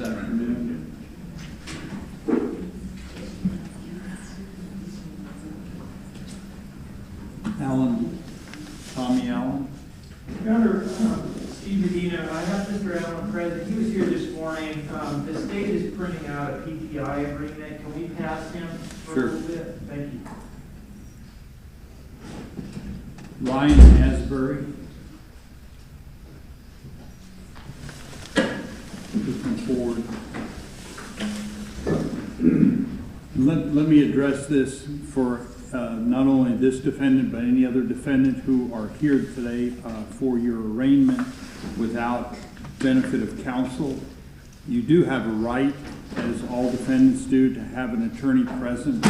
this afternoon. Tommy Allen. Your Honor, Steve Medina, I have Mr. Allen present. He was here this morning. The state is printing out a PPI agreement. Can we pass him for Sure. a little bit? Thank you. Ryan Asbury. Looking forward. Let me address this for not only this defendant, but any other defendant who are here today for your arraignment without benefit of counsel. You do have a right, as all defendants do, to have an attorney present.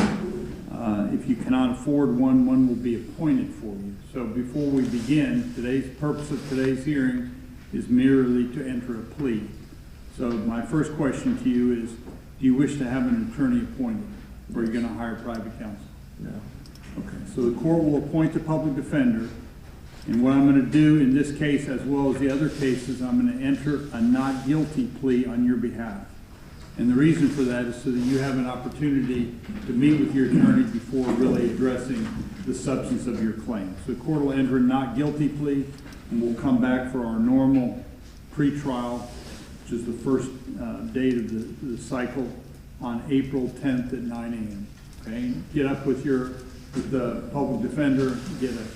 If you cannot afford one, one will be appointed for you. So before we begin, today's purpose of today's hearing is merely to enter a plea. So my first question to you is, do you wish to have an attorney appointed, or are you going to hire private counsel? No. Okay, so the court will appoint a public defender, and what I'm going to do in this case, as well as the other cases, I'm going to enter a not guilty plea on your behalf. And the reason for that is so that you have an opportunity to meet with your attorney before really addressing the substance of your claim. So the court will enter a not guilty plea, and we'll come back for our normal pretrial, which is the first date of the cycle, on April 10th at 9 a.m. Okay, get up with the public defender, get a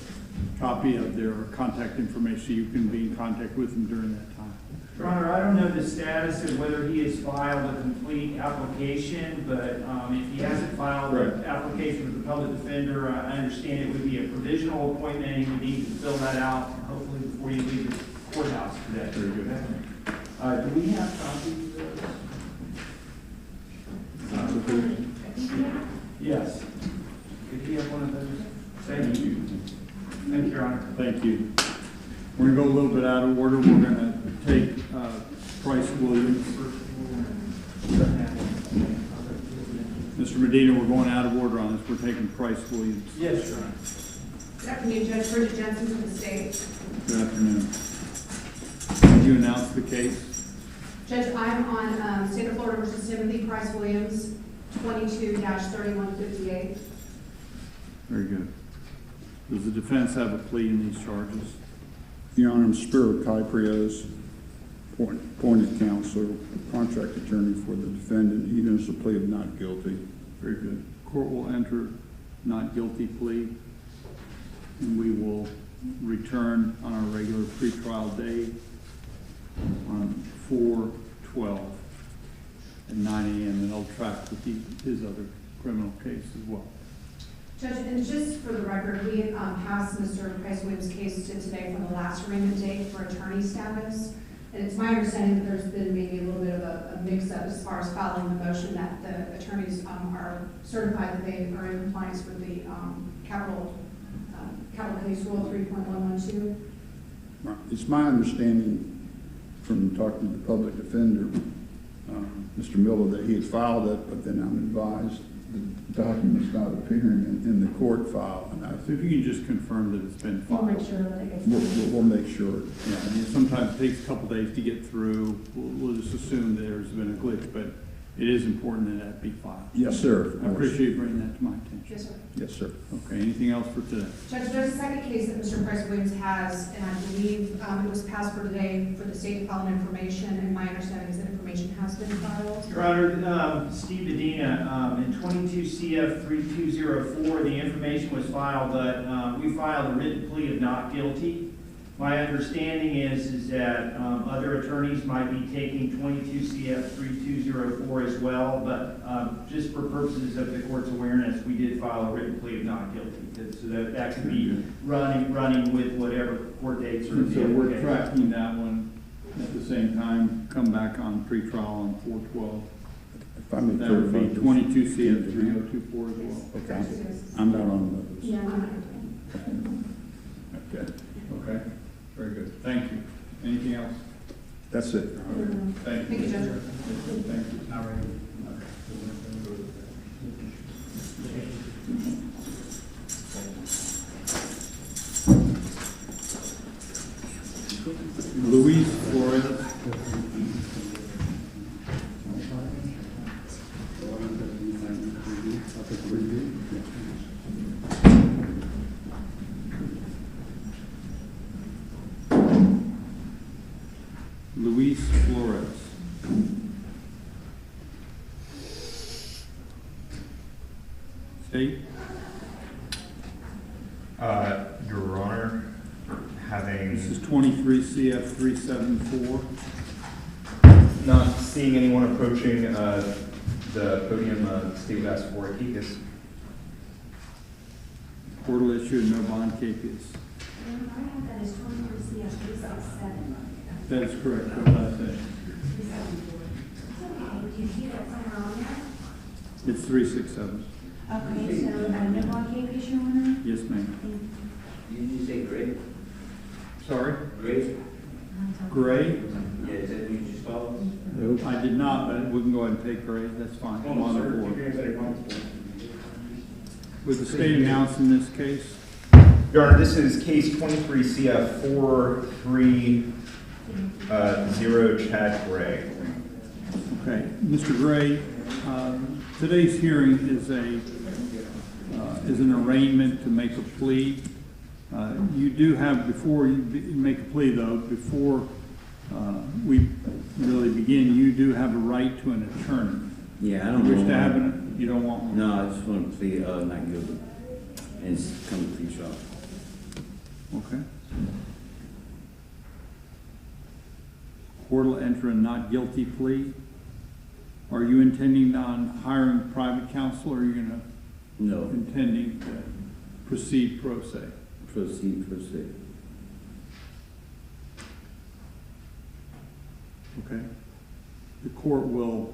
copy of their contact information so you can be in contact with them during that time. Your Honor, I don't know the status of whether he has filed a complete application, but if he hasn't filed an application with the public defender, I understand it would be a provisional appointment. He would need to fill that out, hopefully before you leave the courthouse today. Very good. Do we have copies of those? Yes. Could he have one of those? Thank you. Thank you, Your Honor. Thank you. We're going to go a little bit out of order. We're going to take Price Williams. Mr. Medina, we're going out of order on this. We're taking Price Williams. Yes, Your Honor. Good afternoon, Judge Bridget Jensen from the state. Good afternoon. Could you announce the case? Judge, I'm on State of Florida versus Timothy Price Williams, 22-3158. Very good. Does the defense have a plea in these charges? Your Honor, I'm Spiro Kyprios, appointed counsel, contract attorney for the defendant. He knows the plea of not guilty. Very good. Court will enter not guilty plea, and we will return on our regular pretrial day on 4/12 at 9 a.m. and I'll track with his other criminal case as well. Judge, and just for the record, we passed Mr. Price Williams' case to today from the last arraignment date for attorney status. And it's my understanding that there's been maybe a little bit of a mix-up as far as filing the motion that the attorneys are certified that they are in compliance with the capital case rule 3.112. It's my understanding from talking to the public defender, Mr. Miller, that he had filed it, but then I'm advised the document's not appearing in the court file. And So if you can just confirm that it's been filed. We'll make sure that it gets we'll make sure. Yeah, I mean, sometimes it takes a couple days to get through. We'll just assume there's been a glitch, but it is important that that be filed. Yes, sir. I appreciate you bringing that to my attention. Yes, sir. Yes, sir. Okay, anything else for today? Judge, there's a second case that Mr. Price Williams has, and I believe it was passed for today for the state to file information, and my understanding is that information has been filed. Your Honor, Steve Medina, in 22 CF 3204, the information was filed, but we filed a written plea of not guilty. My understanding is that other attorneys might be taking 22 CF 3204 as well, but just for purposes of the court's awareness, we did file a written plea of not guilty, so that can be running with whatever court dates are. So we're tracking that one at the same time, come back on pretrial on 4/12. If I may That would be clarify, 22 CF 3024 as well. Okay. I'm not on those. Yeah, I'm not. Okay. Okay. Very good. Thank you. Anything else? That's it. Thank you. Thank you, Judge. Thank you. All right. Luis Flores. Luis Flores. State. Your Honor, This is 23 CF 374. not seeing anyone approaching the podium, state would ask for a capias. Court will issue a no bond capias. I have that as 24 CF 367. That is correct. What did I say? 374. Okay, do you see that somewhere on there? It's 367. Okay, so no bond capias, Your Honor? Yes, ma'am. Did you say gray? Sorry? Gray? Gray? Yeah, is that what you just called? Nope. I did not, but we can go ahead and take gray. That's fine. I'm on the board. With the state announced in this case, Your Honor, this is case 23 CF 430 Chad Gray. okay, Mr. Gray, today's hearing is an arraignment to make a plea. You do have, before you make a plea though, before we really begin, you do have a right to an attorney. Yeah, I You don't wish know. to have an, you don't want one? No, I just want to plead, not guilty. And it's come to plea shop. Okay. Court will enter a not guilty plea. Are you intending on hiring private counsel, or are you gonna No, intending to proceed pro se? proceed. Okay. The court will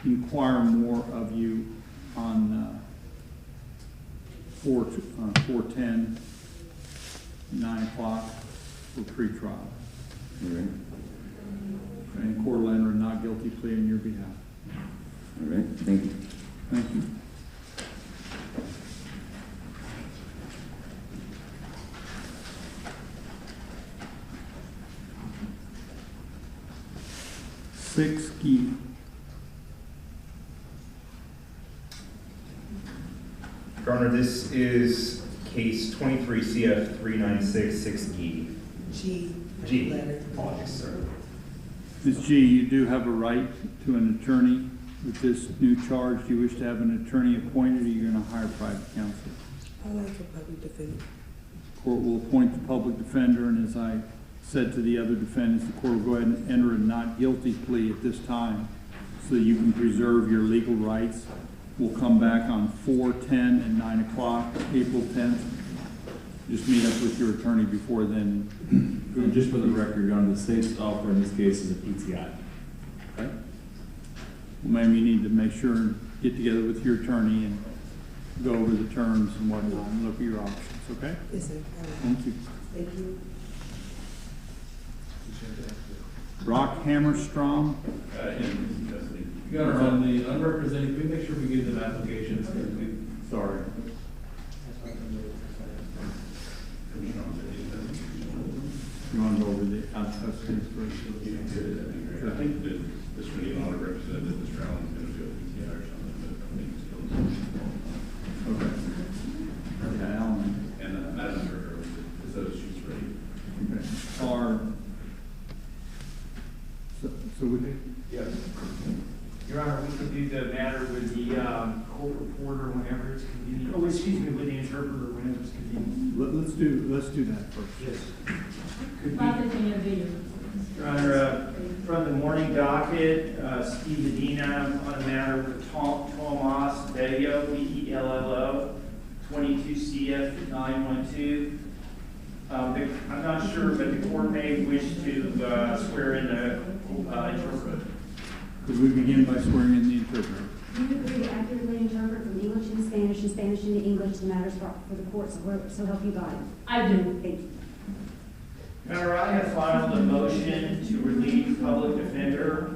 inquire more of you on 4:10, 9 o'clock for pretrial. All right. Okay, and court will enter a not guilty plea on your behalf. All right, thank you. Thank you. Six Ski. Your Honor, this is case 23 CF 396 6E. G. Apologies, sir. Ms. G, you do have a right to an attorney. With this new charge, do you wish to have an attorney appointed, or are you going to hire private counsel? I like a public defender. Court will appoint the public defender, and as I said to the other defendants, the court will go ahead and enter a not guilty plea at this time so that you can preserve your legal rights. We'll come back on 4:10 and 9 o'clock, April 10th. Just meet up with your attorney before then. Just for the record, Your Honor, the state's offer in this case is a PTI. Okay? Well, maybe you need to make sure and get together with your attorney and go over the terms and whatnot and look at your options, okay? Yes, sir. Thank you. Thank you. Brock Hammerstrom. Your Honor, on the unrepresented, can we make sure we give them applications? Sorry. You want to go over the outstanding first? I think that this one, you know, represented that Mr. Allen's going to do a PTI or something, but I think it's still. Okay. Okay, Alan. And Madam Secretary, is those sheets ready? Okay. So we, Yes. Your Honor, we could do the matter with the court reporter whenever it's convenient. Oh, excuse me, with the interpreter whenever it's convenient. let's do that first. Yes. Could we, Your Honor, from the morning docket, Steve Medina on a matter with Tomas Bello, Bello, 22 CF 912. I'm not sure, but the court may wish to swear in the interpreter. Could we begin by swearing in the interpreter? Do you agree to accurately interpret from English into Spanish and Spanish into English the matters brought before the court, so help you God? I do. Thank you. Your Honor, I have filed a motion to relieve public defender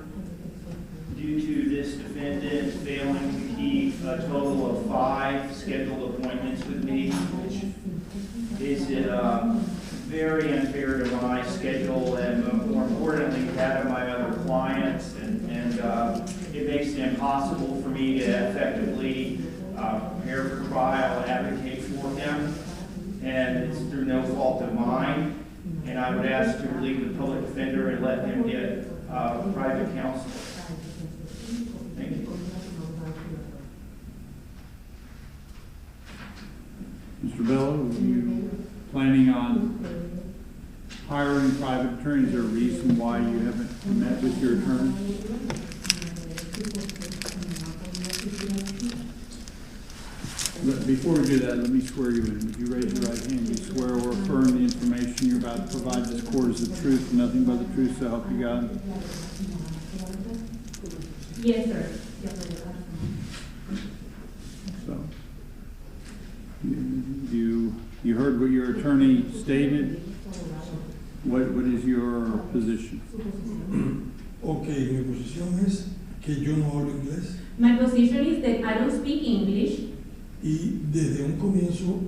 due to this defendant failing to keep a total of 5 scheduled appointments with me, which is very unfair to my schedule and more importantly that of my other clients, and it makes it impossible for me to effectively prepare for trial, advocate for him, and it's through no fault of mine. And I would ask to relieve the public defender and let him get private counsel. Thank you. Mr. Bello, are you planning on hiring private attorneys? Is there a reason why you haven't met with your attorney? Before we do that, let me swear you in. Would you raise your right hand? You swear or affirm the information you're about to provide this court is the truth and nothing but the truth, so help you God? Yes, sir. So, you heard what your attorney stated. What is your position? Ok, mi posición es que yo no hablo inglés My position is that I don't speak English, y desde un comienzo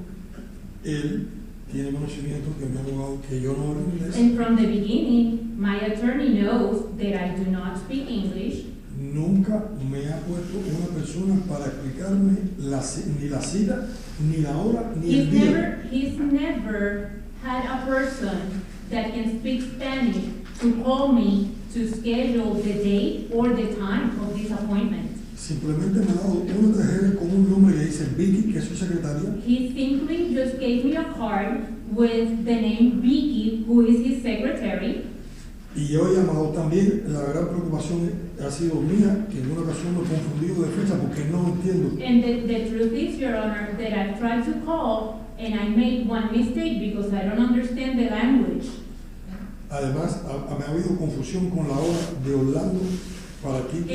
él tiene conocimiento que mi abogado que yo no hablo inglés. and from the beginning, my attorney knows that I do not speak English. Nunca me ha puesto una persona para explicarme ni la cita, ni la hora, ni el día. He's never had a person that can speak Spanish to call me to schedule the date or the time of this appointment. Simplemente me ha dado una tarjeta con un nombre que dice Vicky, que es su secretaria. He simply just gave me a card with the name Vicky, who is his secretary. Y yo he llamado también, la gran preocupación ha sido mía, que en una ocasión me he confundido de fecha porque no entiendo. And the truth is, Your Honor, that I've tried to call and I made one mistake because I don't understand the language. Además, me ha habido confusión con la hora de Orlando para aquí.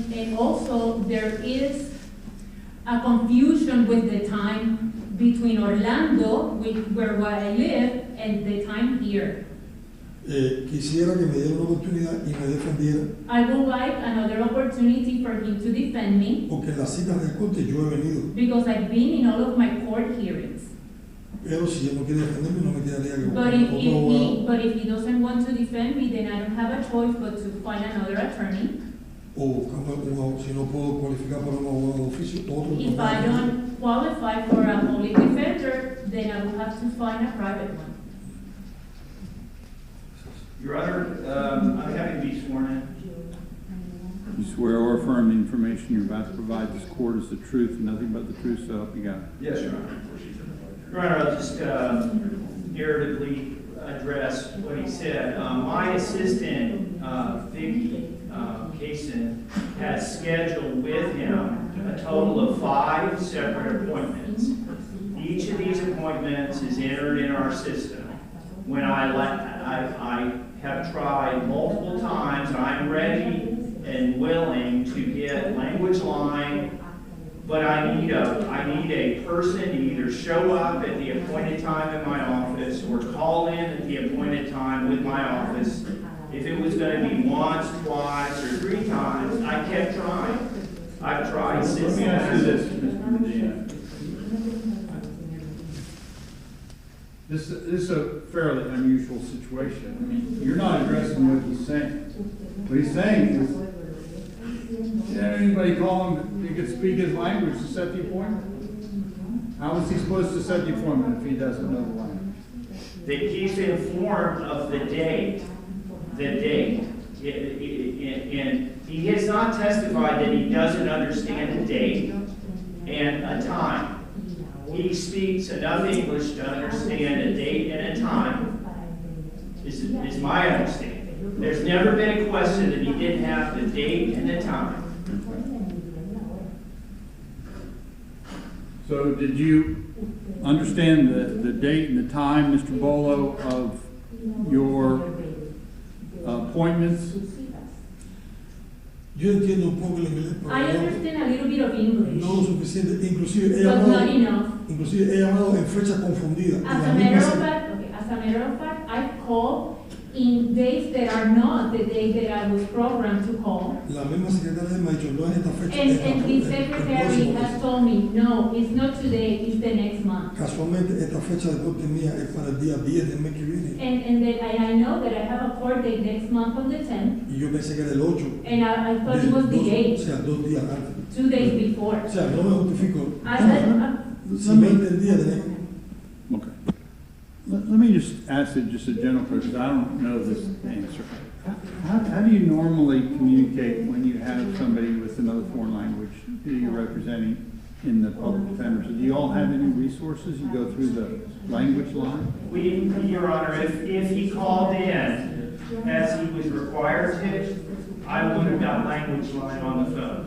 And also there is a confusion with the time between Orlando, where I live, and the time here. Quisiera que me diera una oportunidad y me defendiera. I would like another opportunity for him to defend me. Porque en las citas de corte yo he venido. Because I've been in all of my court hearings. Pero si él no quiere defenderme, no me quedaría que buscar otro abogado. But if he doesn't want to defend me, then I don't have a choice but to find another attorney. O buscar si no puedo cualificar para un abogado de oficio, otro. If I don't qualify for a public defender, then I will have to find a private one. Your Honor, I'm having to be sworn in. You swear or affirm the information you're about to provide this court is the truth and nothing but the truth, so help you God? Yes, Your Honor. Your Honor, I'll just narratively address what he said. My assistant, Vicky Kaysen, has scheduled with him a total of 5 separate appointments. Each of these appointments is entered in our system. When I have tried multiple times, I'm ready and willing to get language line, but I need a person to either show up at the appointed time in my office or call in at the appointed time with my office. If it was going to be once, twice, or 3 times, I kept trying. I've tried since. Let me ask you this, Mr. Medina. This is a fairly unusual situation. I mean, you're not addressing what he's saying. What he's saying is, did anybody call him that could speak his language to set the appointment? How is he supposed to set the appointment if he doesn't know the language? That he's informed of the date. And he has not testified that he doesn't understand a date and a time. He speaks enough English to understand a date and a time, is my understanding. There's never been a question that he didn't have the date and the time. So did you understand the date and the time, Mr. Bolo, of your appointments? Yo entiendo un poco el inglés, pero I understand a little bit of English, no lo suficiente. Inclusive but not enough. he llamado en fecha confundida. As a matter of fact, I've called in days that are not the day that I was programmed to call. La misma secretaria me ha dicho, no es esta fecha. And his secretary has told me, no, it's not today, it's the next month. Casualmente, esta fecha de corte mía es para el día 10 del mes que viene. And I know that I have a court date next month on the 10th. Y yo pensé que era el 8. And I thought it was the 8th. O sea, 2 días antes. 2 days before. O sea, no me justifico. I Si me entendía, tenía. Okay. Let Let me just ask it just a general question, 'cause I don't know this answer. How do you normally communicate when you have somebody with another foreign language who you're representing in the public defenders? Do you all have any resources? You go through the language line? Your Honor, if he called in as he was required to, I would have got language line on the phone.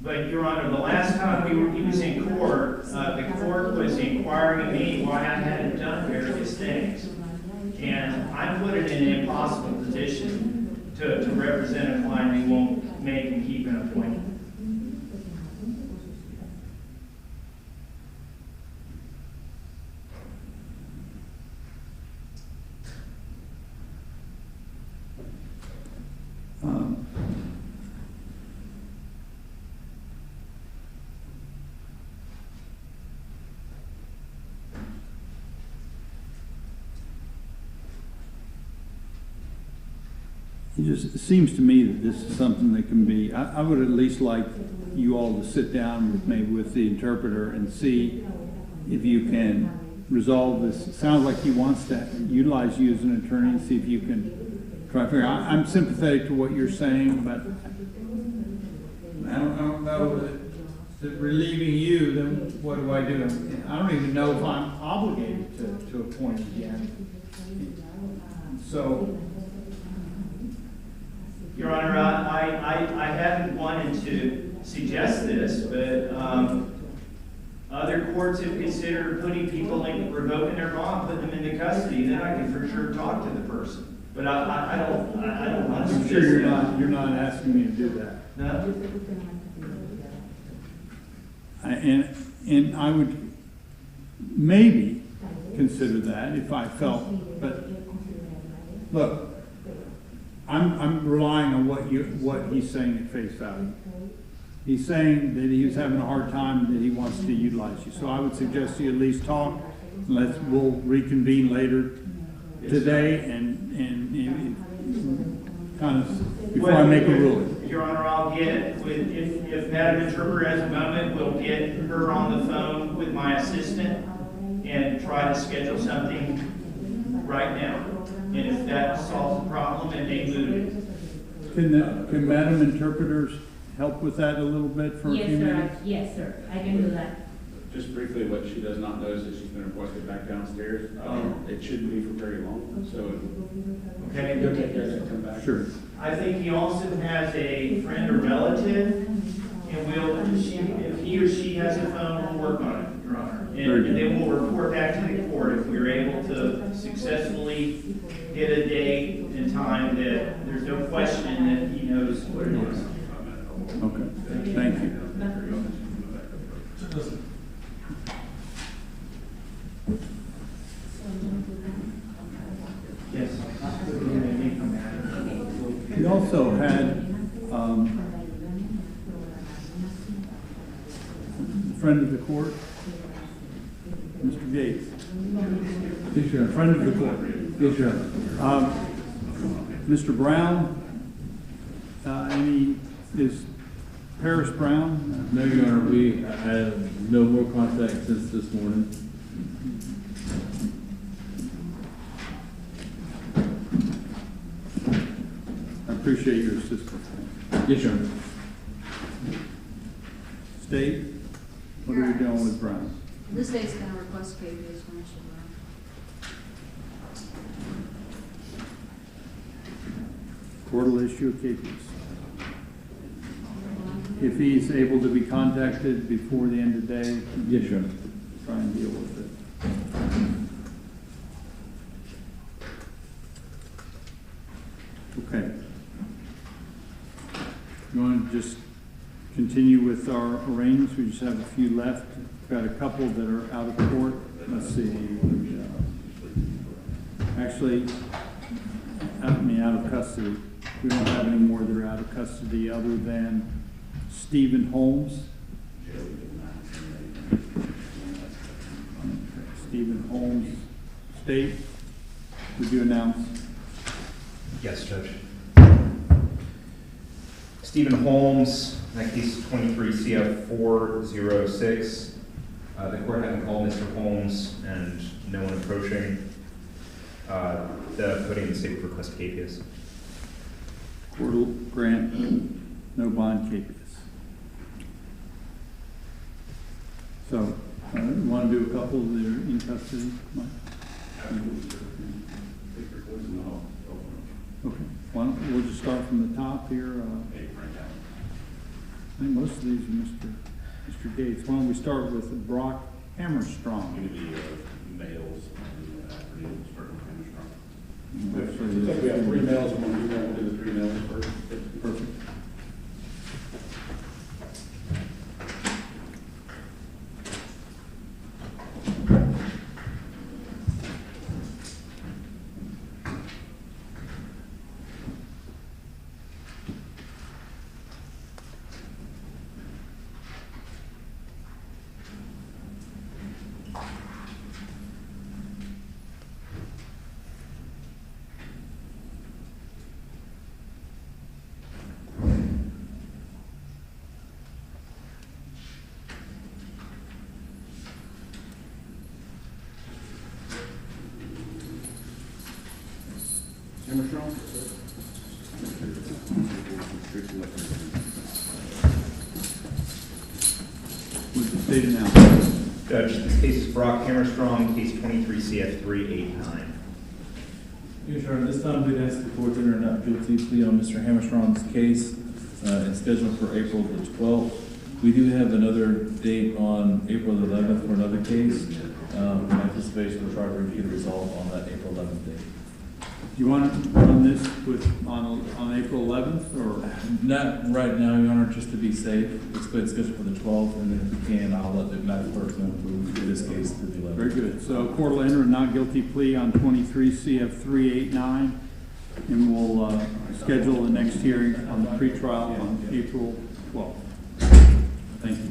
But, Your Honor, the last time he was in court, the court was inquiring me why I hadn't done various things. And I'm put in an impossible position to represent a client who won't make and keep an appointment. It seems to me that this is something that can be, I would at least like you all to sit down with maybe with the interpreter and see if you can resolve this. It sounds like he wants to utilize you as an attorney and see if you can try to figure out. I'm sympathetic to what you're saying, but I don't know that relieving you, then what do I do? I don't even know if I'm obligated to appoint again. So, Your Honor, I haven't wanted to suggest this, but other courts have considered putting people in, revoking their bond, putting them into custody. Then I can for sure talk to the person. But I don't want to. I'm sure you're not asking me to do that. No. And I would maybe consider that if I felt, but look, I'm relying on what he's saying at face value. He's saying that he was having a hard time and that he wants to utilize you. So I would suggest you at least talk. We'll reconvene later today and kind of before I make a ruling. Your Honor, I'll get with if Madam Interpreter has a moment, we'll get her on the phone with my assistant and try to schedule something right now. And if that solves the problem, it may move it. Can Madam Interpreters help with that a little bit for a few minutes? Yes, sir, I can do that. Just briefly, what she does not know is that she's been requested back downstairs. It shouldn't be for very long, so Okay. you'll take care of that, come back. Sure. I think he also has a friend or relative, and if he or she has a phone, we'll work on it, Your Honor. And then we'll report back to the court if we're able to successfully get a date and time that there's no question that he knows what it is. Okay, thank you. Yes. We also had a friend of the court, Mr. Gates. Yes, Your Honor. Friend of the court. Yes, Your Honor. Mr. Brown, is Paris Brown? No, Your Honor, we had no more contact since this morning. I appreciate your assistance. Yes, Your Honor. State, what are we doing with Brown? This state's going to request cases from Mr. Brown. Court will issue a KPs. If he's able to be contacted before the end of the day, Yes, Your Honor. try and deal with it. Okay. You want to just continue with our arraignments? We just have a few left. We've got a couple that are out of court. Let's see. Actually, out of custody. We don't have any more that are out of custody other than Stephen Holmes. Stephen Holmes, State, would you announce? Yes, Judge. Stephen Holmes, that case is 23 CF 406. The court hadn't called Mr. Holmes and no one approaching the podium of state request capias. Court will grant no bond capias. So, you want to do a couple that are in custody, Mike? Okay, we'll just start from the top here. I think most of these are Mr. Gates. Why don't we start with Brock Hammerstrong? Males and afternoon, starting with Hammerstrong. So we have 3 males, and one female. We'll do the 3 males first. Perfect. Hammerstrong? With the state announcement. Judge, this case is Brock Hammerstrong, case 23 CF 389. Yes, Your Honor, this time we'd ask the court to enter a not guilty plea on Mr. Hammerstrong's case and scheduled for April the 12th. We do have another date on April the 11th for another case. In anticipation, we'll try to get a resolve on that April 11th date. Do you want to run this on April 11th, or? Not right now, Your Honor, just to be safe. It's scheduled for the 12th, and then if we can, I'll let the matter clerk know to move this case to the 11th. Very good. So court will enter a not guilty plea on 23 CF 389, and we'll schedule the next hearing on the pretrial on April 12th. Thank you.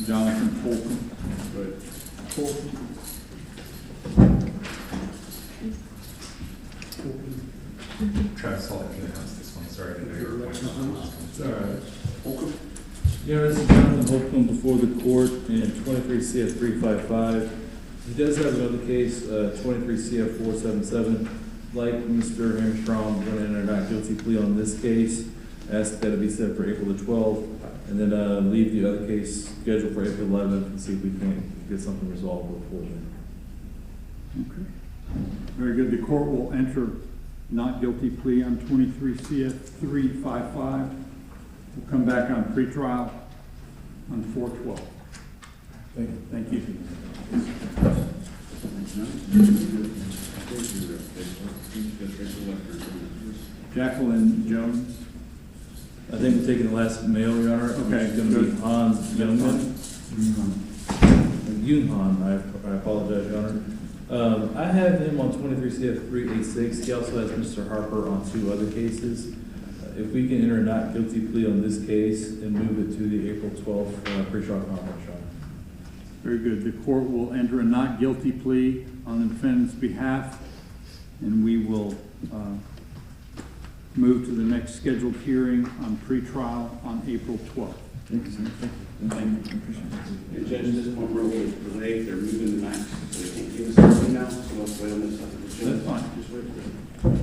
Jonathan Holcomb. Travis, I'll let you announce this one. Sorry, I didn't know you were appointed. It's all right. Yeah, this is Jonathan Holcomb before the court in 23 CF 355. He does have another case, 23 CF 477. Like Mr. Hammerstrong, we're going to enter a not guilty plea on this case. Ask that it be set for April the 12th, and then leave the other case scheduled for April 11th and see if we can get something resolved before then. Okay. Very good. The court will enter not guilty plea on 23 CF 355. We'll come back on pretrial on 4/12. Thank you. Jacqueline Jones. I think we're taking the last mail, Your Honor. Okay. It's going to be Hans Youngman. Yoonhan, I apologize, Your Honor. I have him on 23 CF 386. He also has Mr. Harper on 2 other cases. If we can enter a not guilty plea on this case and move it to the April 12th pretrial conference, Your Honor. Very good. The court will enter a not guilty plea on the defendant's behalf, and we will move to the next scheduled hearing on pretrial on April 12th. Thank you, sir. Thank you. And Judge, at this point, we're going to delay. They're moving the max, so they can't give us everything now, so let's wait on this. That's fine. Just wait for it.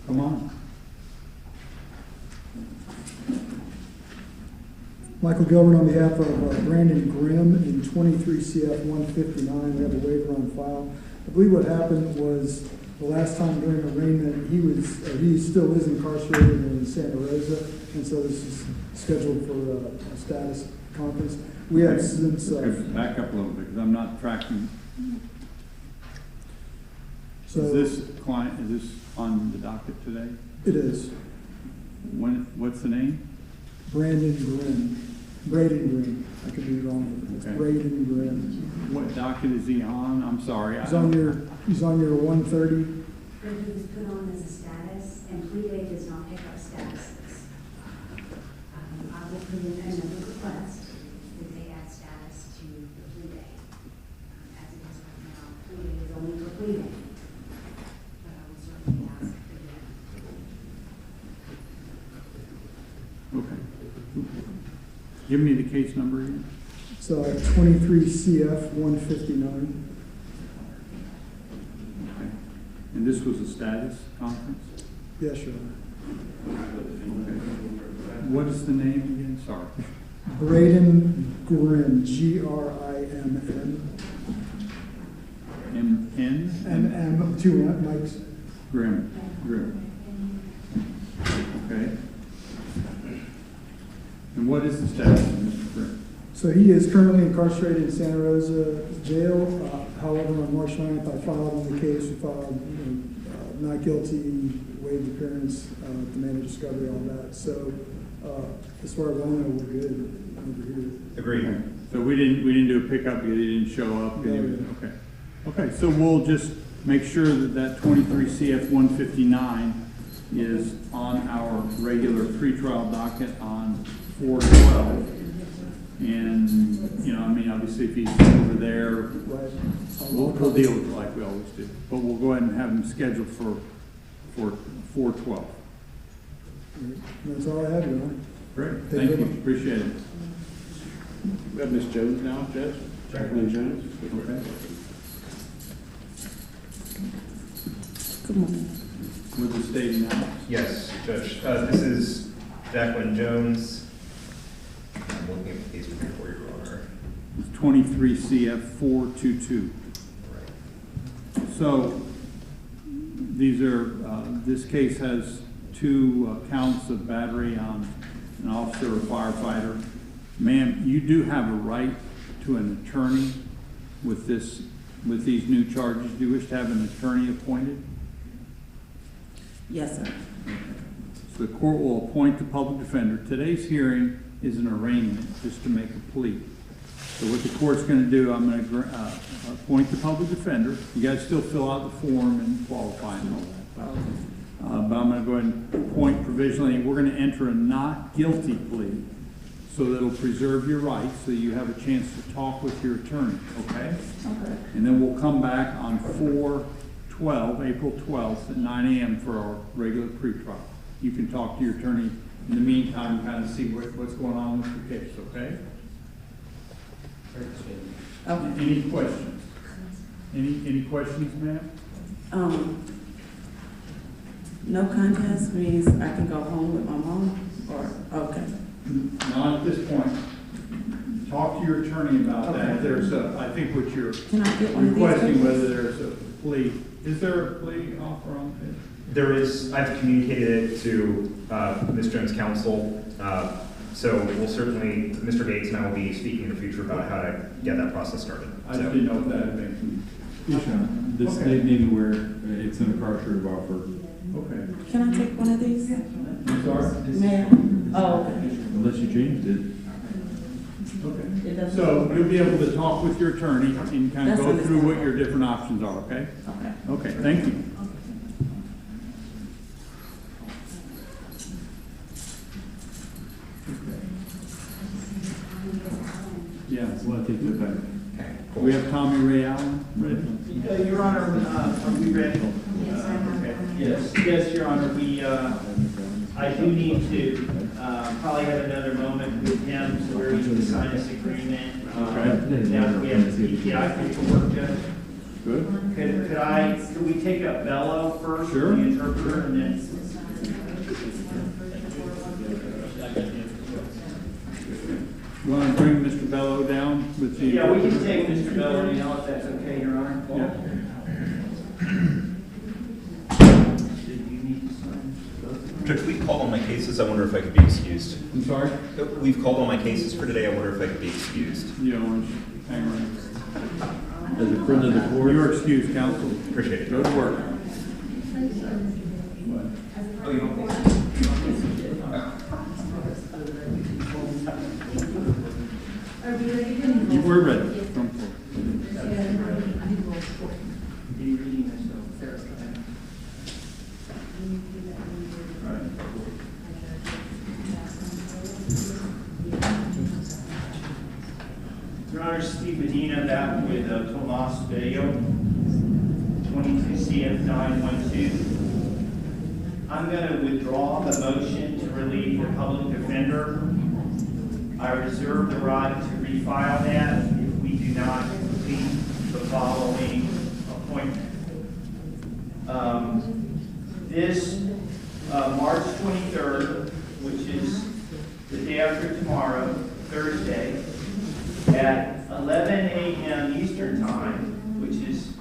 Come on. Michael Gilbert on behalf of Brandon Grimm in 23 CF 159. We have a waiver on file. I believe what happened was the last time during arraignment, he still is incarcerated in Santa Rosa, and so this is scheduled for a status conference. We have since... Back up a little bit, because I'm not tracking. So Is this client, is this on the docket today? it is What's the name? Brandon Grimm. Braden Grimm. I could be wrong with it. It's Okay. Braden Grimm. What docket is he on? I'm sorry. He's on your 130. But he was put on as a status, and plea date does not pick up statuses. I will put in another request that they add status to the plea date. As it is right now, plea date is only for plea date. But I will certainly ask for that. Okay. Give me the case number again. So 23 CF 159. Okay. And this was a status conference? Yes, Your Honor. Okay. What is the name again? Sorry. Braden Grimm, Grimm. M-N? M, two Mike's. Grimm. Okay. And what is the status of Mr. Grimm? So he is currently incarcerated in Santa Rosa Jail. However, on March 9th, I filed on the case. We filed not guilty, waived appearance, demanded discovery, all that. So as far as I know, we're good over here. Agreed. Okay. So we didn't do a pickup because he didn't show up? Okay. Okay, so we'll just make sure that 23 CF 159 is on our regular pretrial docket on 4/12. And, you know, I mean, obviously if he's over there, Right. we'll deal with it like we always do. But we'll go ahead and have him scheduled for 4/12. That's all I have, Your Honor. Great, Thank thank you you, very much. appreciate it. We have Ms. Jones now, Judge? Jacqueline Jones? Okay. Good morning. With the state now. Yes, Judge. This is Jacqueline Jones. I'm looking at the case before Your Honor. It's 23 CF 422. Right. So these are, this case has two counts of battery on an officer or firefighter. Ma'am, you do have a right to an attorney with these new charges. Do you wish to have an attorney appointed? Yes, sir. So the court will appoint the public defender. Today's hearing is an arraignment, just to make a plea. So what the court's going to do, I'm going to appoint the public defender. You guys still fill out the form and qualify and all that. But I'm going to go ahead and appoint provisionally. We're going to enter a not guilty plea so that it'll preserve your rights, so you have a chance to talk with your attorney, okay? Okay. And then we'll come back on 4/12, April 12th at 9 a.m. for our regular pretrial. You can talk to your attorney in the meantime, kind of see what's going on with your case, okay? Okay. Any questions? Any questions, ma'am? No contest means I can go home with my mom, or, okay. Not at this point. Talk to your attorney about that. Okay. There's I think what you're Can I get one of these? requesting, papers? whether there's a plea. Is there a plea offer on this? There is, I've communicated it to Ms. Jones' counsel, so we'll certainly, Mr. Gates and I will be speaking in the future about how to get that process started. I just didn't know if that had been. This Okay. may be where it's an incarcerated offer. Okay. Can I take one of these? I'm sorry? Mayor? Oh, okay. Unless you changed it. Okay. It doesn't- So you'll be able to talk with your attorney and kind of That's go through what understandable. your different options are, okay? Okay. Okay, thank you. Yeah, Well, I take that back. Okay, do cool. we have Tommy Ray Allen ready? Your Honor, are we ready? Yes, I have. Okay. Yes, Your Honor, I do need to, probably have another moment with him, so we're going to sign this agreement. Okay. Now that we have the PTI paperwork, Judge. Good. Could we take up Bello first? Sure. The interpreter, and then? You want to bring Mr. Bello down with the? Yeah, we can take Mr. Bello now, if that's okay, Your Honor. Yeah. Do you need to sign both? Judge, we've called on my cases. I wonder if I could be excused. I'm sorry? We've called on my cases for today. I wonder if I could be excused. Yeah, why don't you hang around? as a friend of the court. Your excuse, counsel. Appreciate it. Go to work. Oh, you don't think so? We're ready. Come forward. Your Honor, Steve Medina, back with Tomas Video, 22 CF 912. I'm going to withdraw the motion to relieve the public defender. I reserve the right to refile that if we do not complete the following appointment. This March 23rd, which is the day after tomorrow, Thursday, at 11 a.m. Eastern Time, which is,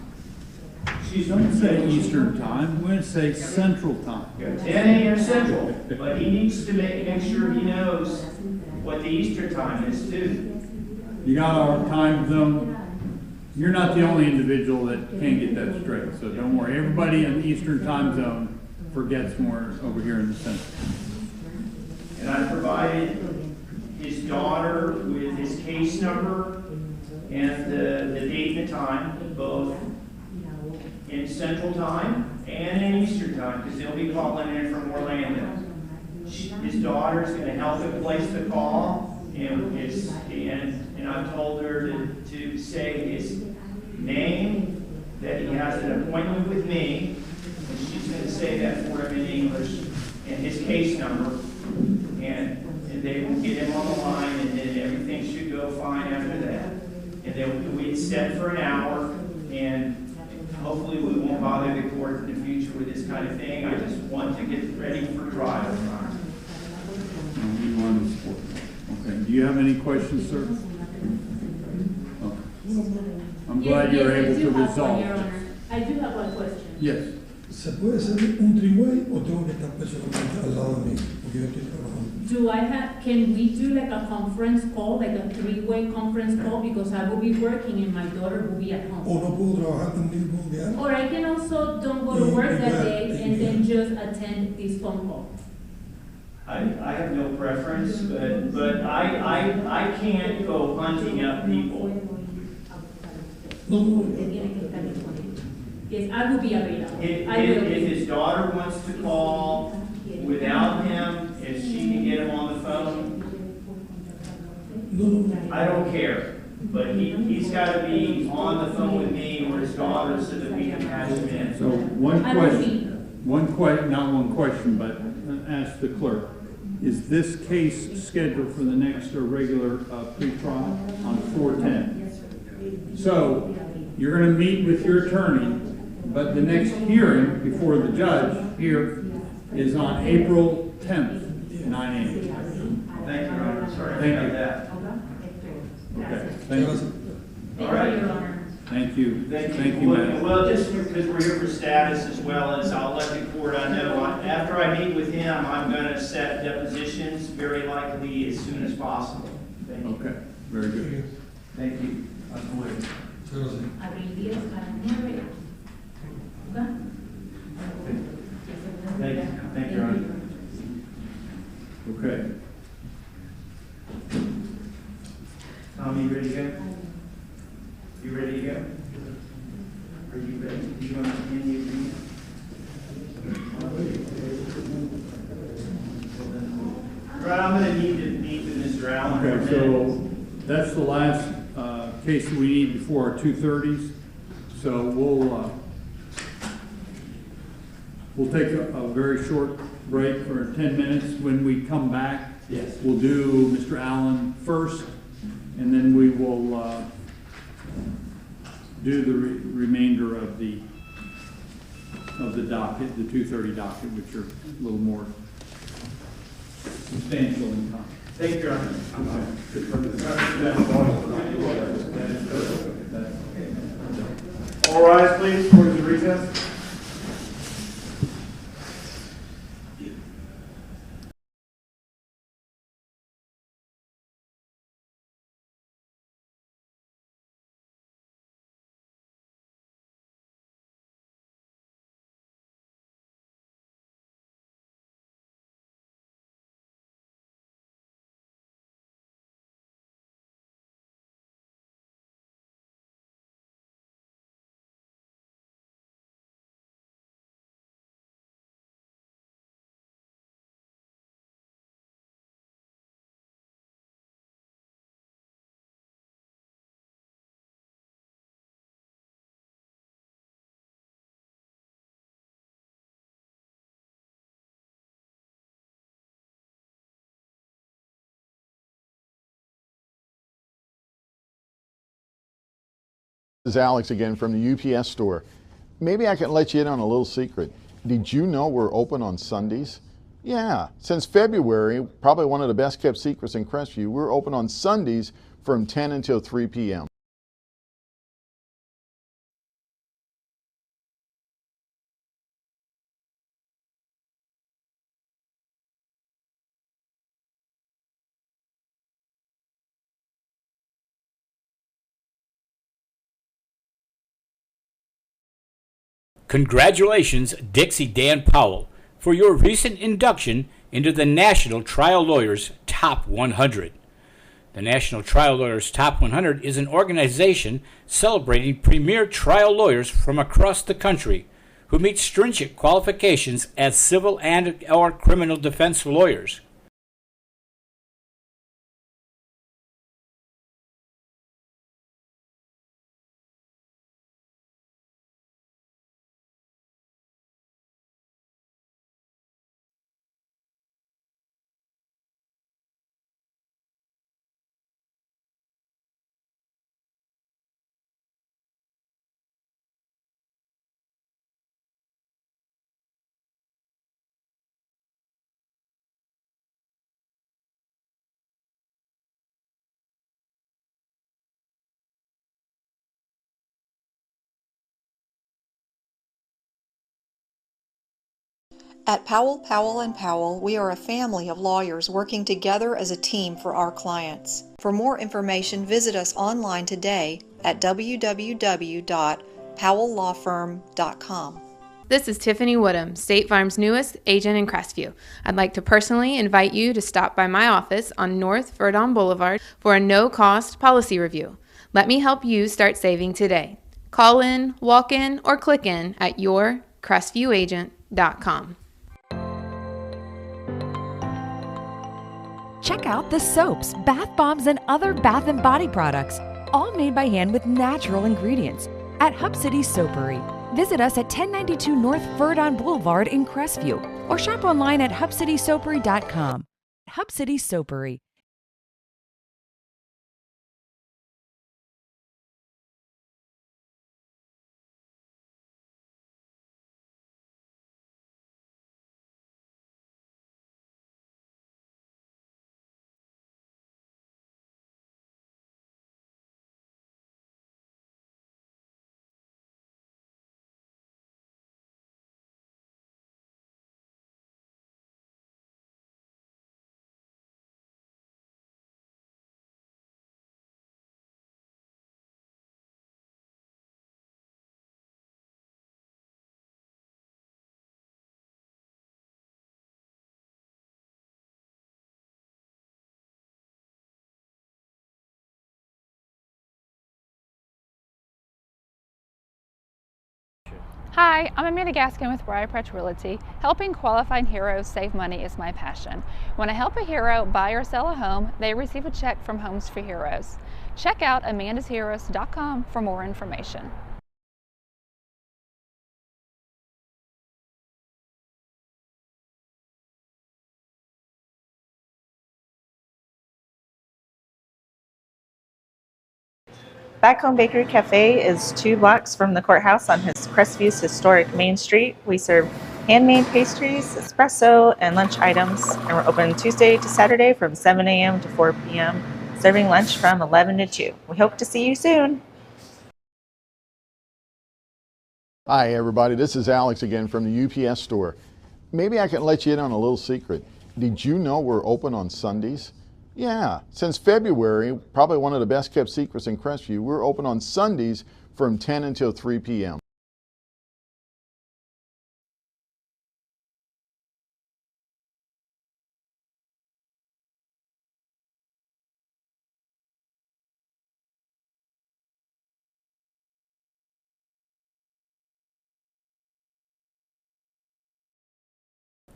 Don't say Eastern Time, we're going to say Central Time. 10 a.m. Central, but he needs to make sure he knows what the Eastern Time is too. You got our time zone. You're not the only individual that can't get that straight, so don't worry. Everybody in the Eastern Time Zone forgets more over here in the Central. And I provided his daughter with his case number and the date and the time, both in Central Time and in Eastern Time, because they'll be calling in from Orlando. His daughter's going to help him place the call, and I've told her to say his name, that he has an appointment with me, and she's going to say that for him in English, and his case number, and they will get him on the line, and then everything should go fine after that. And then it's set for an hour, and hopefully we won't bother the court in the future with this kind of thing. I just want to get ready for trial. Okay, do you have any questions, sir? Okay. I'm glad you were able to resolve it. I do have one question. Yes. ¿Se puede hacer un three-way o tengo que estar personalmente al lado de mí? Porque yo estoy trabajando. Can we do like a conference call, like a three-way conference call? Because I will be working and my daughter will be at home. O no puedo trabajar también, puedo enviar. Or I can also don't go to work that day and then just attend this phone call. I have no preference, but I can't go hunting up people. Yes, I will be available. If his daughter wants to call without him, if she can get him on the phone, I don't care. But he's got to be on the phone with me or his daughter so that we can patch him in. So not one question, but ask the clerk. Is this case scheduled for the next regular pre-trial on 4/10? So you're going to meet with your attorney, but the next hearing before the judge here is on April 10th, 9 a.m. Thank you, Your Honor. Sorry Thank about you. that. Okay, thank you. All right. Thank you. Thank you, ma'am. Well, just because we're here for status as well as I'll let the court, I know, after I meet with him, I'm going to set depositions very likely as soon as possible. Thank you. Okay, very good. Thank you. I'm aware. Abril 10 a las 9. Okay? Thank you. Thank you, Your Honor. Okay. Tom, you ready to go? You ready to go? Are you ready? Do you want to end the agreement? Right, I'm going to need to meet with Mr. Allen. Okay, so that's the last case that we need before our 2:30s. So we'll take a very short break for 10 minutes. When we come back, yes, we'll do Mr. Allen first, and then we will do the remainder of the docket, the 2:30 docket, which are a little more substantial in time. Thank you, Your Honor. All rise, please, for the recess. This is Alex again from the UPS store. Maybe I can let you in on a little secret. Did you know we're open on Sundays? Yeah, since February, probably one of the best kept secrets in Crestview, we're open on Sundays from 10 until 3 p.m. Congratulations, Dixie Dan Powell, for your recent induction into the National Trial Lawyers Top 100. The National Trial Lawyers Top 100 is an organization celebrating premier trial lawyers from across the country who meet stringent qualifications as civil and/or criminal defense lawyers. At Powell, Powell & Powell, we are a family of lawyers working together as a team for our clients. For more information, visit us online today at www.powelllawfirm.com. This is Tiffany Woodham, State Farm's newest agent in Crestview. I'd like to personally invite you to stop by my office on North Verdon Boulevard for a no-cost policy review. Let me help you start saving today. Call in, walk in, or click in at yourcrestviewagent.com. Check out the soaps, bath bombs, and other bath and body products, all made by hand with natural ingredients at Hub City Soapery. Visit us at 1092 North Verdon Boulevard in Crestview or shop online at hubcitysoapery.com. Hub City Soapery. Hi, I'm Amanda Gaskin with Briarpatch Realty. Helping qualified heroes save money is my passion. When I help a hero buy or sell a home, they receive a check from Homes for Heroes. Check out amandasheroes.com for more information. Back Home Bakery Cafe is 2 blocks from the courthouse on Crestview's historic Main Street. We serve handmade pastries, espresso, and lunch items, and we're open Tuesday to Saturday from 7 a.m. to 4 p.m., serving lunch from 11 to 2. We hope to see you soon. Hi everybody, this is Alex again from the UPS store. Maybe I can let you in on a little secret. Did you know we're open on Sundays? Yeah, since February, probably one of the best kept secrets in Crestview, we're open on Sundays from 10 until 3 p.m.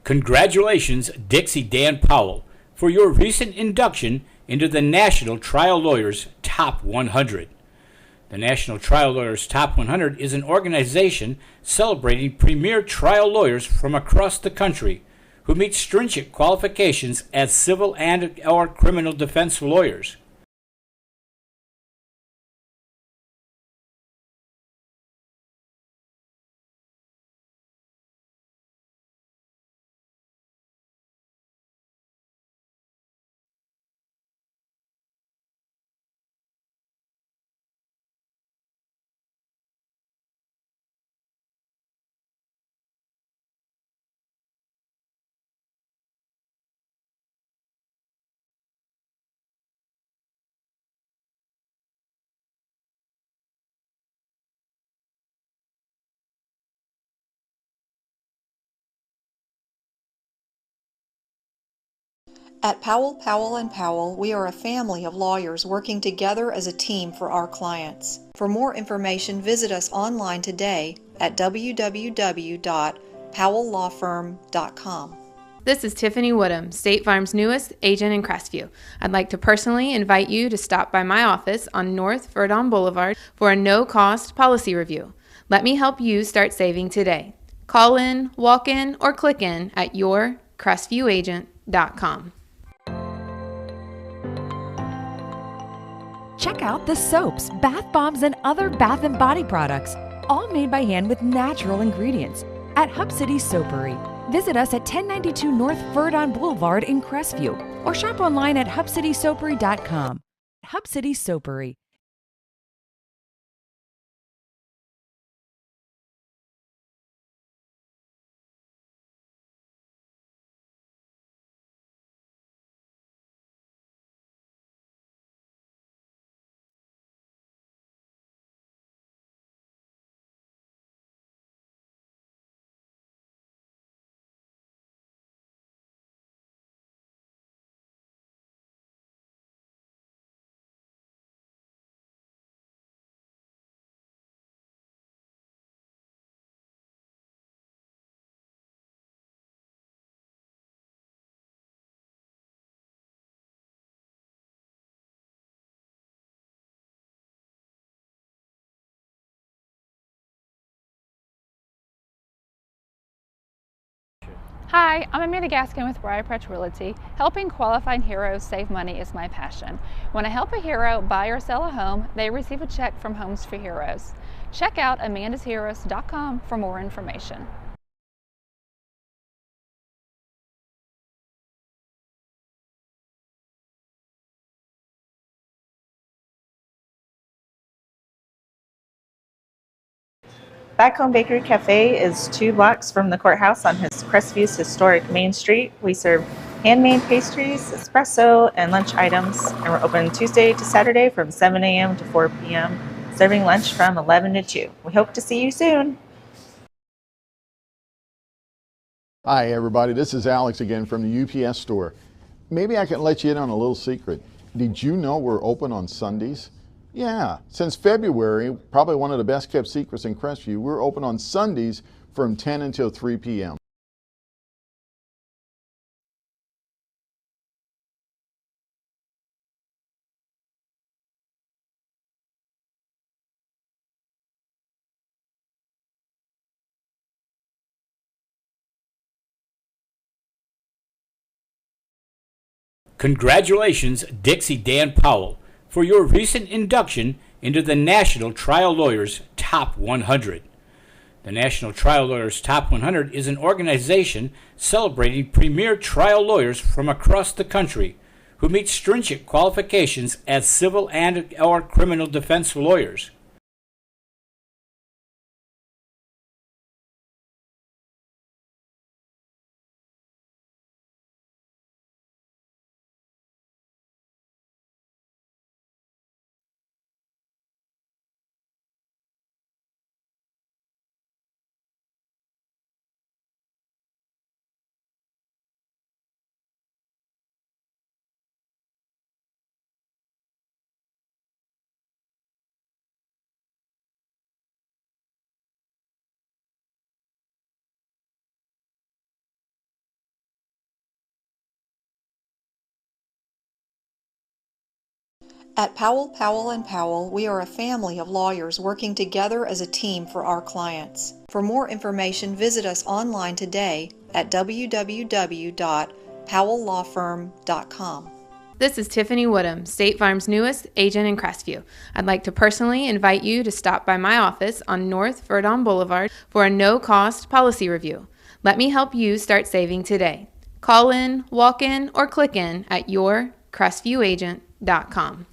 Congratulations, Dixie Dan Powell, for your recent induction into the National Trial Lawyers Top 100. The National Trial Lawyers Top 100 is an organization celebrating premier trial lawyers from across the country who meet stringent qualifications as civil and/or criminal defense lawyers. At Powell, Powell & Powell, we are a family of lawyers working together as a team for our clients. For more information, visit us online today at www.powelllawfirm.com. This is Tiffany Woodham, State Farm's newest agent in Crestview. I'd like to personally invite you to stop by my office on North Verdon Boulevard for a no-cost policy review. Let me help you start saving today. Call in, walk in, or click in at yourcrestview.agent.com. Check out the soaps, bath bombs, and other bath and body products, all made by hand with natural ingredients at Hub City Soapery. Visit us at 1092 North Verdon Boulevard in Crestview or shop online at hubcitysoapery.com. Hub City Soapery. Hi, I'm Amanda Gaskin with Arraignment Realty. Helping qualified heroes save money is my passion. When I help a hero buy or sell a home, they receive a check from Homes for Heroes. Check out amandasheroes.com for more information. Back Home Bakery Cafe is 2 blocks from the courthouse on Crestview's historic Main Street. We serve handmade pastries, espresso, and lunch items, and we're open Tuesday to Saturday from 7 a.m. to 4 p.m., serving lunch from 11 to 2. We hope to see you soon. Hi everybody, this is Alex again from the UPS store. Maybe I can let you in on a little secret. Did you know we're open on Sundays? Yeah, since February, probably one of the best kept secrets in Crestview, we're open on Sundays from 10 until 3 p.m. Congratulations, Dixie Dan Powell, for your recent induction into the National Trial Lawyers Top 100. The National Trial Lawyers Top 100 is an organization celebrating premier trial lawyers from across the country who meet stringent qualifications as civil and/or criminal defense lawyers. At Powell, Powell & Powell, we are a family of lawyers working together as a team for our clients. For more information, visit us online today at www.powelllawfirm.com. This is Tiffany Woodham, State Farm's newest agent in Crestview. I'd like to personally invite you to stop by my office on North Verdon Boulevard for a no-cost policy review. Let me help you start saving today. Call in, walk in, or click in at yourcrestview.agent.com.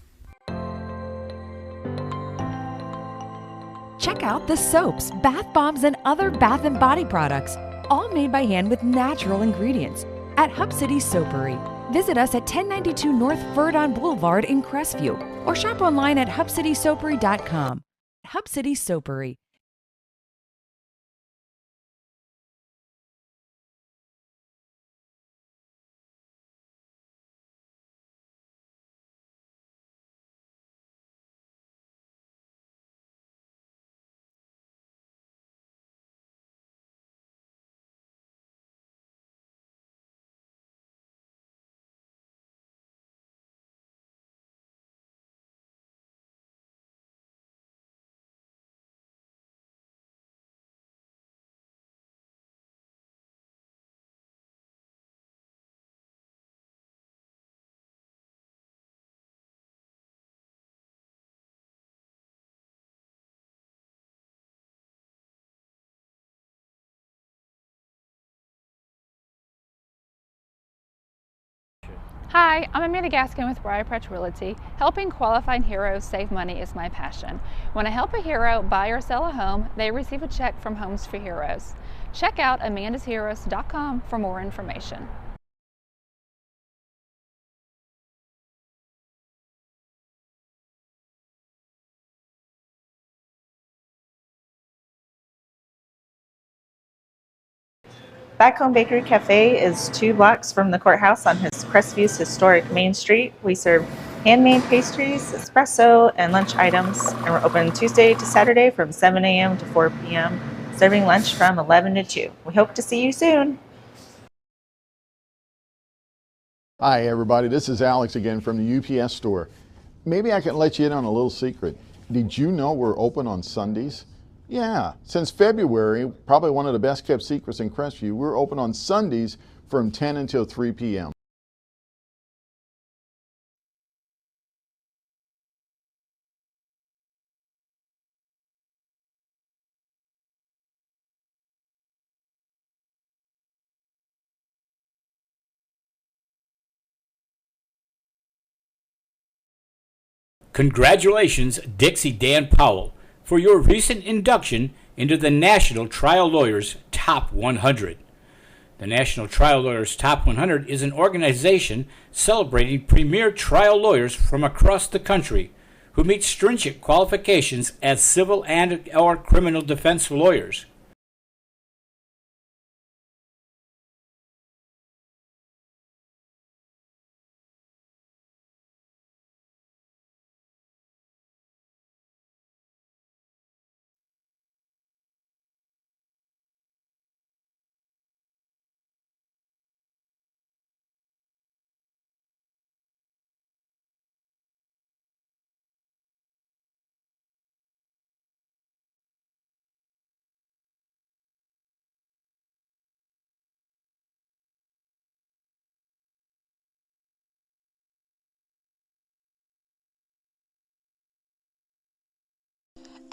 Check out the soaps, bath bombs, and other bath and body products, all made by hand with natural ingredients at Hub City Soapery. Visit us at 1092 North Verdon Boulevard in Crestview or shop online at hubcitysoapery.com. Hub City Soapery. Hi, I'm Amanda Gaskin with Arraignment Realty. Helping qualified heroes save money is my passion. When I help a hero buy or sell a home, they receive a check from Homes for Heroes. Check out amandasheroes.com for more information. Back Home Bakery Cafe is 2 blocks from the courthouse on Crestview historic Main Street. We serve handmade pastries, espresso, and lunch items, and we're open Tuesday to Saturday from 7 a.m. to 4 p.m., serving lunch from 11 to 2. We hope to see you soon. Hi everybody, this is Alex again from the UPS store. Maybe I can let you in on a little secret. Did you know we're open on Sundays? Yeah, since February, probably one of the best kept secrets in Crestview, we're open on Sundays from 10 until 3 p.m. Congratulations, Dixie Dan Powell, for your recent induction into the National Trial Lawyers Top 100. The National Trial Lawyers Top 100 is an organization celebrating premier trial lawyers from across the country who meet stringent qualifications as civil and/or criminal defense lawyers.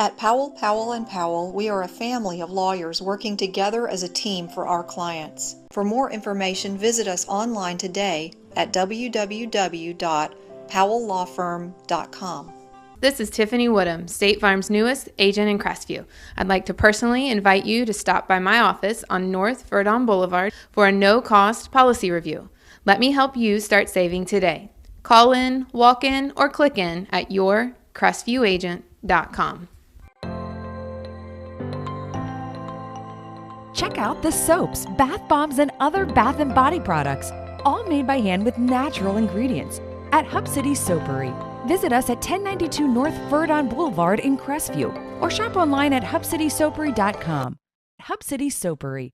At Powell, Powell & Powell, we are a family of lawyers working together as a team for our clients. For more information, visit us online today at www.powelllawfirm.com. This is Tiffany Woodham, State Farm's newest agent in Crestview. I'd like to personally invite you to stop by my office on North Verdon Boulevard for a no-cost policy review. Let me help you start saving today. Call in, walk in, or click in at yourcrestviewagent.com. Check out the soaps, bath bombs, and other bath and body products, all made by hand with natural ingredients at Hub City Soapery. Visit us at 1092 North Verdon Boulevard in Crestview or shop online at hubcitysoapery.com. Hub City Soapery.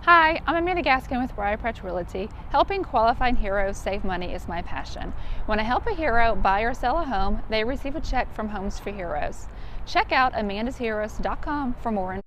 Hi, I'm Amanda Gaskin with Arraignment Realty. Helping qualified heroes save money is my passion. When I help a hero buy or sell a home, they receive a check from Homes for Heroes. Check out amandasheroes.com for more information.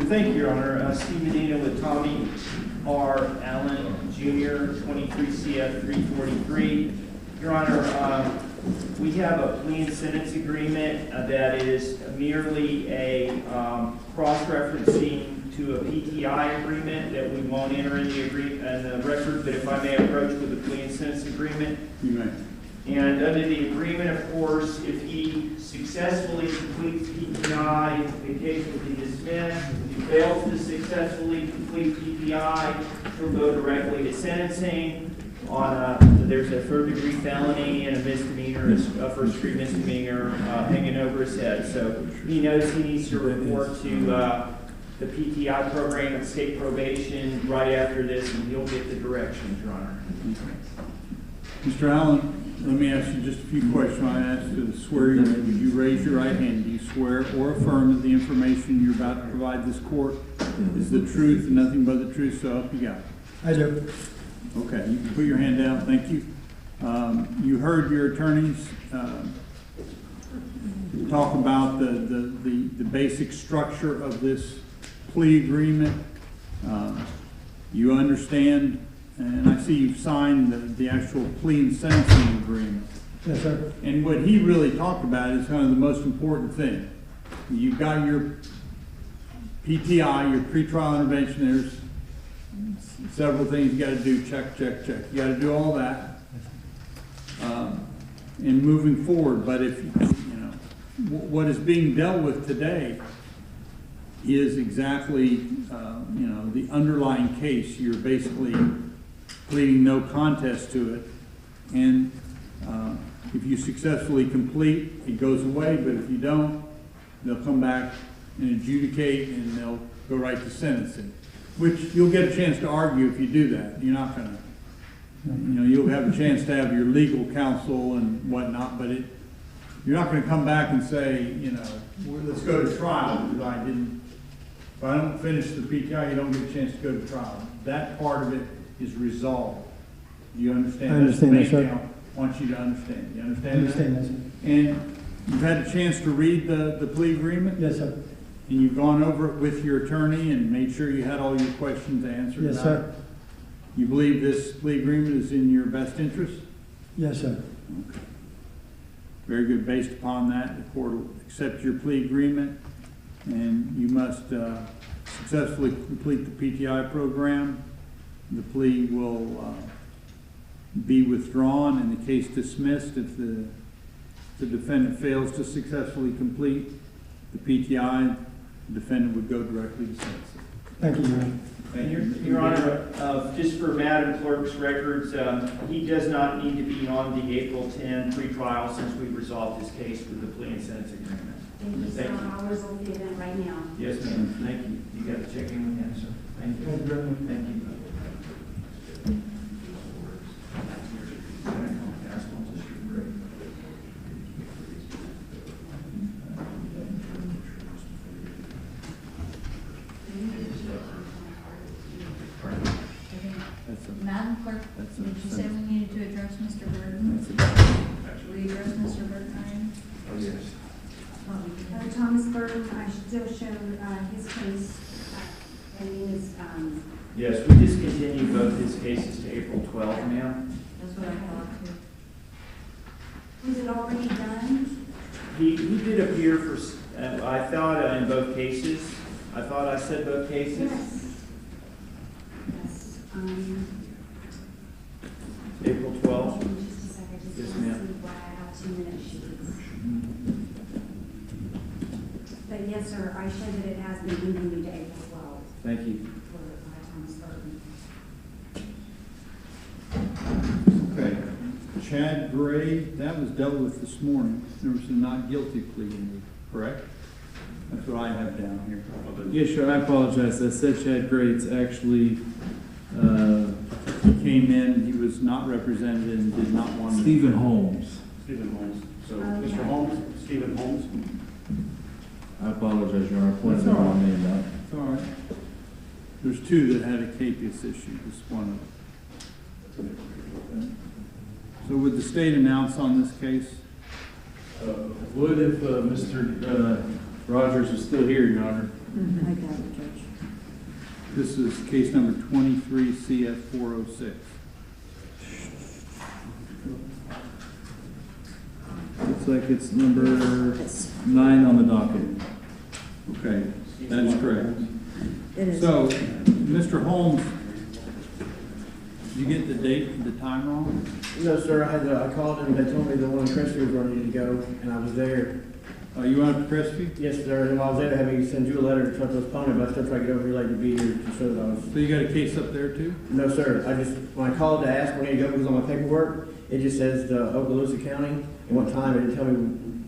Thank you, Your Honor. Steve Medina with Tommy R. Allen Jr., 23 CF 343. Your Honor, We have a plea and sentence agreement that is merely a cross-referencing to a PTI agreement that we won't enter in the record, but if I may approach with the plea and sentence agreement. You may. And under the agreement, of course, if he successfully completes PTI, the case will be dismissed. If he fails to successfully complete PTI, he'll go directly to sentencing on there's a third-degree felony and a misdemeanor, a first-degree misdemeanor hanging over his head. So he knows he needs to report to the PTI program at state probation right after this, and he'll get the directions, Your Honor. Mr. Allen, let me ask you just a few questions. I asked you to swear. Would you raise your right hand? Do you swear or affirm that the information you're about to provide this court is the truth and nothing but the truth, so help you God? I do. Okay, you can put your hand down. Thank you. You heard your attorneys talk about the basic structure of this plea agreement. You understand, and I see you've signed the actual plea and sentencing agreement. Yes, sir. And what he really talked about is kind of the most important thing. You've got your PTI, your pretrial intervention. There's several things you got to do. Check, check, check. You got to do all that in moving forward. But if you know what is being dealt with today is exactly the underlying case. You're basically pleading no contest to it, and if you successfully complete, it goes away. But if you don't, they'll come back and adjudicate, and they'll go right to sentencing, which you'll get a chance to argue if you do that. You're not going to, you'll have a chance to have your legal counsel and whatnot, but you're not going to come back and say, let's go to trial because if I don't finish the PTI, you don't get a chance to go to trial. That part of it is resolved. Do you understand? I understand that, sir. I want you to understand. You understand? I understand that, sir. And you've had a chance to read the plea agreement? Yes, sir. And you've gone over it with your attorney and made sure you had all your questions answered? Yes, sir. You believe this plea agreement is in your best interest? Yes, sir. Okay. Very good. Based upon that, the court will accept your plea agreement, and you must successfully complete the PTI program. The plea will be withdrawn and the case dismissed if the defendant fails to successfully complete the PTI. The defendant would go directly to sentencing. Thank you, Your Honor. Thank you. Your Honor, just for Madam Clerk's records, he does not need to be on the April 10 pretrial since we resolved his case with the plea and sentence agreement. Thank you, sir. I'll resolve the event right now. Yes, ma'am. Thank you. You got to check in with him, sir. Thank you. Thank you. Madam Clerk, did you say we needed to address Mr. Burton? Will you address Mr. Burton? Oh, yes. Thomas Burton, I still show his case, and his, Yes, we discontinued both his cases to April 12th, ma'am. That's what I thought too. was it already done? He did appear for, I thought in both cases. I thought I said both cases. Yes. Yes. April 12th. Just a second, just Yes, want to ma'am. see why I have 2 minute sheets. But yes, sir, I show that it has been continued to April 12th Thank you. for Thomas Burton. Okay. Chad Gray, that was dealt with this morning. There was a not guilty plea in it, correct? That's what I have down here. Yeah, sure, I apologize. I said Chad Gray, it's actually, He came in, he was not represented and did not want to. Stephen Holmes. Stephen Holmes. So, Mr. Holmes, Stephen Holmes. I apologize, Your Honor, I pointed the That's all wrong right. name out. It's all right. There's 2 that had a capious issue, this one of them. So would the state announce on this case? Would if Mr. Rogers was still here, Your Honor. I got it, Judge. This is case number 23 CF 406. looks like it's number 9 on the docket. Okay, that is correct. It is. So, Mr. Holmes, did you get the date and the time wrong? No, sir, I called and they told me the one in Crestview was ready to go, and I was there. You went up to Crestview? Yes, sir, and while I was there, they had me send you a letter to try to postpone it, but I still tried to get over here late to be here to show that I was. So you got a case up there too? No, sir, when I called to ask when I go, because on my paperwork, it just says the Okaloosa County, and what time, it didn't tell me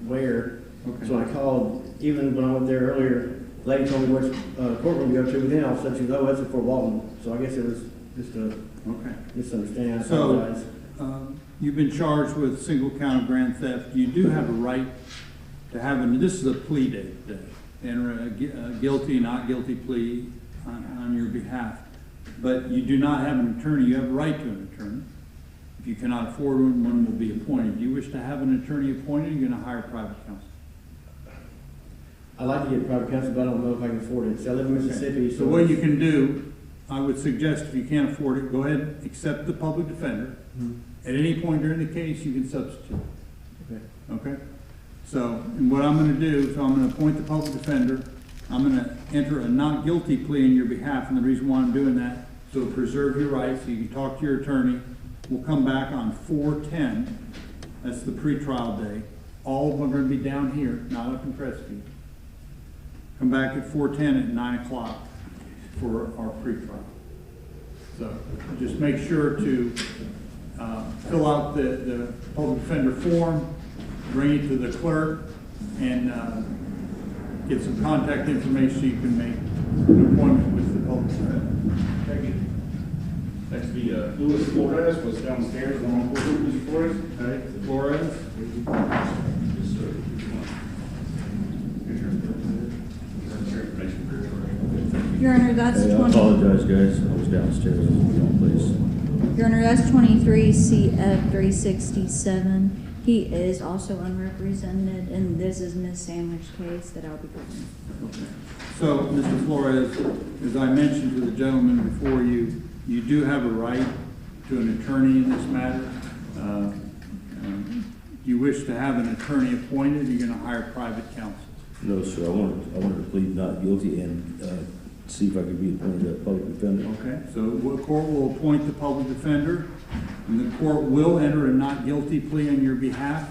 where. Okay. So when I called, even when I went there earlier, the lady told me which courtroom to go to, but then all of a sudden she goes, oh, that's at Fort Walton. So I guess it was just a misunderstanding. I apologize. You've been charged with single count of grand theft. You do have a right to have this is a plea day today, enter a guilty, not guilty plea on your behalf. But you do not have an attorney. You have a right to an attorney. If you cannot afford one will be appointed. Do you wish to have an attorney appointed, or are you going to hire private counsel? I'd like to get private counsel, but I don't know if I can afford it. See, I live in Mississippi. Okay. So what you can do, I would suggest if you can't afford it, go ahead and accept the public defender. At any point during the case, you can substitute. Okay. Okay? So, and what I'm going to do, I'm going to appoint the public defender. I'm going to enter a not guilty plea in your behalf, and the reason why I'm doing that, so to preserve your rights, so you can talk to your attorney. We'll come back on 4/10. That's the pretrial day. All of them are going to be down here, not up in Crestview. Come back at 4/10 at 9 o'clock for our pretrial. So just make sure to fill out the public defender form, bring it to the clerk, and get some contact information so you can make an appointment with the public defender. Thank you. Next be Louis Flores was downstairs on Mr. Flores. All right, Flores. Yes, sir. Your Honor, that's Hey, I 20. apologize, guys. I was downstairs. Please. Your Honor, that's 23 CF 367. He is also unrepresented, and this is Ms. Sandwich's case that I'll be covering. Okay. So, Mr. Flores, as I mentioned to the gentleman before you, you do have a right to an attorney in this matter. You wish to have an attorney appointed, you're going to hire private counsel. No, sir. I wanted to plead not guilty and see if I could be appointed a public defender. Okay, so the court will appoint the public defender, and the court will enter a not guilty plea on your behalf.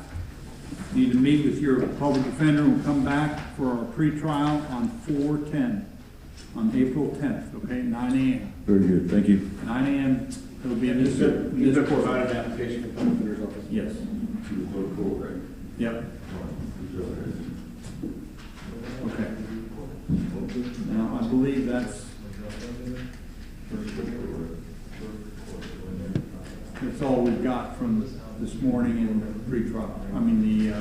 You need to meet with your public defender, and we'll come back for our pretrial on 4/10, on April 10th, okay, 9 a.m. Very good. Thank you. 9 a.m. It'll be in this. You could provide an application for public defender's office. Yes. Yep. Okay. Now, I believe that's all we've got from this morning in the pretrial. I mean, the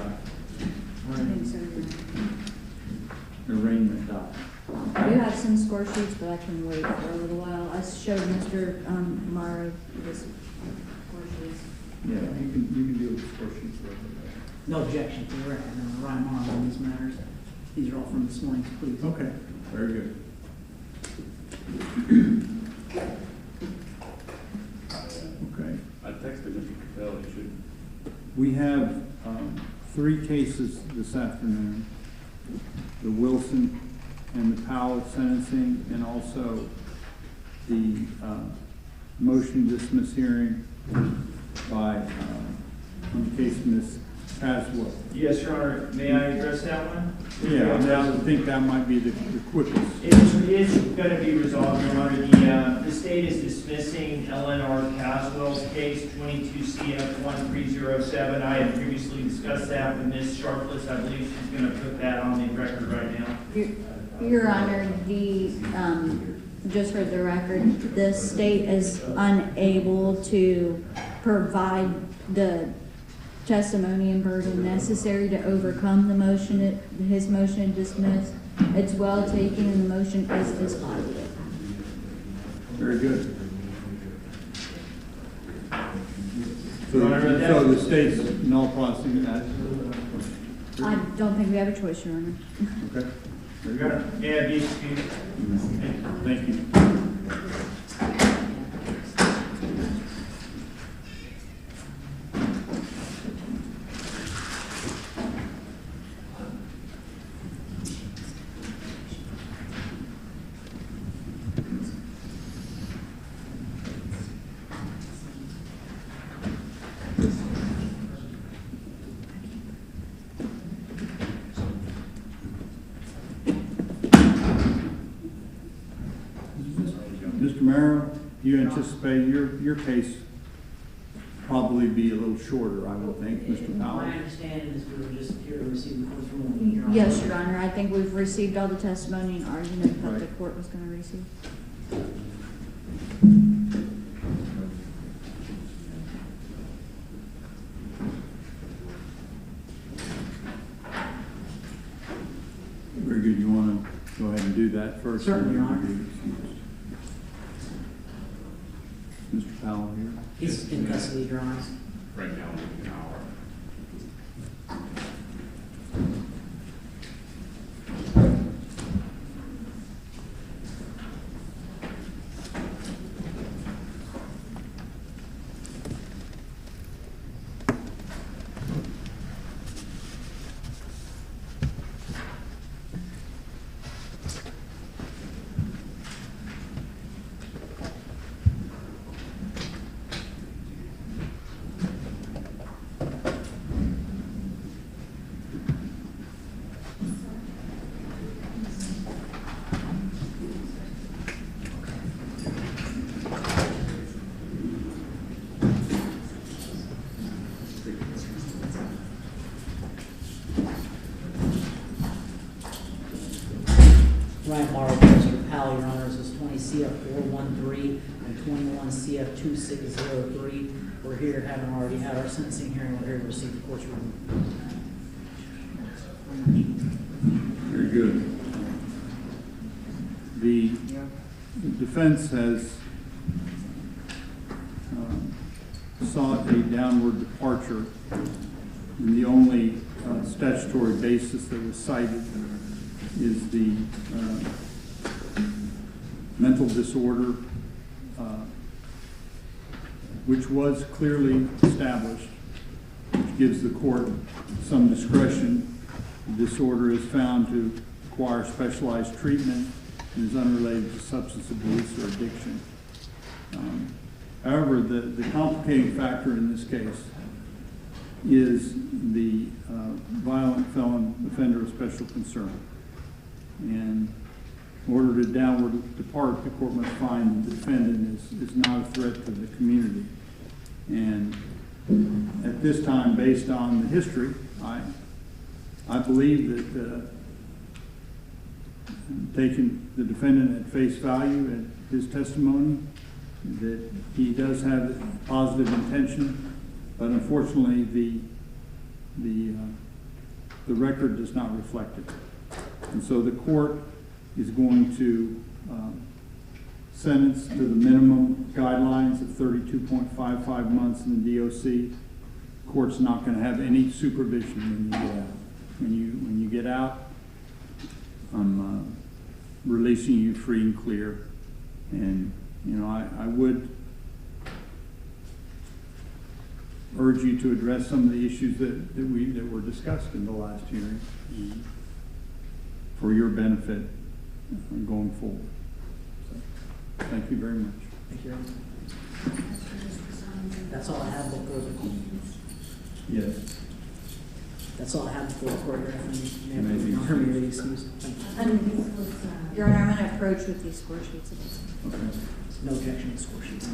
arraignment document. I do have some score sheets, but I can wait for a little while. I showed Mr. Morrow his score sheets. Yeah, you can deal with score sheets for everybody. No objection to the record, no, Ryan Morrow on these matters. These are all from this morning's pleas. Okay, very good. Okay. I texted Mr. Ketchel, he should. We have 3 cases this afternoon. The Wilson and the Powell sentencing, and also the motion to dismiss hearing by, on the case of Ms. Caswell. Yes, Your Honor. May I address that one? Yeah, I think that might be the quickest. It is going to be resolved, Your Honor. The state is dismissing LNR Caswell's case, 22 CF 1307. I had previously discussed that with Ms. Sharpless. I believe she's going to put that on the record right now. Your Honor, just for the record, the state is unable to provide the testimony and burden necessary to overcome the motion, his motion to dismiss. It's well taken, and the motion is dispositive. Very good. So the state's null processing that? I don't think we have a choice, Your Honor. Okay. Very Your Honor, may I be excused? Thank you. Romero, you anticipate your case probably be a little shorter, I would think, Mr. Powell. My understanding is we were just here to receive the court's ruling, Your Honor. Yes, Your Honor, I think we've received all the testimony and argument that the Right. court was gonna receive. Very good, you wanna go ahead and do that first? Certainly, Your Honor. Mr. Powell here? He's in custody, Your Honor. Right now, an hour. Ryan Morrow, Mr. Powell, Your Honor, this is 20 CF 413 and 21 CF 2603. We're here, having already had our sentencing hearing, we're here to receive the court's ruling. Very good. The defense has sought a downward departure, and the only statutory basis that was cited is the mental disorder, which was clearly established, which gives the court some discretion. The disorder is found to require specialized treatment and is unrelated to substance abuse or addiction. However, the complicating factor in this case is the violent felon offender of special concern. And in order to downward depart, the court must find the defendant is not a threat to the community. And at this time, based on the history, I believe that taking the defendant at face value and his testimony, that he does have positive intention, but unfortunately the record does not reflect it. And so the court is going to sentence to the minimum guidelines of 32.55 months in the DOC. The court's not going to have any supervision when you get out. When you get out, I'm releasing you free and clear. And I would urge you to address some of the issues that were discussed in the last hearing for your benefit going forward. So, thank you very much. Thank you. That's all I have before the court. Yes. That's all I have before the court. Amazing. Excused. Your Honor, I'm going to approach with these score sheets. Okay. No objection to score sheets.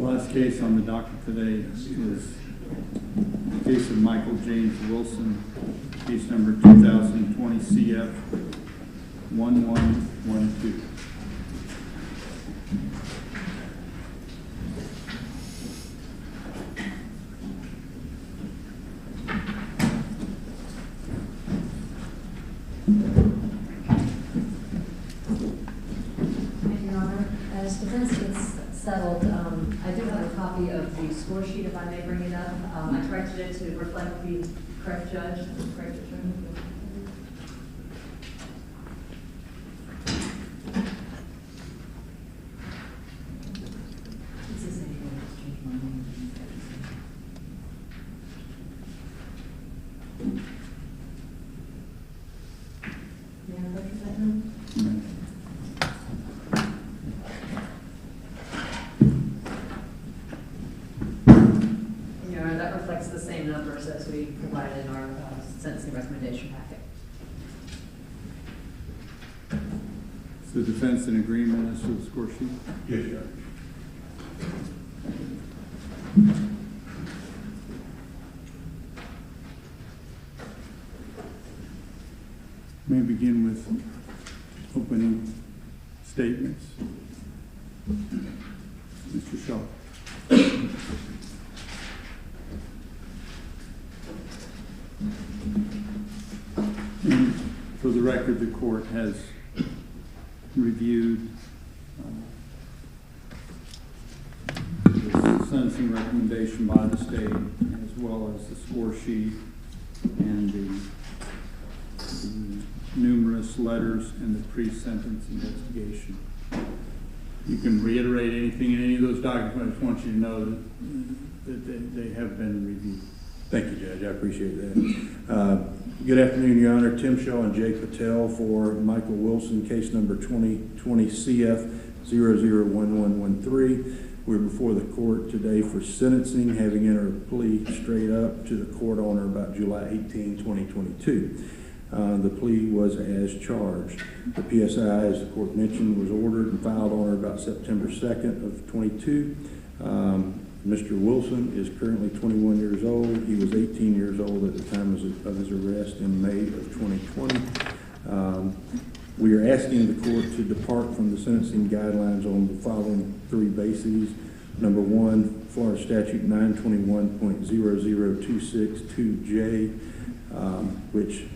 last case on the docket today is the case of Michael James Wilson, case number 2020 CF 1112. As defense gets settled, I do have a copy of the score sheet, if I may bring it up. I corrected it to reflect the correct judge and the correct attorney. It's the same thing, I just changed my name. May I look at that now? That reflects the same numbers as we provided in our sentencing recommendation packet. Is the defense in agreement as to the score sheet? Yes, Judge. May begin with opening statements. Mr. Shaw. And for the record, the court has reviewed the sentencing recommendation by the state, as well as the score sheet and the numerous letters and the pre-sentence investigation. You can reiterate anything in any of those documents, but I just want you to know that they have been reviewed. Thank you, Judge. I appreciate that. Good afternoon, Your Honor. Tim Shaw and Jake Patel for Michael Wilson, case number 2020 CF 001113. We're before the court today for sentencing, having entered a plea straight up to the court on or about July 18, 2022. The plea was as charged. The PSI, as the court mentioned, was ordered and filed on or about September 2nd of 22. Mr. Wilson is currently 21 years old. He was 18 years old at the time of his arrest in May of 2020. We are asking the court to depart from the sentencing guidelines on the following three bases. Number one, Florida Statute 921.00262J, which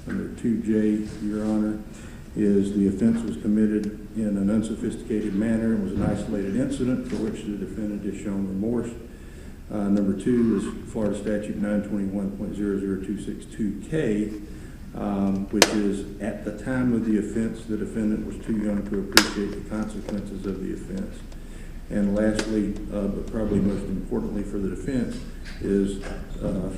under 2J, Your Honor, is the offense was committed in an unsophisticated manner and was an isolated incident for which the defendant has shown remorse. Number two is Florida Statute 921.00262K, which is at the time of the offense, the defendant was too young to appreciate the consequences of the offense. And lastly, but probably most importantly for the defense, is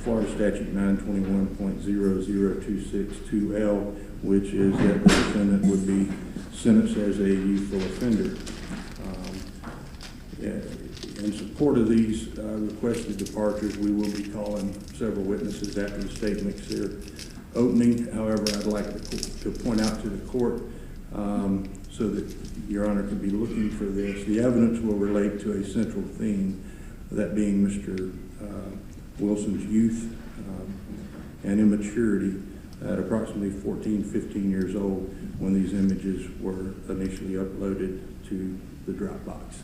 Florida Statute 921.00262L, which is that the defendant would be sentenced as a youthful offender. In support of these requested departures, we will be calling several witnesses after the state makes their opening. However, I'd like to point out to the court so that Your Honor can be looking for this. The evidence will relate to a central theme, that being Mr. Wilson's youth and immaturity at approximately 14, 15 years old when these images were initially uploaded to the Dropbox.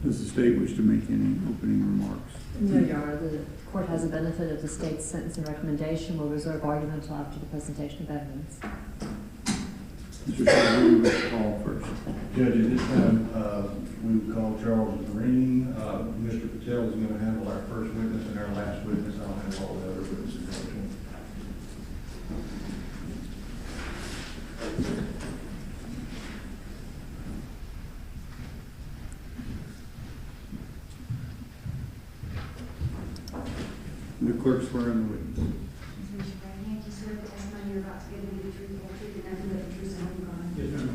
Does the state wish to make any opening remarks? No, Your Honor. The court has the benefit of the state's sentencing recommendation. Will reserve argument until after the presentation of evidence. Mr. Shaw, who do you wish to call first? Judge, at this time, we would call Charles Green. Mr. Patel is going to handle our first witness and our last witness. I'll handle all the other witnesses. The clerk swear in the witness. You swear the testimony you're about to give will be the truth, the whole truth, and nothing but the truth, so help you God? Yes, ma'am.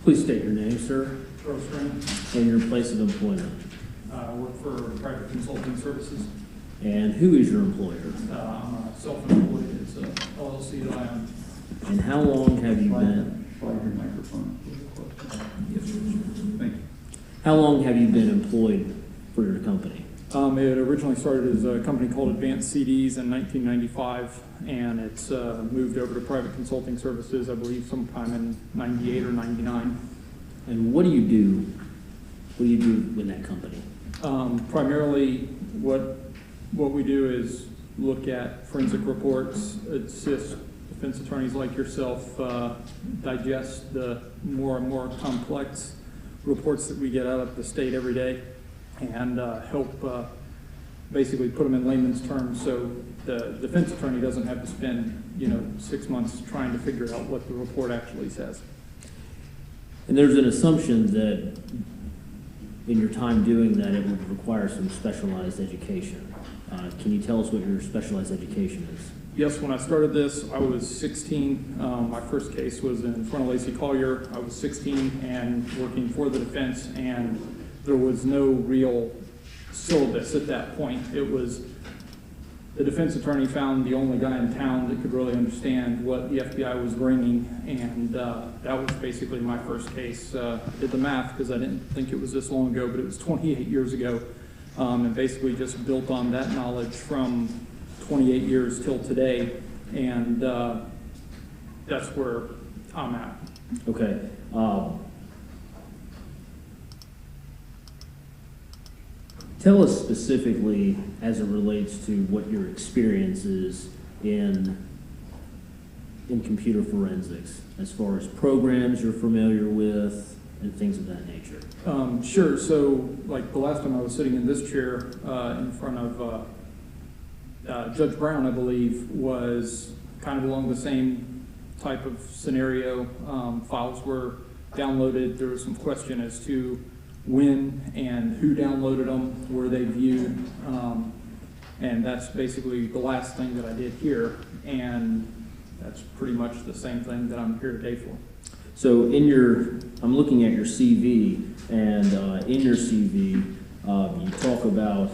Please state your name, sir, Charles Green. and your place of employment. I work for private consulting services. And who is your employer? I'm a self-employed. It's a LLC that I own. And how long have you been? Thank you. How long have you been employed for your company? It originally started as a company called Advanced CDs in 1995, and it's moved over to private consulting services, I believe, sometime in 98 or 99. And what do you do? What do you do with that company? Primarily, what we do is look at forensic reports, assist defense attorneys like yourself digest the more and more complex reports that we get out of the state every day, and help basically put them in layman's terms so the defense attorney doesn't have to spend 6 months trying to figure out what the report actually says. And there's an assumption that in your time doing that it would require some specialized education. Can you tell us what your specialized education is? Yes, when I started this, I was 16. My first case was in front of Lacey Collier. I was 16 and working for the defense, and there was no real syllabus at that point. It was the defense attorney found the only guy in town that could really understand what the FBI was bringing, and that was basically my first case. I did the math because I didn't think it was this long ago, but it was 28 years ago, and basically just built on that knowledge from 28 years till today, and that's where I'm at. Okay. Tell us specifically as it relates to what your experience is in computer forensics, as far as programs you're familiar with and things of that nature. Sure. So, like the last time I was sitting in this chair in front of Judge Brown, I believe, was kind of along the same type of scenario. Files were downloaded. There was some question as to when and who downloaded them, were they viewed, and that's basically the last thing that I did here, and that's pretty much the same thing that I'm here today for. So I'm looking at your CV, and in your CV, you talk about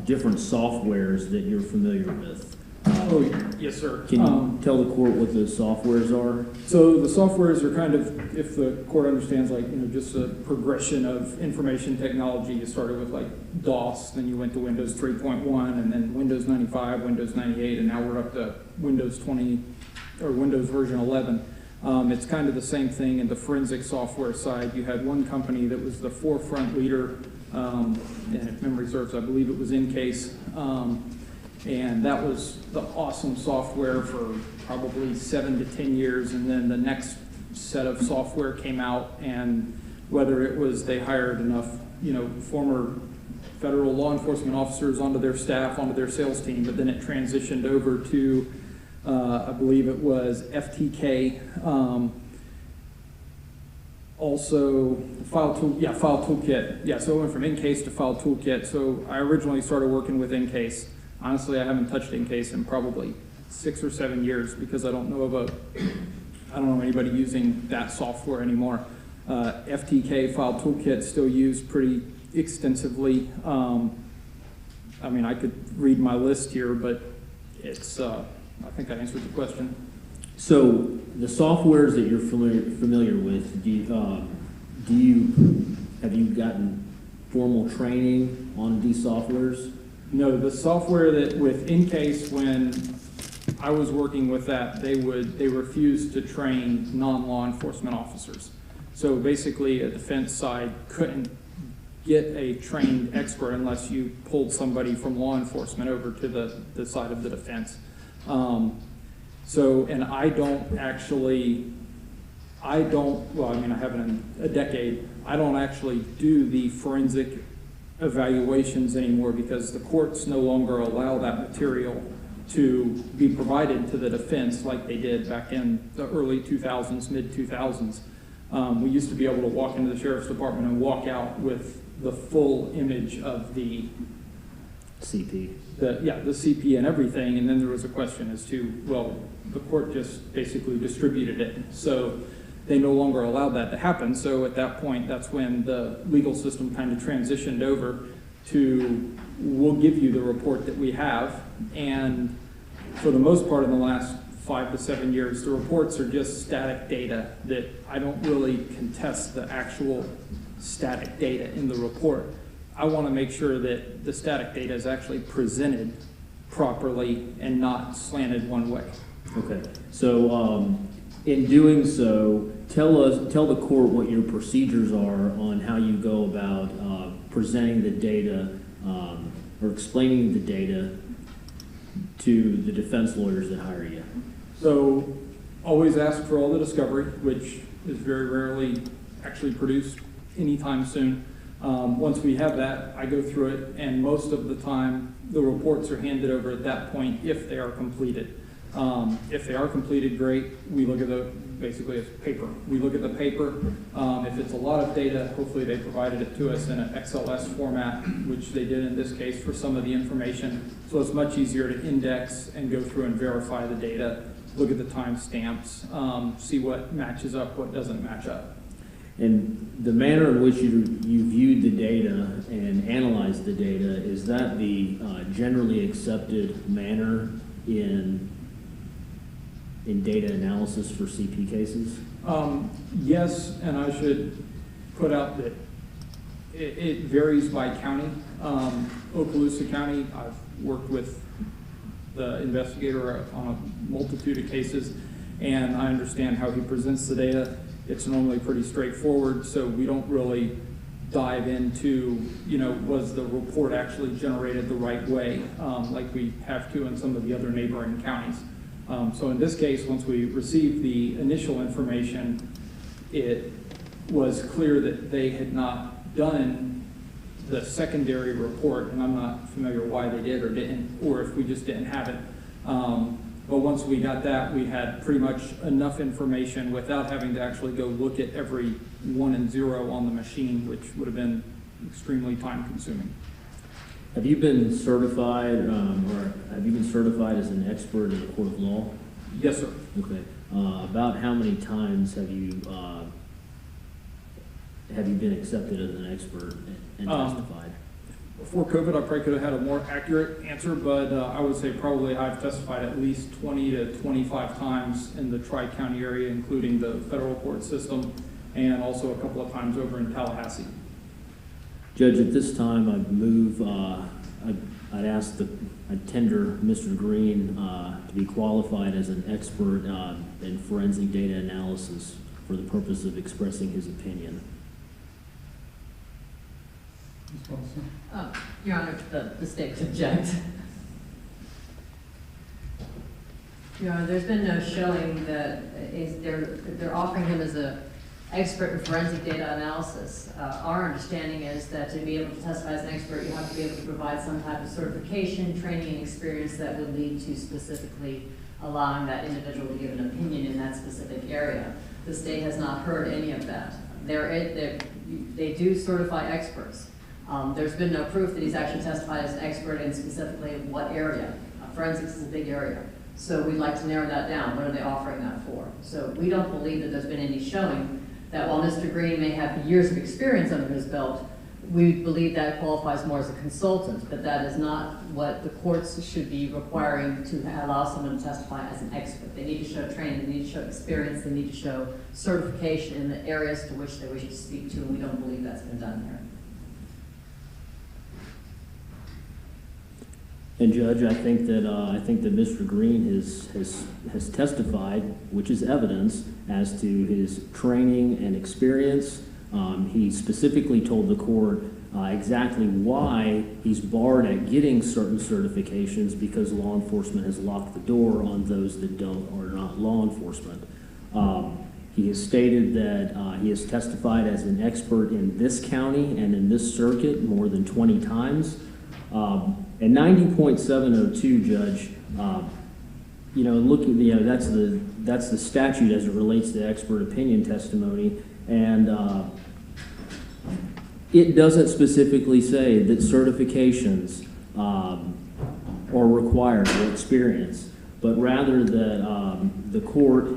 different softwares that you're familiar with. Oh, yes, sir. Can you tell the court what those softwares are? So the softwares are kind of, if the court understands, just a progression of information technology. You started with DOS, then you went to Windows 3.1, and then Windows 95, Windows 98, and now we're up to Windows 20 or Windows version 11. It's kind of the same thing in the forensic software side. You had one company that was the forefront leader, and if memory serves, I believe it was Encase. And that was the awesome software for probably 7 to 10 years, and then the next set of software came out, and whether it was they hired enough, former federal law enforcement officers onto their staff, onto their sales team, but then it transitioned over to, I believe it was FTK, also File Toolkit. Yeah, so it went from Encase to File Toolkit. So I originally started working with Encase. Honestly, I haven't touched Encase in probably 6 or 7 years because I don't know anybody using that software anymore. FTK, File Toolkit, still used pretty extensively. I mean, I could read my list here, but it's, I think I answered the question. So the softwares that you're familiar with, have you gotten formal training on these softwares? No, the software that with Encase, when I was working with that, they refused to train non-law enforcement officers. So basically, a defense side couldn't get a trained expert unless you pulled somebody from law enforcement over to the side of the defense. And I haven't in a decade, I don't actually do the forensic evaluations anymore because the courts no longer allow that material to be provided to the defense like they did back in the early 2000s, mid 2000s. We used to be able to walk into the sheriff's department and walk out with the full image of the CP. The CP and everything, and then there was a question as to, well, the court just basically distributed it. So they no longer allowed that to happen. So at that point, that's when the legal system kind of transitioned over to, we'll give you the report that we have. And for the most part in the last 5 to 7 years, the reports are just static data that I don't really contest the actual static data in the report. I want to make sure that the static data is actually presented properly and not slanted one way. Okay, so in doing so, tell the court what your procedures are on how you go about presenting the data or explaining the data to the defense lawyers that hire you. So always ask for all the discovery, which is very rarely actually produced anytime soon. Once we have that, I go through it, and most of the time the reports are handed over at that point if they are completed. If they are completed, great. We look at basically it's paper. We look at the paper. If it's a lot of data, hopefully they provided it to us in an XLS format, which they did in this case for some of the information. So it's much easier to index and go through and verify the data, look at the timestamps, see what matches up, what doesn't match up. And the manner in which you viewed the data and analyzed the data, is that the generally accepted manner in data analysis for CP cases? Yes, and I should put out that it varies by county. Okaloosa County, I've worked with the investigator on a multitude of cases, and I understand how he presents the data. It's normally pretty straightforward, so we don't really dive into, was the report actually generated the right way, like we have to in some of the other neighboring counties. So in this case, once we received the initial information, it was clear that they had not done the secondary report, and I'm not familiar why they did or didn't, or if we just didn't have it. But once we got that, we had pretty much enough information without having to actually go look at every 1 and 0 on the machine, which would have been extremely time consuming. Have you been certified, or have you been certified as an expert in the court of law? Yes, sir. Okay. About how many times have you been accepted as an expert and testified? Before COVID, I probably could have had a more accurate answer, but I would say probably I've testified at least 20 to 25 times in the Tri-County area, including the federal court system, and also a couple of times over in Tallahassee. Judge, at this time, I'd move, I'd tender Mr. Green to be qualified as an expert in forensic data analysis for the purpose of expressing his opinion. Your Honor, the state could object. Your Honor, there's been no showing that they're offering him as an expert in forensic data analysis. Our understanding is that to be able to testify as an expert, you have to be able to provide some type of certification, training, and experience that would lead to specifically allowing that individual to give an opinion in that specific area. The state has not heard any of that. They do certify experts. There's been no proof that he's actually testified as an expert in specifically what area. Forensics is a big area. So we'd like to narrow that down. What are they offering that for? So we don't believe that there's been any showing that while Mr. Green may have years of experience under his belt, we believe that qualifies more as a consultant, but that is not what the courts should be requiring to allow someone to testify as an expert. They need to show training, they need to show experience, they need to show certification in the areas to which they wish to speak to, and we don't believe that's been done here. And Judge, I think that Mr. Green has testified, which is evidence, as to his training and experience. He specifically told the court exactly why he's barred at getting certain certifications, because law enforcement has locked the door on those that are not law enforcement. He has stated that he has testified as an expert in this county and in this circuit more than 20 times. And 90.702, Judge, that's the statute as it relates to expert opinion testimony, and it doesn't specifically say that certifications are required or experience, but rather that the court,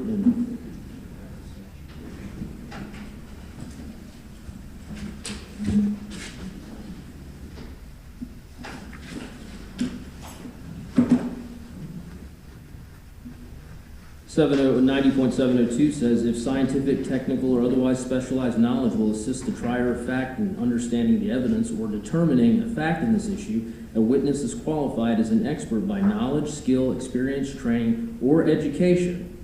90.702 says, if scientific, technical, or otherwise specialized knowledge will assist the trier of fact in understanding the evidence or determining a fact in this issue, a witness is qualified as an expert by knowledge, skill, experience, training, or education,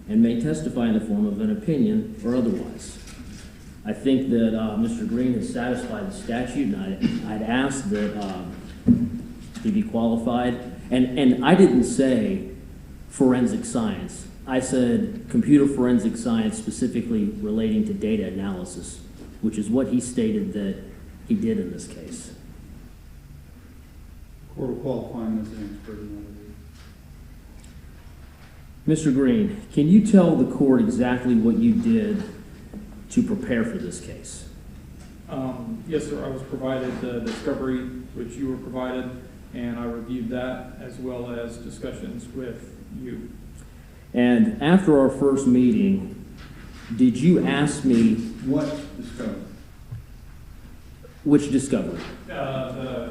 and may testify in the form of an opinion or otherwise. I think that Mr. Green has satisfied the statute, and I'd ask that he be qualified. And I didn't say forensic science. I said computer forensic science, specifically relating to data analysis, which is what he stated that he did in this case. Court will qualify him as an expert in that. Mr. Green, can you tell the court exactly what you did to prepare for this case? Yes, sir. I was provided the discovery, which you were provided, and I reviewed that as well as discussions with you. And after our first meeting, did you ask me... What discovery? Which discovery? I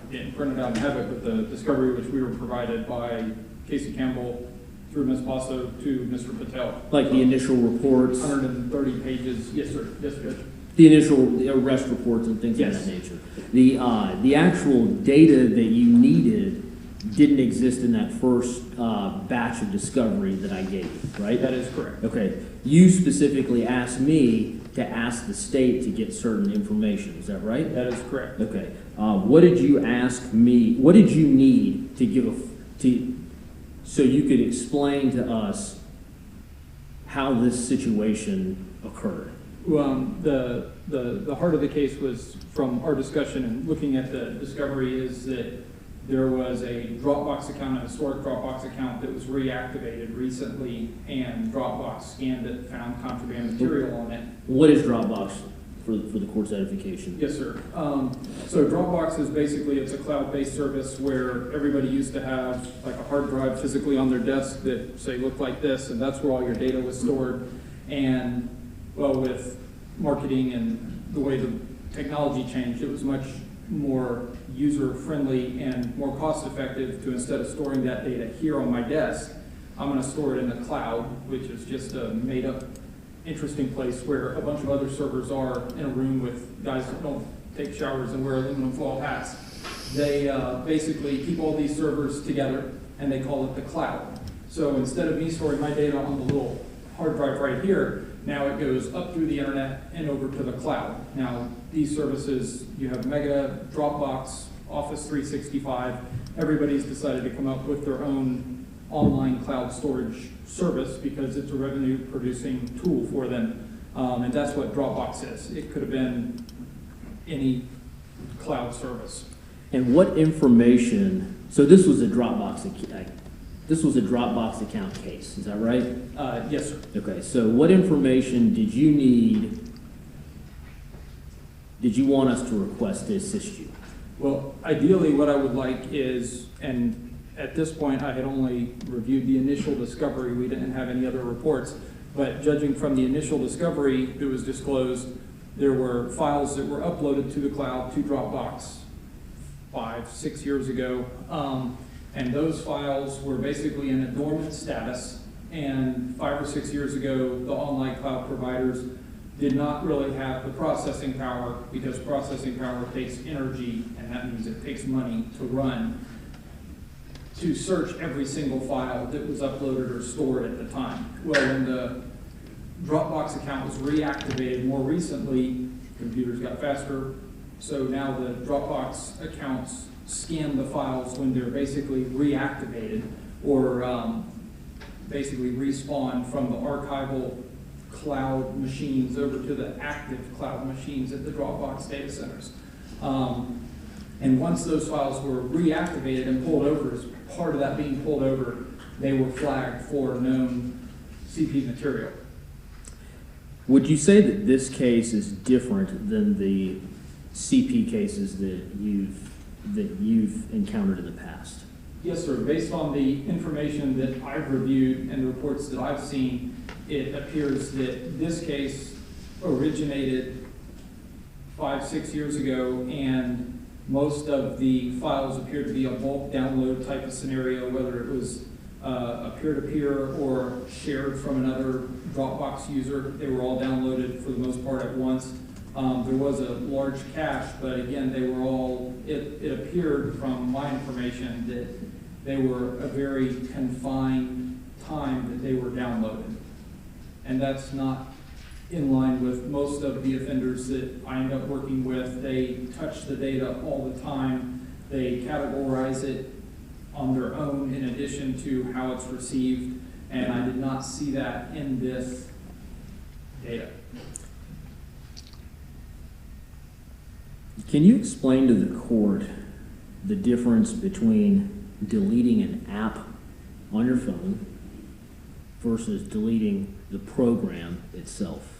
didn't print it out and have it, but the discovery which we were provided by Casey Campbell through Ms. Basso to Mr. Patel. Like the initial reports? 130 pages. Yes, sir. Yes, Judge. The initial arrest reports and things of that nature. The actual data that you needed didn't exist in that first batch of discovery that I gave you, right? That is correct. Okay. You specifically asked me to ask the state to get certain information. Is that right? That is correct. Okay. What did you ask me? What did you need to give so you could explain to us how this situation occurred? Well, the heart of the case was, from our discussion and looking at the discovery, is that there was a Dropbox account, a historic Dropbox account that was reactivated recently, and Dropbox scanned it, found contraband material on it. What is Dropbox for the court's edification? Yes, sir. So Dropbox is basically, it's a cloud-based service where everybody used to have like a hard drive physically on their desk that, say, looked like this, and that's where all your data was stored. And, well, with marketing and the way the technology changed, it was much more user-friendly and more cost-effective to, instead of storing that data here on my desk, I'm going to store it in the cloud, which is just a made-up, interesting place where a bunch of other servers are in a room with guys that don't take showers and wear aluminum foil hats. They basically keep all these servers together, and they call it the cloud. So instead of me storing my data on the little hard drive right here, now it goes up through the internet and over to the cloud. Now, these services, you have Mega, Dropbox, Office 365. Everybody's decided to come up with their own online cloud storage service because it's a revenue-producing tool for them. And that's what Dropbox is. It could have been any cloud service. And what information, so this was a Dropbox account case, is that right? Yes, sir. Okay, so what information did you want us to request to assist you? Well, ideally what I would like is, and at this point I had only reviewed the initial discovery, we didn't have any other reports, but judging from the initial discovery that was disclosed, there were files that were uploaded to the cloud, to Dropbox 5-6 years ago. And those files were basically in a dormant status, and 5 or 6 years ago, the online cloud providers did not really have the processing power, because processing power takes energy, and that means it takes money to run, to search every single file that was uploaded or stored at the time. Well, when the Dropbox account was reactivated more recently, computers got faster, so now the Dropbox accounts scan the files when they're basically reactivated, or basically respawn from the archival cloud machines over to the active cloud machines at the Dropbox data centers. And once those files were reactivated and pulled over, as part of that being pulled over, they were flagged for known CP material. Would you say that this case is different than the CP cases that you've encountered in the past? Yes, sir. Based on the information that I've reviewed and the reports that I've seen, it appears that this case originated 5-6 years ago, and most of the files appear to be a bulk download type of scenario, whether it was a peer-to-peer or shared from another Dropbox user. They were all downloaded for the most part at once. There was a large cache, but again, they were all, it appeared from my information that they were a very confined time that they were downloaded. And that's not in line with most of the offenders that I end up working with. They touch the data all the time. They categorize it on their own in addition to how it's received, and I did not see that in this data. Can you explain to the court the difference between deleting an app on your phone versus deleting the program itself?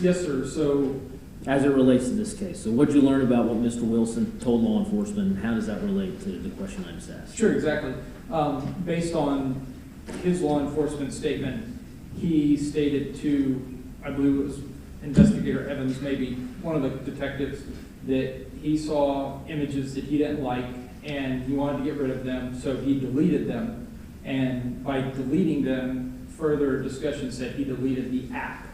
Yes, sir. So, as it relates to this case, so what did you learn about what Mr. Wilson told law enforcement, and how does that relate to the question I just asked? Sure, exactly. Based on his law enforcement statement, he stated to, I believe it was Investigator Evans, maybe one of the detectives, that he saw images that he didn't like and he wanted to get rid of them, so he deleted them. And by deleting them, further discussion said he deleted the app,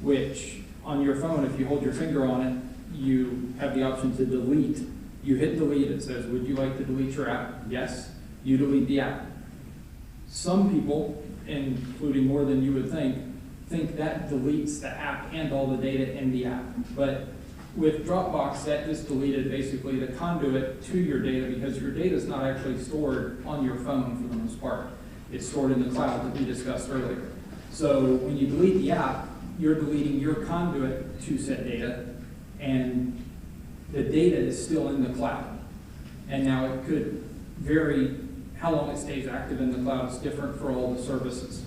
which on your phone, if you hold your finger on it, you have the option to delete. You hit delete, it says, would you like to delete your app? Yes, you delete the app. Some people, including more than you would think that deletes the app and all the data in the app. But with Dropbox, that just deleted basically the conduit to your data, because your data is not actually stored on your phone for the most part. It's stored in the cloud that we discussed earlier. So when you delete the app, you're deleting your conduit to said data, and the data is still in the cloud. And now it could vary how long it stays active in the cloud. It's different for all the services.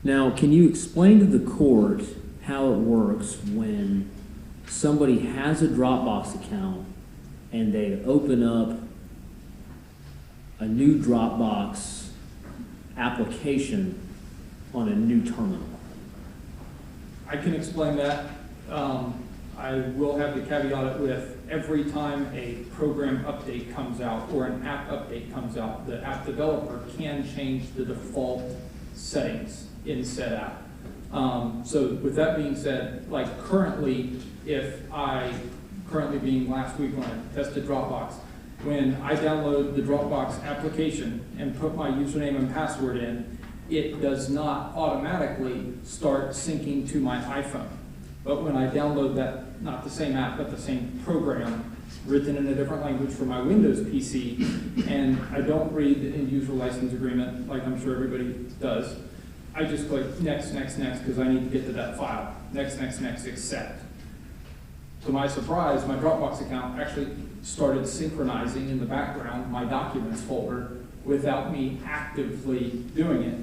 Now, can you explain to the court how it works when somebody has a Dropbox account and they open up a new Dropbox application on a new terminal? I can explain that. I will have to caveat it with every time a program update comes out or an app update comes out, the app developer can change the default settings in said app. So with that being said, like currently being last week when I tested Dropbox, when I download the Dropbox application and put my username and password in, it does not automatically start syncing to my iPhone. But when I download that, not the same app, but the same program, written in a different language for my Windows PC, and I don't read the end user license agreement like I'm sure everybody does, I just click next, next, next, because I need to get to that file. Next, next, next, accept. To my surprise, my Dropbox account actually started synchronizing in the background my documents folder without me actively doing it.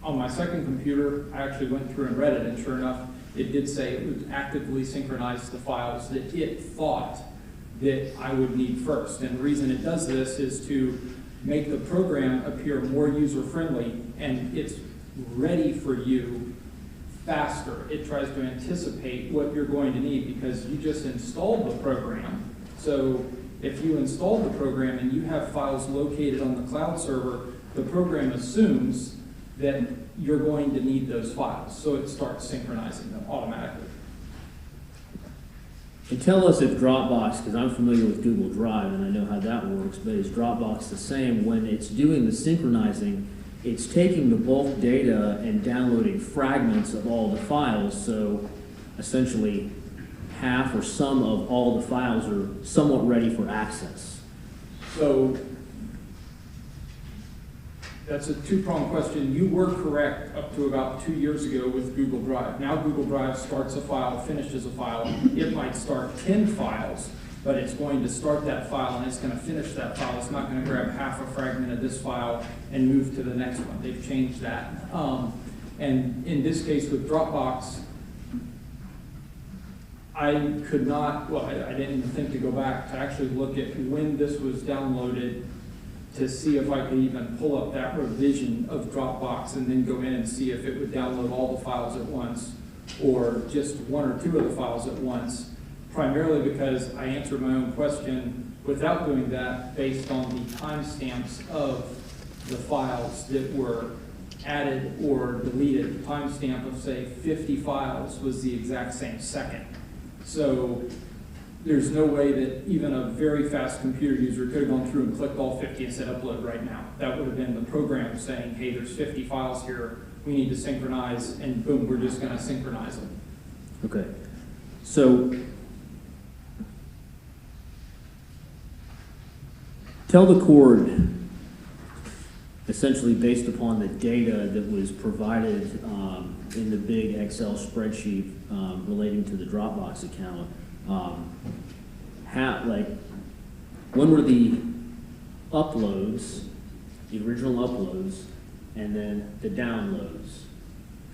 On my second computer, I actually went through and read it, and sure enough, it did say it would actively synchronize the files that it thought that I would need first. And the reason it does this is to make the program appear more user-friendly, and it's ready for you faster. It tries to anticipate what you're going to need because you just installed the program. So if you install the program and you have files located on the cloud server, the program assumes that you're going to need those files. So it starts synchronizing them automatically. And tell us if Dropbox, because I'm familiar with Google Drive and I know how that works, but is Dropbox the same? When it's doing the synchronizing, it's taking the bulk data and downloading fragments of all the files, so essentially half or some of all the files are somewhat ready for access. So that's a two-pronged question. You were correct up to about 2 years ago with Google Drive. Now Google Drive starts a file, finishes a file. It might start 10 files, but it's going to start that file and it's going to finish that file. It's not going to grab half a fragment of this file and move to the next one. They've changed that. And in this case with Dropbox, I could not, well, I didn't even think to go back to actually look at when this was downloaded to see if I could even pull up that revision of Dropbox and then go in and see if it would download all the files at once or just one or two of the files at once, primarily because I answered my own question without doing that, based on the timestamps of the files that were added or deleted. The timestamp of, say, 50 files was the exact same second. So there's no way that even a very fast computer user could have gone through and clicked all 50 and said upload right now. That would have been the program saying, hey, there's 50 files here, we need to synchronize, and boom, we're just going to synchronize them. Okay. So tell the court, essentially based upon the data that was provided in the big Excel spreadsheet relating to the Dropbox account, when were the uploads, the original uploads, and then the downloads,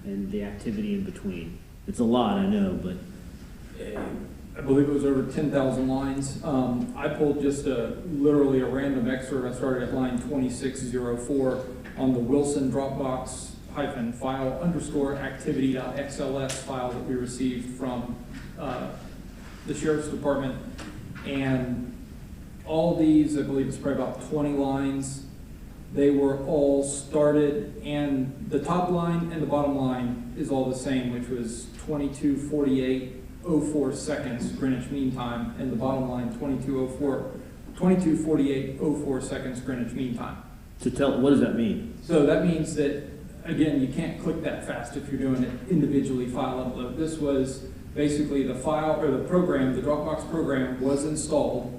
and the activity in between? It's a lot, I know, but I believe it was over 10,000 lines. I pulled just literally a random excerpt. I started at line 2604 on the Wilson Dropbox -file _ activity.xls file that we received from the Sheriff's Department. And all these, I believe it's probably about 20 lines, they were all started, and the top line and the bottom line is all the same, which was 22:48:04 seconds Greenwich Mean Time, and the bottom line 22:48:04 seconds Greenwich Mean Time. So what does that mean? So that means that, again, you can't click that fast if you're doing it individually file upload. This was basically the file, or the program, the Dropbox program was installed,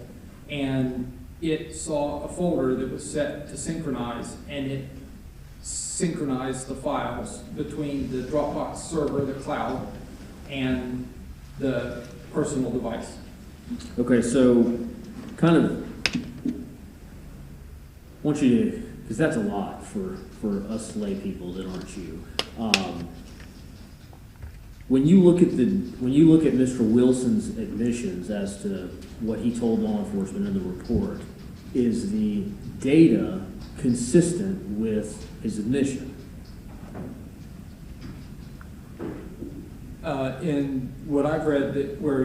and it saw a folder that was set to synchronize, and it synchronized the files between the Dropbox server, the cloud, and the personal device. Okay, so kind of want you to, because that's a lot for us lay people that aren't you. When you look at Mr. Wilson's admissions as to what he told law enforcement in the report, is the data consistent with his admission? In what I've read,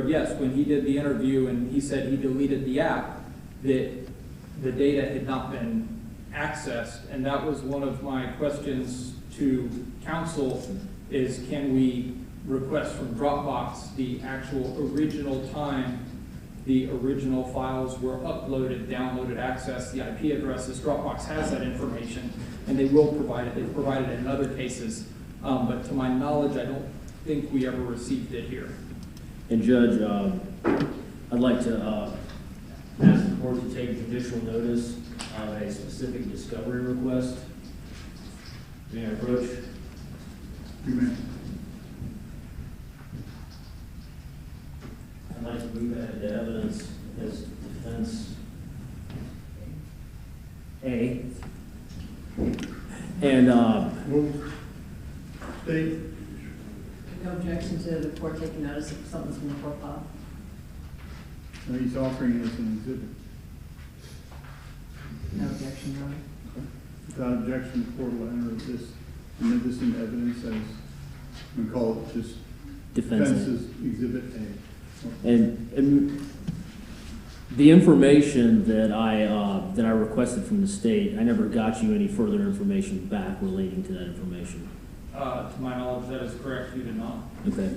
yes, when he did the interview and he said he deleted the app, that the data had not been accessed, and that was one of my questions to counsel, is can we request from Dropbox the actual original time the original files were uploaded, downloaded, accessed, the IP addresses. Dropbox has that information, and they will provide it. They've provided it in other cases, but to my knowledge, I don't think we ever received it here. And Judge, I'd like to ask the court to take judicial notice of a specific discovery request. May I approach? You may. I'd like to move that into evidence as defense A. And State. No objection to the court taking notice of something's from the court file. No, he's offering this an exhibit. No objection, Your Honor. Without objection, the court will enter this into evidence as, we call it just defense's exhibit A. And the information that I requested from the state, I never got you any further information back relating to that information. To my knowledge, that is correct. You did not. Okay.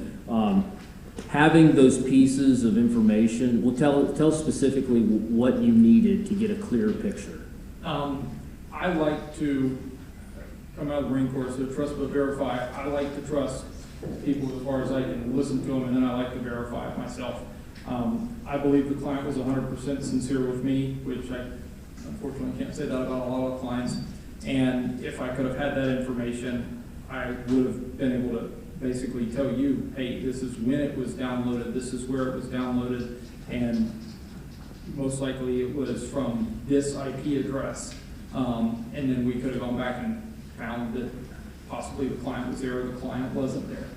Having those pieces of information, well, tell specifically what you needed to get a clearer picture. I like to come out of the Marine Corps, so trust but verify. I like to trust people as far as I can listen to them, and then I like to verify it myself. I believe the client was 100% sincere with me, which I unfortunately can't say that about a lot of clients. And if I could have had that information, I would have been able to basically tell you, hey, this is when it was downloaded, this is where it was downloaded, and most likely it was from this IP address. And then we could have gone back and found that possibly the client was there or the client wasn't there.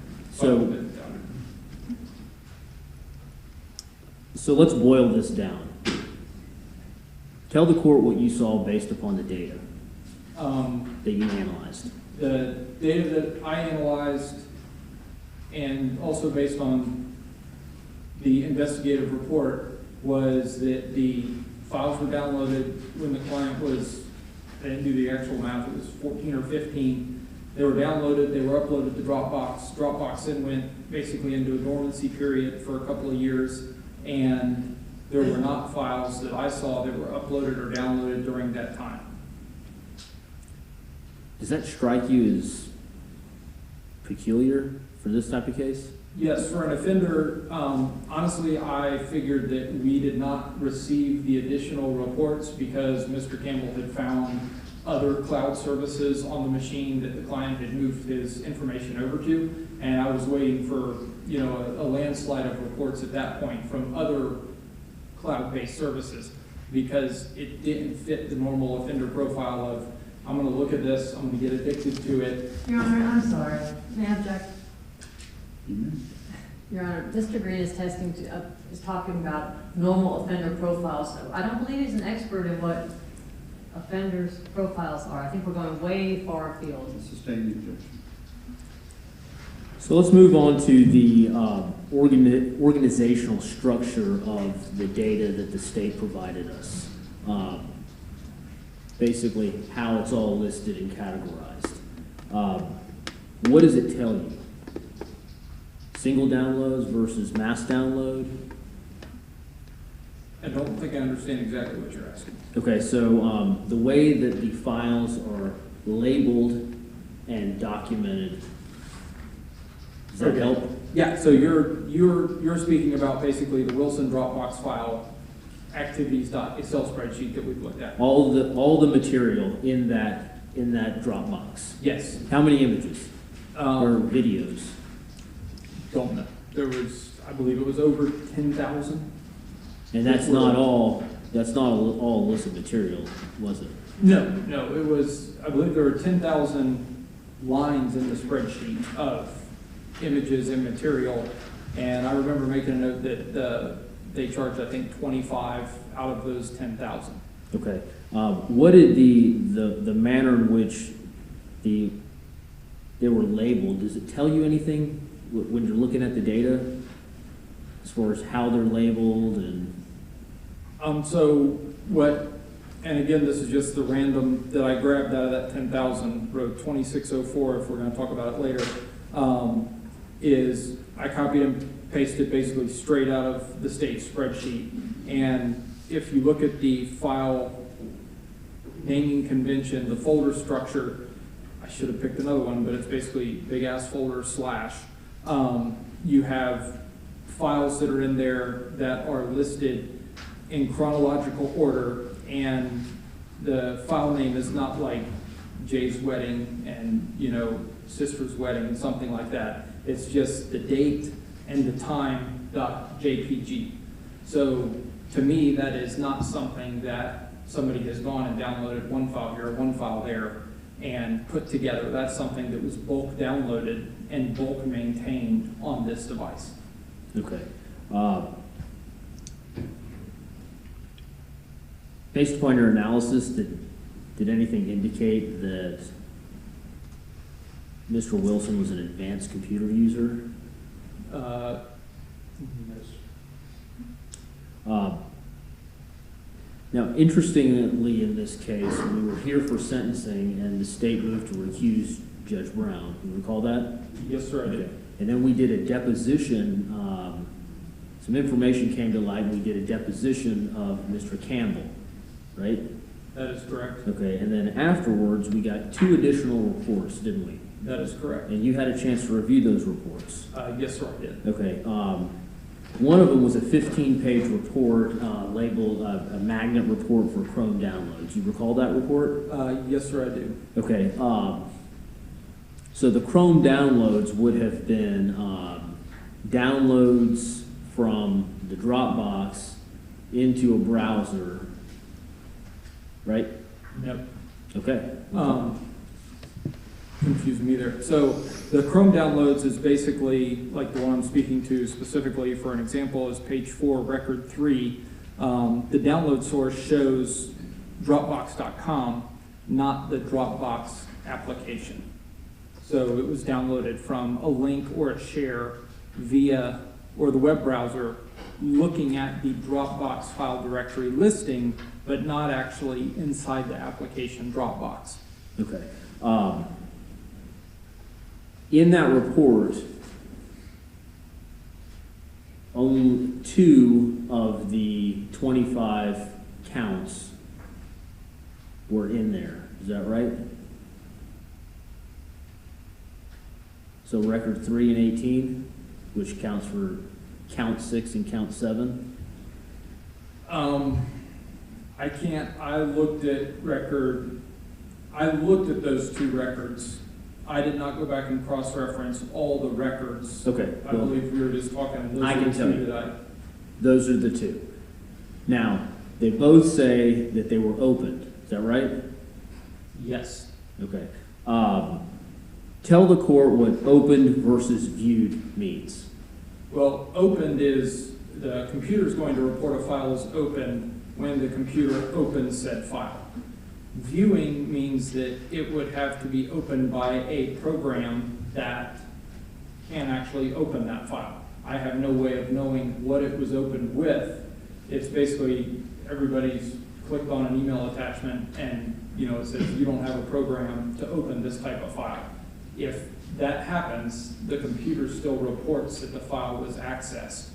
So let's boil this down. Tell the court what you saw based upon the data that you analyzed. The data that I analyzed, and also based on the investigative report, was that the files were downloaded when the client was, I didn't do the actual math, it was 14 or 15. They were downloaded, they were uploaded to Dropbox. Dropbox then went basically into a dormancy period for a couple of years, and there were not files that I saw that were uploaded or downloaded during that time. Does that strike you as peculiar for this type of case? Yes, for an offender, honestly, I figured that we did not receive the additional reports because Mr. Campbell had found other cloud services on the machine that the client had moved his information over to, and I was waiting for, you know, a landslide of reports at that point from other cloud-based services because it didn't fit the normal offender profile of, I'm going to look at this, I'm going to get addicted to it. Your Honor, I'm sorry. May I object? Your Honor, Mr. Green is is talking about normal offender profiles. So I don't believe he's an expert in what offenders' profiles are. I think we're going way far afield. Sustain the objection. So let's move on to the organizational structure of the data that the state provided us. Basically, how it's all listed and categorized. What does it tell you? Single downloads versus mass download? I don't think I understand exactly what you're asking. Okay, so the way that the files are labeled and documented, does that help? Yeah, so you're speaking about basically the Wilson Dropbox file activities.excel spreadsheet that we've looked at. All the material in that Dropbox. Yes. How many images or videos? Don't know. There was, I believe it was over 10,000. And that's not all illicit material, was it? No, it was, I believe there were 10,000 lines in the spreadsheet of images and material. And I remember making a note that they charged, I think, 25 out of those 10,000. Okay. What did the manner in which they were labeled, does it tell you anything when you're looking at the data as far as how they're labeled and? And again, this is just the random that I grabbed out of that 10,000, row 2604, if we're going to talk about it later, is I copied and pasted basically straight out of the state spreadsheet. And if you look at the file naming convention, the folder structure, I should have picked another one, but it's basically big ass folder / you have files that are in there that are listed in chronological order, and the file name is not like Jay's wedding and, you know, sister's wedding and something like that. It's just the date and the time .jpg. So to me, that is not something that somebody has gone and downloaded one file here, one file there, and put together. That's something that was bulk downloaded and bulk maintained on this device. Okay. Based upon your analysis, did anything indicate that Mr. Wilson was an advanced computer user? Now, interestingly, in this case, we were here for sentencing, and the state moved to recuse Judge Brown. You recall that? Yes, sir, I did. And then we did a deposition. Some information came to light. We did a deposition of Mr. Campbell, right? That is correct. Okay, and then afterwards, we got 2 additional reports, didn't we? That is correct. And you had a chance to review those reports. Yes, sir, I did. Okay. One of them was a 15-page report labeled a magnet report for Chrome downloads. You recall that report? Yes, sir, I do. Okay. So the Chrome downloads would have been downloads from the Dropbox into a browser, right? Yep. Okay. Confusing me there. So the Chrome downloads is basically like the one I'm speaking to specifically. For an example, is page 4, record 3. The download source shows Dropbox.com, not the Dropbox application. So it was downloaded from a link or a share via or the web browser looking at the Dropbox file directory listing, but not actually inside the application Dropbox. Okay. In that report, only 2 of the 25 counts were in there. Is that right? So record 3 and 18, which counts for count 6 and count 7? I looked at those 2 records. I did not go back and cross-reference all the records. Okay. I believe we were just talking. I can tell you. Those are the 2. Now, they both say that they were opened. Is that right? Yes. Okay. Tell the court what opened versus viewed means. Well, opened is the computer is going to report a file as open when the computer opens said file. Viewing means that it would have to be opened by a program that can actually open that file. I have no way of knowing what it was opened with. It's basically everybody's clicked on an email attachment and it says you don't have a program to open this type of file. If that happens, the computer still reports that the file was accessed.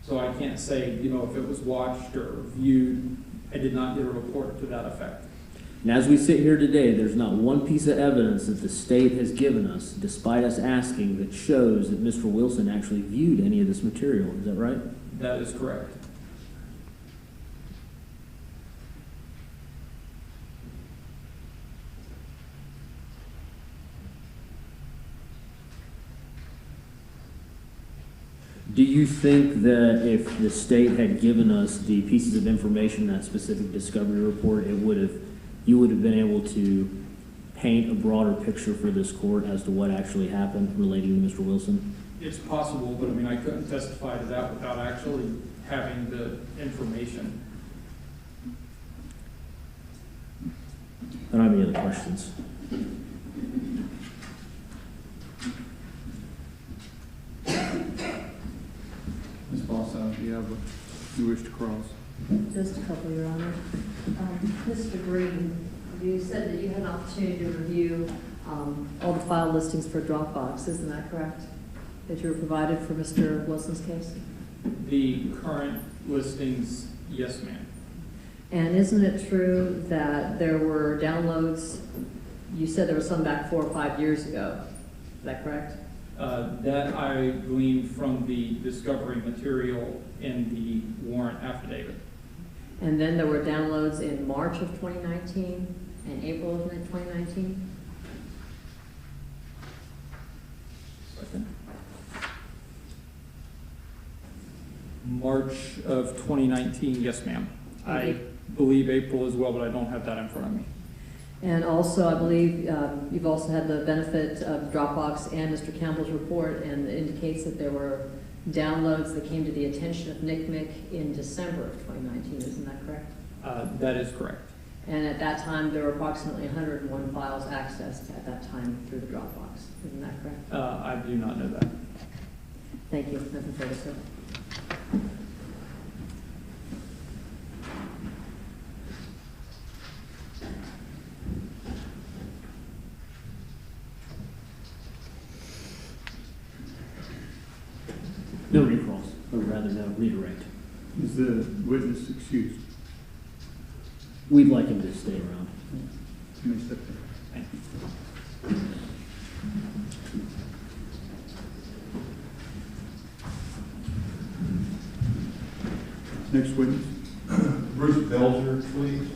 So I can't say, if it was watched or viewed. I did not get a report to that effect. And as we sit here today, there's not one piece of evidence that the state has given us, despite us asking, that shows that Mr. Wilson actually viewed any of this material. Is that right? That is correct. Do you think that if the state had given us the pieces of information in that specific discovery report, you would have been able to paint a broader picture for this court as to what actually happened relating to Mr. Wilson? It's possible, but I couldn't testify to that without actually having the information. I don't have any other questions. Ms. Bossau, do you wish to cross? Just a couple, Your Honor. Mr. Green, you said that you had an opportunity to review all the file listings for Dropbox, isn't that correct? That you were provided for Mr. Wilson's case? The current listings, yes, ma'am. And isn't it true that there were downloads, you said there was some back 4 or 5 years ago, is that correct? That I gleaned from the discovery material in the warrant affidavit. And then there were downloads in March of 2019 and April of 2019? March of 2019, yes, ma'am. I believe April as well, but I don't have that in front of me. And also, I believe you've also had the benefit of Dropbox and Mr. Campbell's report, and it indicates that there were downloads that came to the attention of NCMEC in December of 2019. Isn't that correct? That is correct. And at that time, there were approximately 101 files accessed at that time through the Dropbox. Isn't that correct? I do not know that. Thank you. Nothing further, sir. No recalls, or rather no redirect. Is the witness excused? We'd like him to stay around. You may step down. Thank you. Next witness. Bruce Belzer, please.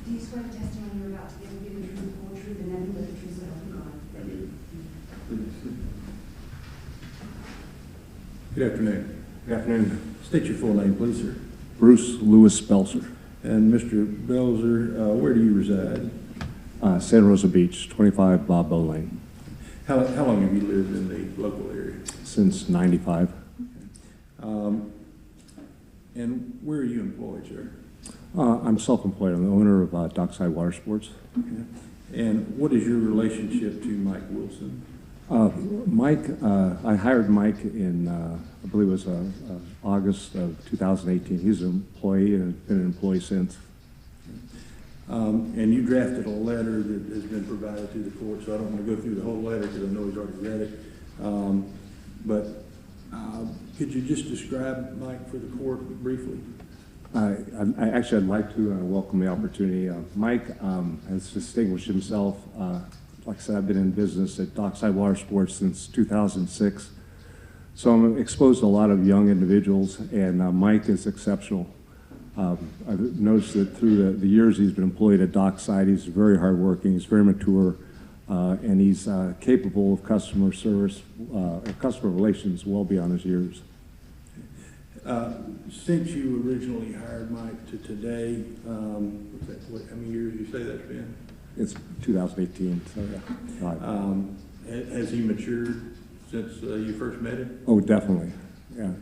Do you swear the testimony you're about to give will be the truth, the whole truth, and nothing but the truth, so help you God? I do. Good afternoon. Good afternoon. State your full name, please, sir. Bruce Lewis Belzer. And Mr. Belzer, where do you reside? Santa Rosa Beach, 25 Bob Bow Lane. How long have you lived in the local area? Since 95. And where are you employed, sir? I'm self-employed. I'm the owner of Dockside Water Sports. Okay. And what is your relationship to Mike Wilson? Mike, I hired Mike in, I believe it was August of 2018. He's an employee and has been an employee since. And you drafted a letter that has been provided to the court, so I don't want to go through the whole letter because I know he's already read it. But could you just describe Mike for the court briefly? I'd like to welcome the opportunity. Mike has distinguished himself. Like I said, I've been in business at Dockside Water Sports since 2006. So I'm exposed to a lot of young individuals, and Mike is exceptional. I've noticed that through the years he's been employed at Dockside, he's very hardworking, he's very mature, and he's capable of customer service, customer relations well beyond his years. Since you originally hired Mike to today, how many years you say that's been? It's 2018, so yeah. Has he matured since you first met him? Oh, definitely, yeah.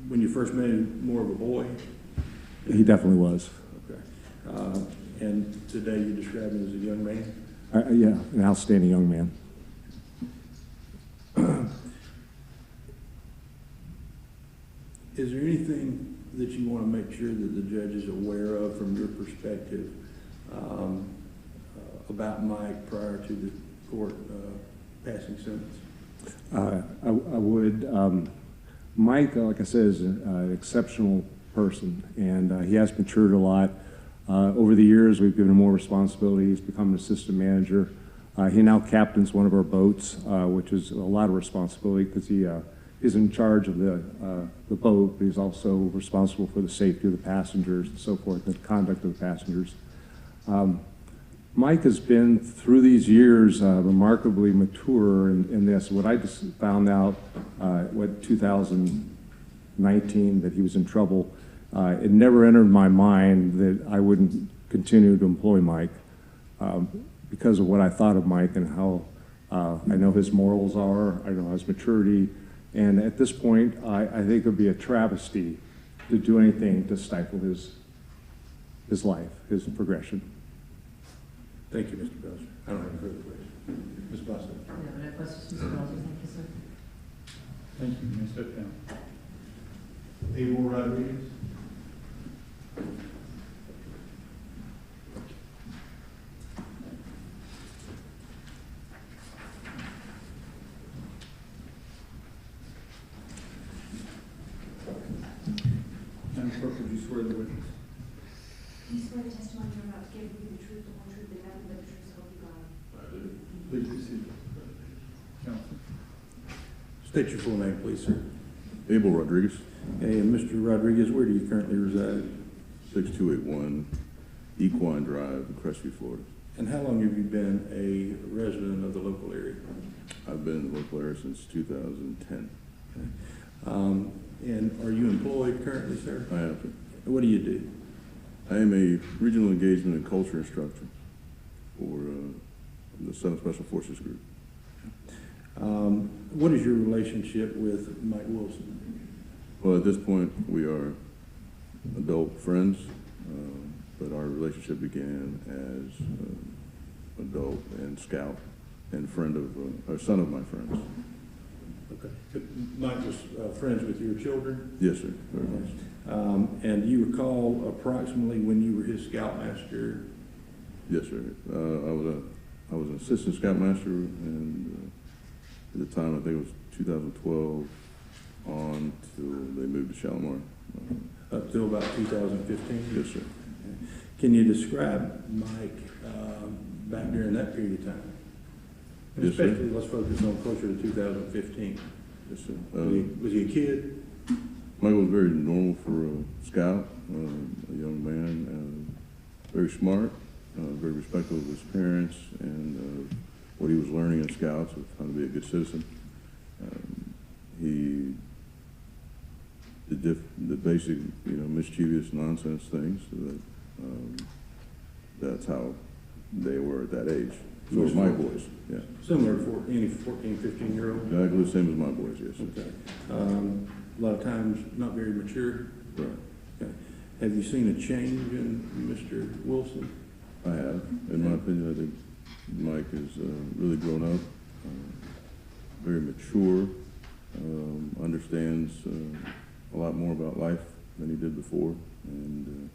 When you first met him, more of a boy? He definitely was. Okay. And today you describe him as a young man? Yeah, an outstanding young man. Is there anything that you want to make sure that the judge is aware of from your perspective about Mike prior to the court passing sentence? I would. Mike, like I said, is an exceptional person, and he has matured a lot. Over the years, we've given him more responsibility. He's become an assistant manager. He now captains one of our boats, which is a lot of responsibility because he is in charge of the boat, but he's also responsible for the safety of the passengers and so forth, the conduct of the passengers. Mike has been, through these years, remarkably mature in this. What I just found out, 2019, that he was in trouble, it never entered my mind that I wouldn't continue to employ Mike because of what I thought of Mike and how I know his morals are, I know his maturity, and at this point, I think it would be a travesty to do anything to stifle his life, his progression. Thank you, Mr. Belcher. I don't have any further questions. Ms. Boston. No questions, Mr. Belcher. Thank you, sir. Thank you, Ms. Step down. Abel Rodriguez. Madam Clerk, would you swear the witness? Do you swear the testimony you're about to give will be the truth, the whole truth, and nothing but the truth, so help you God? I do. Please be seated. Counsel. State your full name, please, sir. Abel Rodriguez. Hey, and Mr. Rodriguez, where do you currently reside? 6281 Equine Drive, Crestview, Florida. And how long have you been a resident of the local area? I've been in the local area since 2010. Okay. And are you employed currently, sir? I have been. What do you do? I am a regional engagement and culture instructor for the Southern Special Forces Group. What is your relationship with Mike Wilson? Well, at this point, we are adult friends, but our relationship began as adult and scout and friend of, or son of my friends. Okay. Mike was friends with your children? Yes, sir. Very much. And do you recall approximately when you were his scoutmaster? Yes, sir. I was an assistant scoutmaster, and at the time, I think it was 2012 on till they moved to Shalimar. Up till about 2015? Yes, sir. Okay. Can you describe Mike back during that period of time? Yes, especially, sir. let's focus on closer to 2015. Yes, sir. Was he a kid? Michael was very normal for a scout, a young man, very smart, very respectful of his parents and what he was learning in scouts of how to be a good citizen. He did the basic, mischievous nonsense things that that's how they were at that age. So it's my boys, yeah. Similar to any 14, 15-year-old? Exactly the same as my boys, yes. Okay. A lot of times not very mature? Right. Okay. Have you seen a change in Mr. Wilson? I have. In my opinion, I think Mike has really grown up, very mature, understands a lot more about life than he did before, and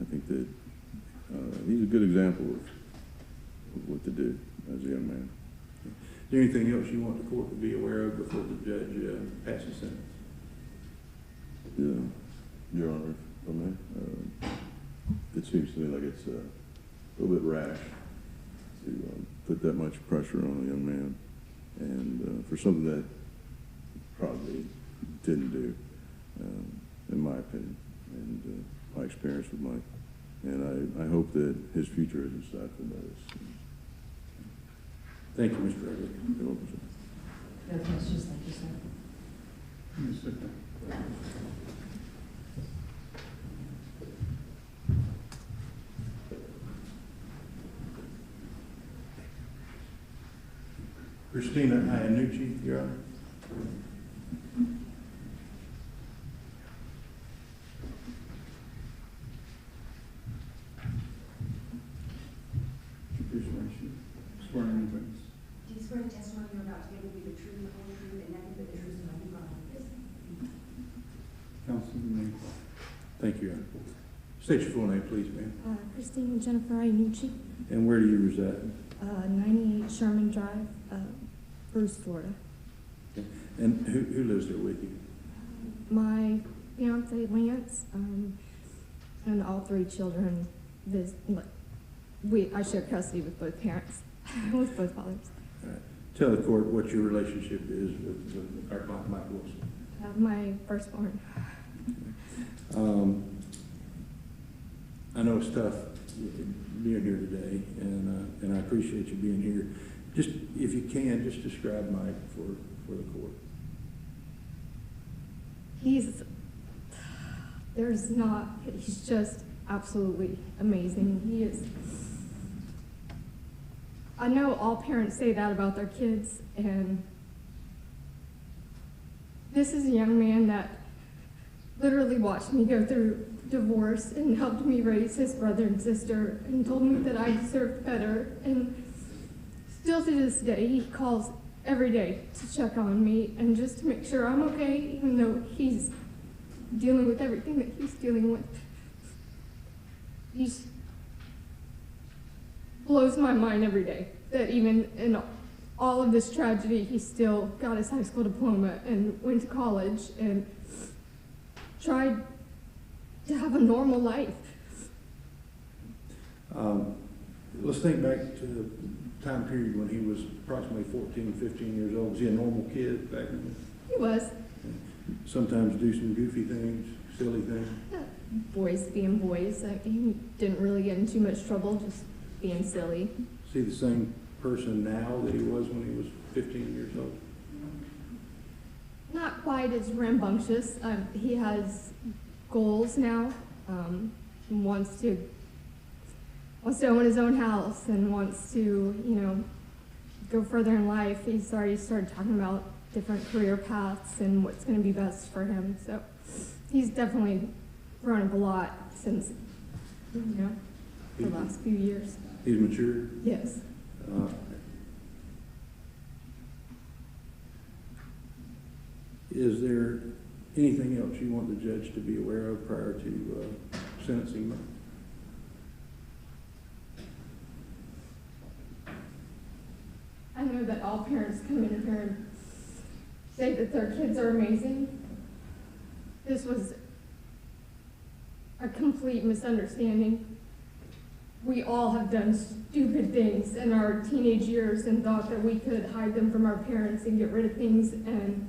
I think that he's a good example of what to do as a young man. Is there anything else you want the court to be aware of before the judge passes sentence? Yeah, Your Honor, if I may. It seems to me like it's a little bit rash to put that much pressure on a young man, and for something that probably didn't do, in my opinion, and my experience with Mike. And I hope that his future isn't stifled by this. Thank you, Mr. Egley. You're welcome, sir. No questions, thank you, sir. Christina Iannucci, Your Honor. Swear in, please. Do you swear the testimony you're about to give will be the truth, the whole truth, and nothing but the truth and nothing but the truth? Counsel, you may. Thank you, Your Honor. State your full name, please, ma'am. Christine Jennifer Iannucci, And where do you reside? 98 Sherman Drive, Bruce, Florida. Okay. And who lives there with you? My fiance Lance, and all three children. I share custody with both parents, with both fathers. All right. Tell the court what your relationship is with our client, Mike Wilson. My firstborn. I know it's tough being here today, and I appreciate you being here. Just, if you can, just describe Mike for the court. He's just absolutely amazing. He is. I know all parents say that about their kids, and this is a young man that literally watched me go through divorce and helped me raise his brother and sister and told me that I deserved better. And still to this day, he calls every day to check on me and just to make sure I'm okay, even though he's dealing with everything that he's dealing with. He blows my mind every day that even in all of this tragedy, he still got his high school diploma and went to college and tried to have a normal life. Let's think back to the time period when he was approximately 14, 15 years old. Was he a normal kid back then? He was. Sometimes do some goofy things, silly things. Boys being boys. He didn't really get in too much trouble, just being silly. Is he the same person now that he was when he was 15 years old? Not quite as rambunctious. He has goals now. He wants to own his own house and wants to, go further in life. He's already started talking about different career paths and what's going to be best for him. So he's definitely grown up a lot since, the last few years. He's mature? Yes. Is there anything else you want the judge to be aware of prior to sentencing him? I know that all parents come in here and say that their kids are amazing. This was a complete misunderstanding. We all have done stupid things in our teenage years and thought that we could hide them from our parents and get rid of things, and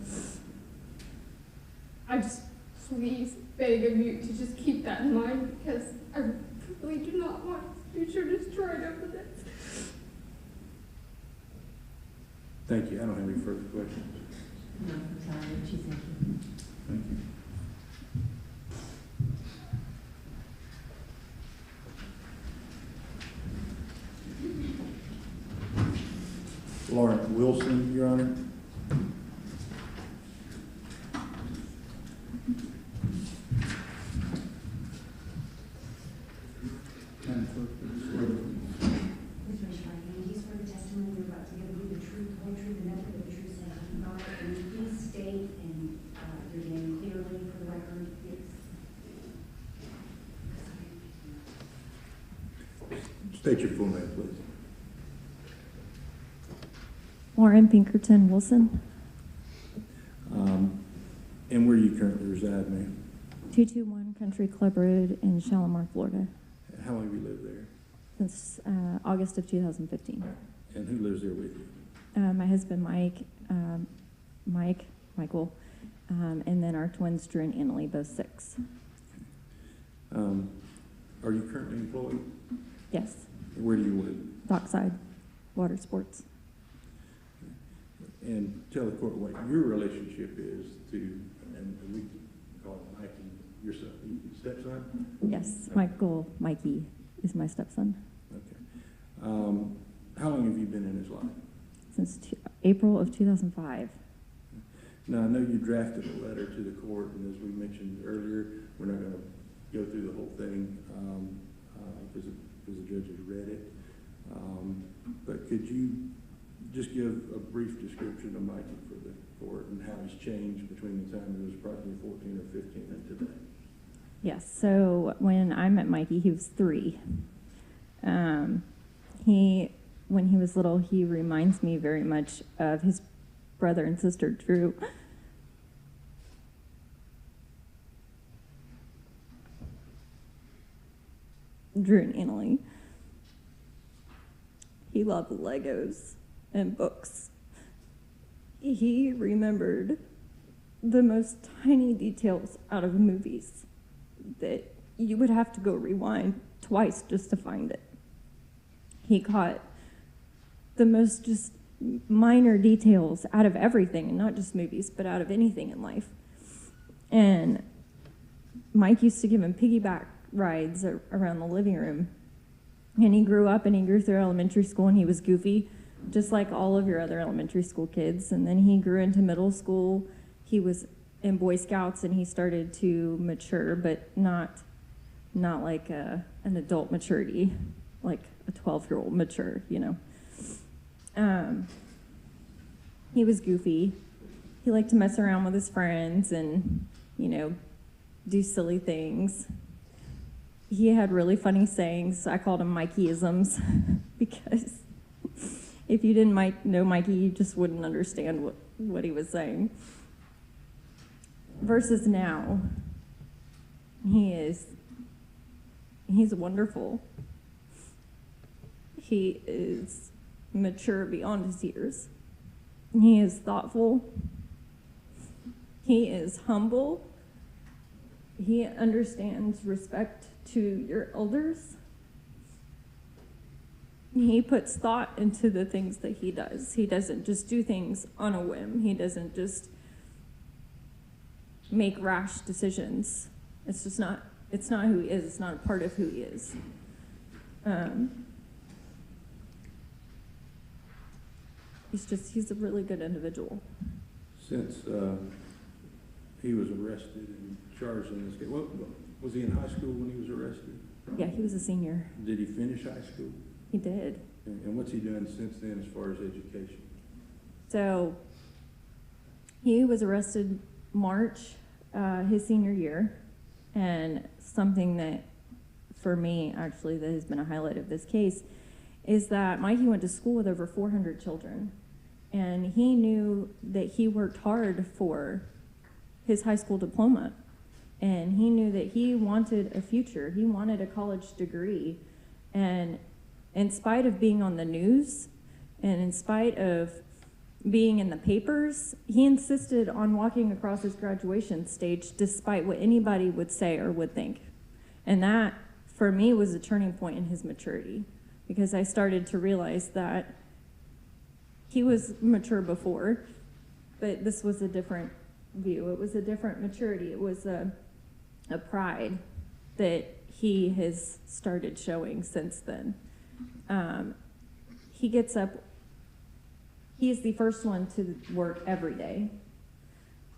I just please beg of you to just keep that in mind, because I really do not want his future destroyed over this. Thank you. I don't have any further questions. No, I'm sorry, Richie, thank you. Thank you. Lawrence Wilson, Your Honor. State your full name, please. Lauren Pinkerton Wilson. And where do you currently reside, ma'am? 221 Country Club Road in Shalimar, Florida. How long have you lived there? Since August of 2015. And who lives there with you? My husband Michael, and then our twins Drew and Annalie, both 6. Are you currently employed? Yes. Where do you work? Dockside, water sports. And tell the court what your relationship is to, and we call it Mikey, your son, stepson? Yes, Okay. Mikey is my stepson. Okay. How long have you been in his life? Since April of 2005. Now, I know you drafted a letter to the court, and as we mentioned earlier, we're not going to go through the whole thing because the judge has read it. But could you just give a brief description of Mikey for the court and how he's changed between the time he was approximately 14 or 15 and today? Yes, so when I met Mikey, he was 3. When he was little, he reminds me very much of his brother and sister, Drew. Drew and Annalie. He loved Legos and books. He remembered the most tiny details out of movies that you would have to go rewind twice just to find it. He caught the most just minor details out of everything, and not just movies, but out of anything in life. And Mike used to give him piggyback rides around the living room. And he grew up and he grew through elementary school, and he was goofy, just like all of your other elementary school kids. And then he grew into middle school. He was in Boy Scouts, and he started to mature, but not like an adult maturity, like a 12-year-old mature, you know. He was goofy. He liked to mess around with his friends and, you know, do silly things. He had really funny sayings. I called them Mikeyisms because if you didn't know Mikey, you just wouldn't understand what he was saying. Versus now, he's wonderful. He is mature beyond his years. He is thoughtful. He is humble. He understands respect to your elders. He puts thought into the things that he does. He doesn't just do things on a whim. He doesn't just make rash decisions. It's not who he is. It's not a part of who he is. He's a really good individual. Since he was arrested and charged in this case, was he in high school when he was arrested? Yeah, he was a senior. Did he finish high school? He did. And what's he doing since then as far as education? So he was arrested March, his senior year, and something that, for me, actually, that has been a highlight of this case is that Mikey went to school with over 400 children, and he knew that he worked hard for his high school diploma, and he knew that he wanted a future. He wanted a college degree, and in spite of being on the news and in spite of being in the papers, he insisted on walking across his graduation stage despite what anybody would say or would think. And that, for me, was a turning point in his maturity, because I started to realize that he was mature before, but this was a different view. It was a different maturity. It was a pride that he has started showing since then. He gets up He's the first one to work every day.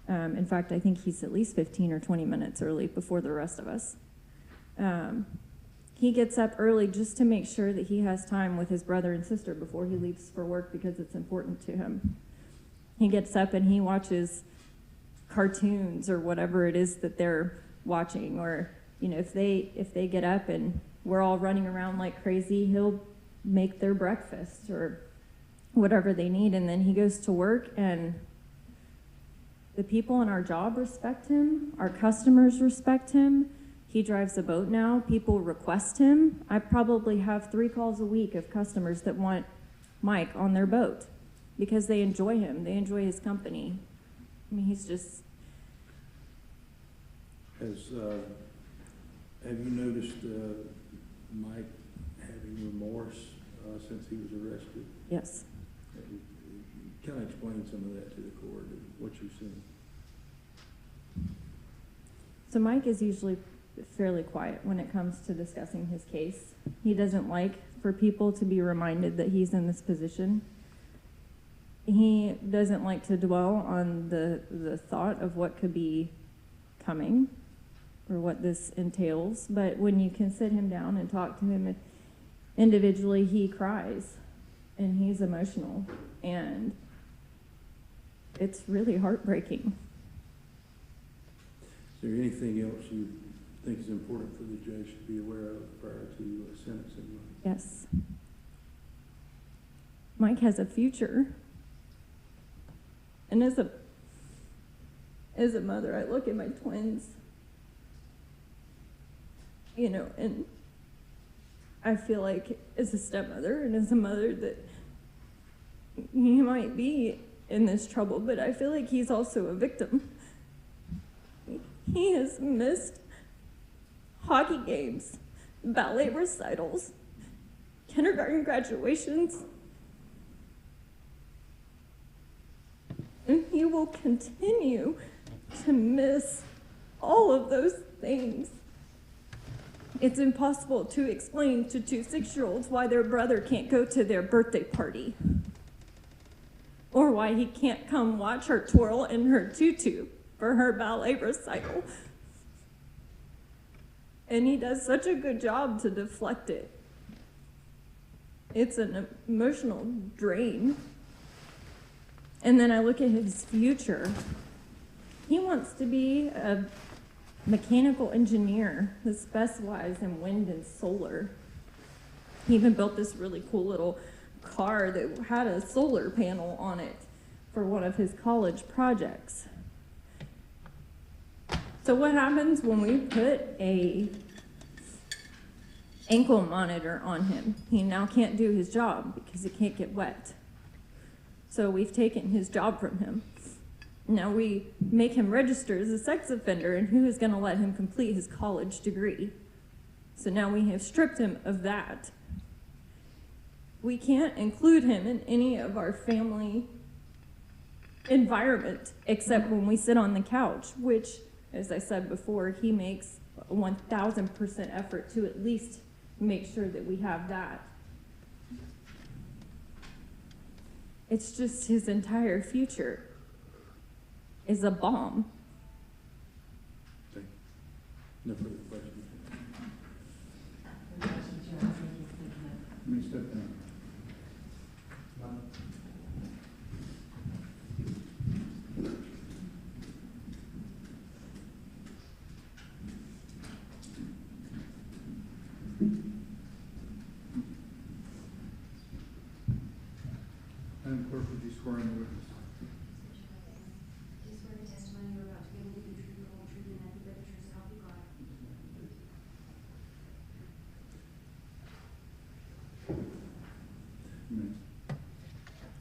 In fact, I think he's at least 15 or 20 minutes early before the rest of us. He gets up early just to make sure that he has time with his brother and sister before he leaves for work because it's important to him. He gets up and he watches cartoons or whatever it is that they're watching, or if they get up and we're all running around like crazy, he'll make their breakfast or whatever they need, and then he goes to work, and the people in our job respect him, our customers respect him. He drives a boat now, people request him. I probably have 3 calls a week of customers that want Mike on their boat because they enjoy him, they enjoy his company. I mean, he's just... Have you noticed Mike having remorse since he was arrested? Yes. Kind of explain some of that to the court, what you've seen. So Mike is usually fairly quiet when it comes to discussing his case. He doesn't like for people to be reminded that he's in this position. He doesn't like to dwell on the thought of what could be coming or what this entails, but when you can sit him down and talk to him individually, he cries and he's emotional, and it's really heartbreaking. Is there anything else you think is important for the judge to be aware of prior to sentencing? Yes. Mike has a future. And as a mother, I look at my twins, and I feel like as a stepmother and as a mother that he might be in this trouble, but I feel like he's also a victim. He has missed hockey games, ballet recitals, kindergarten graduations, and he will continue to miss all of those things. It's impossible to explain to 2 6-year-olds why their brother can't go to their birthday party, or why he can't come watch her twirl in her tutu for her ballet recital. And he does such a good job to deflect it. It's an emotional drain. And then I look at his future. He wants to be a mechanical engineer that specializes in wind and solar. He even built this really cool little car that had a solar panel on it for one of his college projects. So what happens when we put a ankle monitor on him? He now can't do his job because he can't get wet. So we've taken his job from him. Now we make him register as a sex offender, and who is going to let him complete his college degree? So now we have stripped him of that. We can't include him in any of our family environment except when we sit on the couch, which, as I said before, he makes a 1,000% effort to at least make sure that we have that. It's just his entire future is a bomb. No further questions. Let me step down. Madam Clerk, would you swear in the witness? Do you swear the testimony you're about to give will be the truth, the whole truth, and nothing but the truth, so help you God?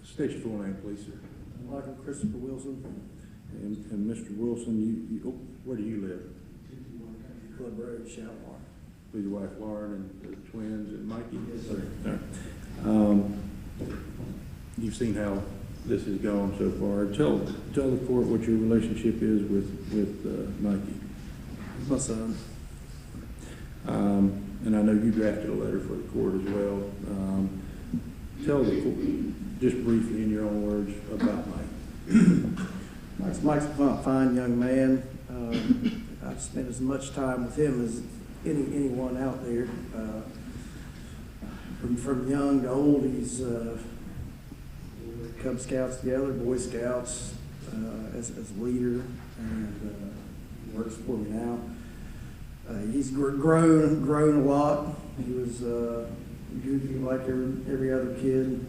State your full name, please, sir. Michael Christopher Wilson. And Mr. Wilson, where do you live? Club Road, Shalimar. With your wife Lauren and the twins and Mikey? Yes, sir. All right. You've seen how this has gone so far. Tell the court what your relationship is with Mikey. My son. And I know you drafted a letter for the court as well. Tell the court, just briefly in your own words about Mike. Mike's a fine young man. I've spent as much time with him as anyone out there. From young to old, he's Cub Scouts together, Boy Scouts as leader, and works for me now. He's grown a lot. He was goofy like every other kid.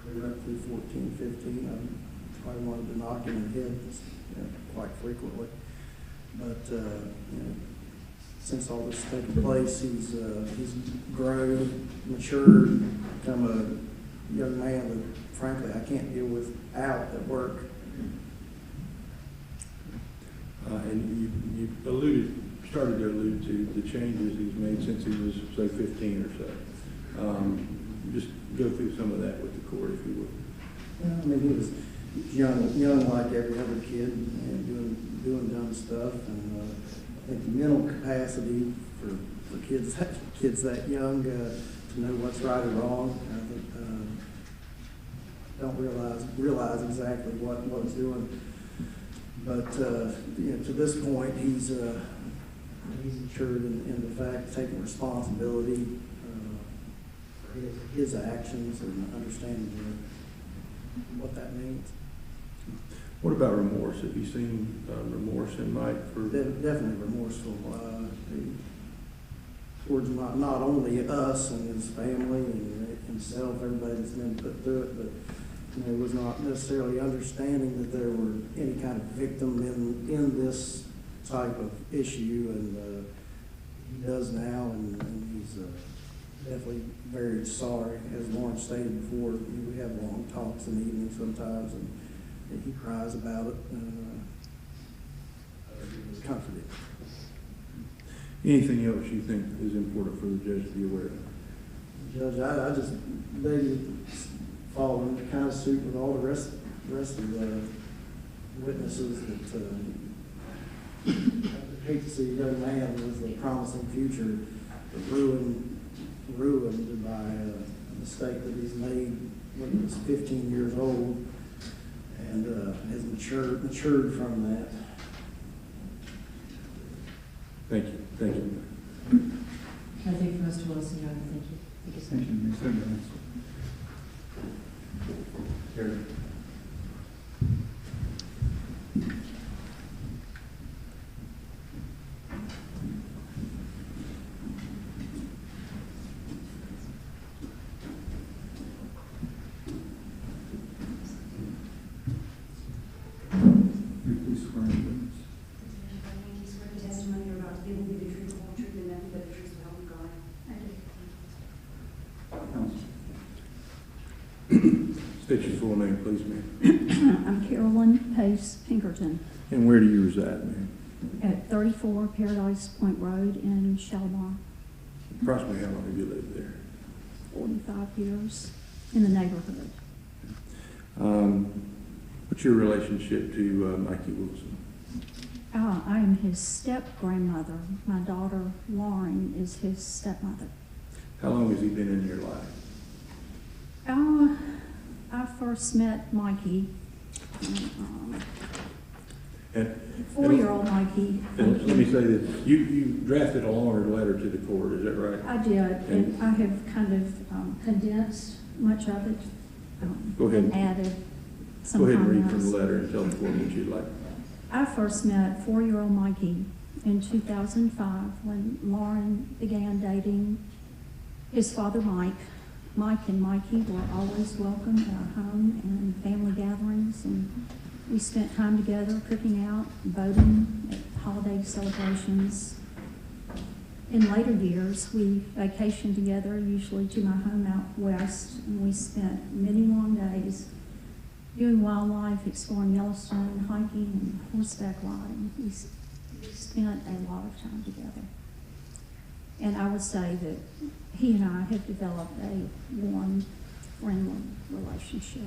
Clear up through 14, 15. I probably wanted to knock him in the head quite frequently. But since all this has taken place, he's grown, matured, become a young man that, frankly, I can't deal with out at work. And you started to allude to the changes he's made since he was, say, 15 or so. Just go through some of that with the court, if you would. Yeah, I mean, he was young like every other kid, and doing dumb stuff. And I think the mental capacity for kids that young to know what's right or wrong, don't realize exactly what he's doing. But to this point, he's matured in the fact of taking responsibility for his actions and understanding what that means. What about remorse? Have you seen remorse in Mike? Definitely remorseful towards not only us and his family and himself, everybody that's been put through it, but he was not necessarily understanding that there were any kind of victim in this type of issue, and he does now, and he's definitely very sorry. As Lauren stated before, we have long talks in the evening sometimes, and he cries about it. He was comforted. Anything else you think is important for the judge to be aware of? Judge, I just maybe follow in the kind of suit with all the rest of the witnesses that I hate to see a young man with a promising future ruined by a mistake that he's made when he was 15 years old, and has matured from that. Thank you. Thank you. I think for Mr. Wilson, Your Honor, thank you. Thank you, sir. Thank you, Mr. Evans. Here. State your full name, please, ma'am. I'm Carolyn Pace Pinkerton And where do you reside, ma'am? at 34 Paradise Point Road in Shalimar. Approximately how long have you lived there? 45 years in the neighborhood. What's your relationship to Mikey Wilson? I am his step-grandmother. My daughter, Lauren, is his stepmother. How long has he been in your life? I first met Mikey, And 4-year-old Mikey. And let me say this, you drafted a longer letter to the court, is that right? I did, and I have kind of condensed much of it. Go ahead. And added some Go ahead and read comments. from the letter and tell the court what you'd like. I first met 4-year-old Mikey in 2005 when Lauren began dating his father, Mike. Mike and Mikey were always welcome at our home and family gatherings, and we spent time together cooking out, voting at holiday celebrations. In later years, we vacationed together, usually to my home out west, and we spent many long days doing wildlife, exploring Yellowstone, hiking, and horseback riding. We spent a lot of time together. And I would say that he and I have developed a warm, friendly relationship.